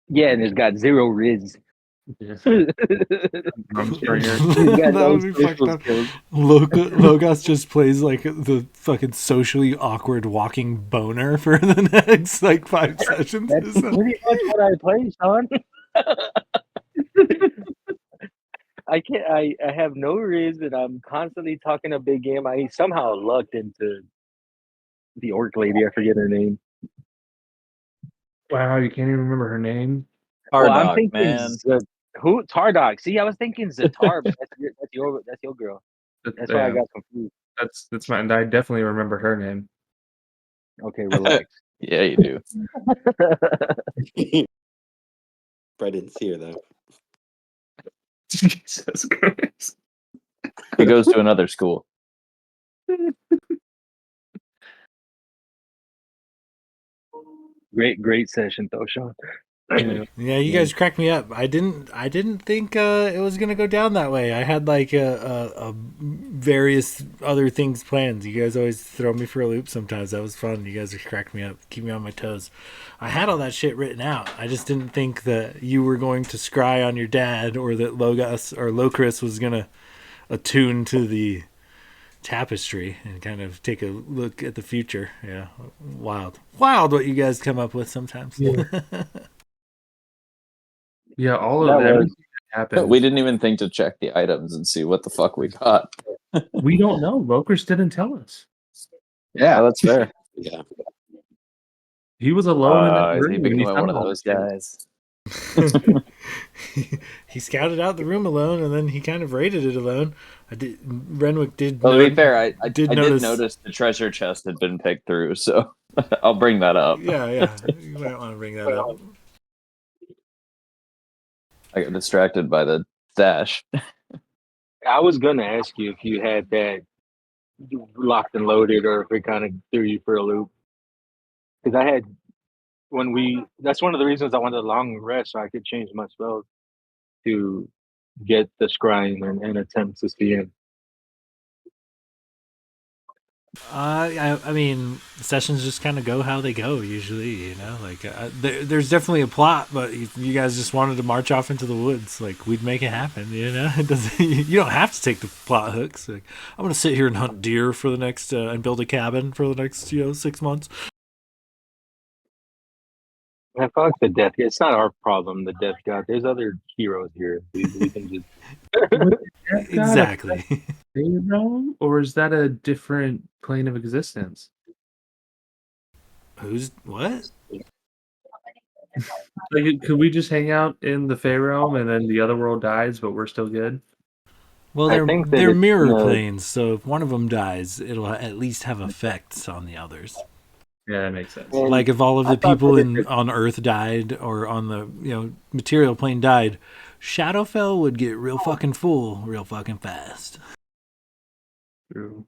Yeah, and it's got zero riz. Yeah. He's got That no would be fucked social up. skills. Logos just plays like the fucking socially awkward walking boner for the next like 5 sessions. That's or something. pretty much what I play, Sean. I can't. I have no riz, and I'm constantly talking a big game. I somehow lucked into the orc lady. I forget her name. Wow, you can't even remember her name. Well, I'm Hardog, thinking man. who Tardog. See, I was thinking Zatar, but that's your girl. That's why I Yeah, got confused. that's mine. I definitely remember her name. Okay, relax. Yeah, you do. Brett didn't see her though. Jesus Christ. He goes to another school. Great session though, Sean. Yeah. Yeah, you guys cracked me up. I didn't think it was gonna go down that way. I had like a various other things planned. You guys always throw me for a loop. Sometimes that was fun. You guys cracked me up, keep me on my toes. I had all that shit written out. I just didn't think that you were going to scry on your dad, or that Logos or Locris was gonna attune to the tapestry and kind of take a look at the future. Yeah, wild what you guys come up with sometimes. Yeah. Yeah, all That of was- everything that happened. We didn't even think to check the items and see what the fuck we got. We don't know. Lokers didn't tell us. Yeah. Oh, that's fair. Yeah. He was alone in that Is room. he and he becoming one of saw all those this shit. guys? He scouted out the room alone, and then he kind of raided it alone. Renwick did. Well, to be fair, I did did notice- notice the treasure chest had been picked through, so I'll bring that up. Yeah, you might want to bring that up. I got distracted by the dash. I was gonna ask you if you had that locked and loaded, or if it kind of threw you for a loop. Because I had that's one of the reasons I wanted a long rest, so I could change my spells to get the scrying and attempt to see in. I mean, sessions just kind of go how they go usually, you know. Like, there's definitely a plot, but if you guys just wanted to march off into the woods, like, we'd make it happen, you know. It doesn't. You don't have to take the plot hooks. Like, I'm gonna sit here and hunt deer for the next and build a cabin for the next 6 months. I fuck the death. It's not our problem. The death god. There's other heroes here. We can just. Exactly. Realm, or is that a different plane of existence? Who's what? Like, could we just hang out in the Fey realm and then the other world dies, but we're still good? Well, I think that they're it's mirror gonna- planes, so if one of them dies, it'll at least have effects on the others. Yeah, that makes sense. Well, Like if all of I the thought people that on Earth died, or on the material plane died, Shadowfell would get real fucking full real fucking fast. True.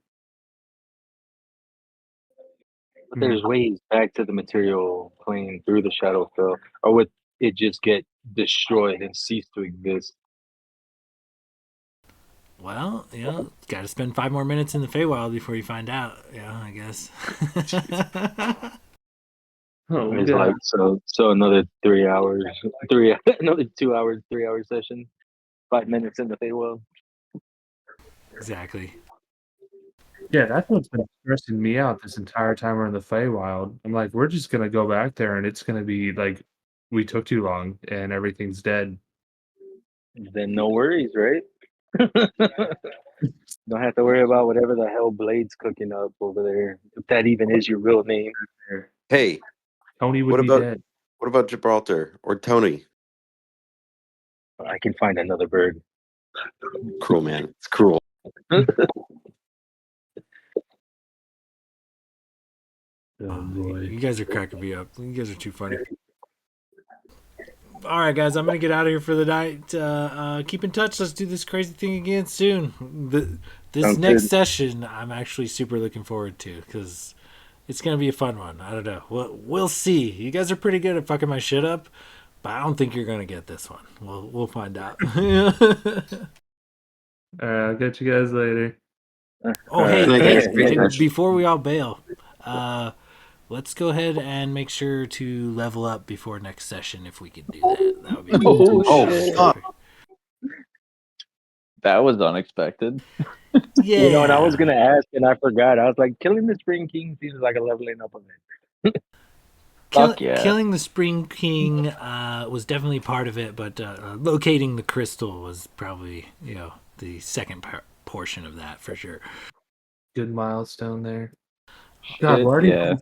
But there's ways back to the material plane through the Shadowfell, or would it just get destroyed and cease to exist? Well, got to spend 5 more minutes in the Feywild before you find out. Yeah, I guess. Oh, It's God. like so another 3 hours, another 2 hours, 3 hour session. 5 minutes in the Feywild. Exactly. Yeah, that's what's been stressing me out this entire time we're in the Feywild. I'm like, we're just gonna go back there and it's gonna be like we took too long and everything's dead. Then no worries, right? Don't have to worry about whatever the hell Blade's cooking up over there. If that even is your real name. Hey, Tony would what be about dead. Gibraltar or Tony? I can find another bird. Cruel, man. It's cruel. Oh boy. You guys are cracking me up. You guys are too funny. All right, guys, I'm gonna get out of here for the night. Keep in touch. Let's do this crazy thing again soon. This Sounds next good. session, I'm actually super looking forward to because it's gonna be a fun one. I don't know. We'll see. You guys are pretty good at fucking my shit up, but I don't think you're gonna get this one. We'll find out. I'll catch you guys later. Oh, hey, Good night, guys. Great hey! session. Before we all bail, let's go ahead and make sure to level up before next session if we can do that. That would be Oh, perfect. fuck. That was unexpected. Yeah. You know, and I was gonna ask and I forgot. I was like, killing the Spring King seems like a leveling up event. Fuck yeah. Killing the Spring King was definitely part of it, but locating the crystal was probably, the second portion of that for sure. Good milestone there. God, Shit, we're already yeah.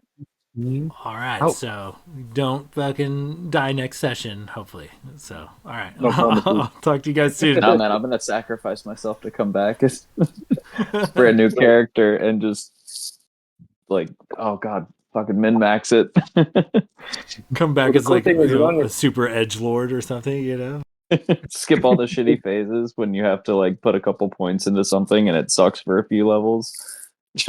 All right, Ow. so don't fucking die next session, hopefully. So, all right. No promises. I'll talk to you guys soon. Nah, man, I'm gonna sacrifice myself to come back as a brand new character and just like, oh god, fucking min max it. Come back Well, the as cool like thing is, as long a as super edge lord or something. Skip all the shitty phases when you have to like put a couple points into something and it sucks for a few levels.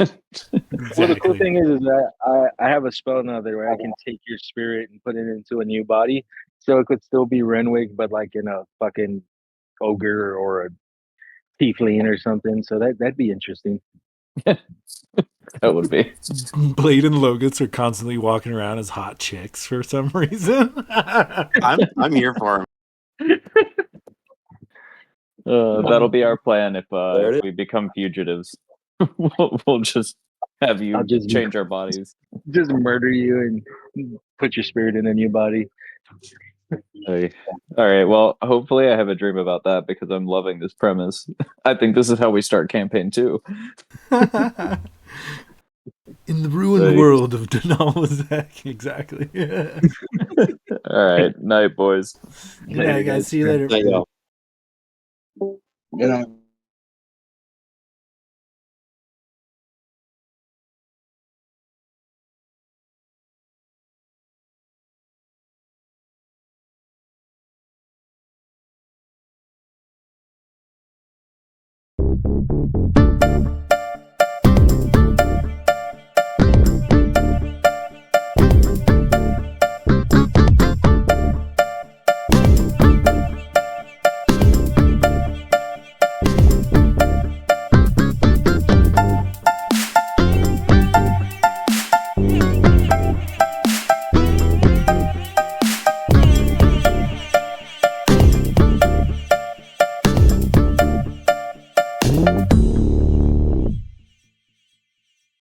well, the cool Exactly. thing is that I have a spell now that where I can take your spirit and put it into a new body, so it could still be Renwick, but like in a fucking ogre or a tiefling or something. So that'd be interesting. That would be. Blade and Logos are constantly walking around as hot chicks for some reason. I'm here for him. That'll be our plan if There it is. we become fugitives. we'll just have you I'll just change our bodies. just murder you and put your spirit in a new body. Hey. All right. Well, hopefully I have a dream about that because I'm loving this premise. I think this is how we start campaign 2. In the ruined Hey. world of Daanal Wisech. Exactly. All right. Night, boys. Good night, guys. See you later. There you go. Good night.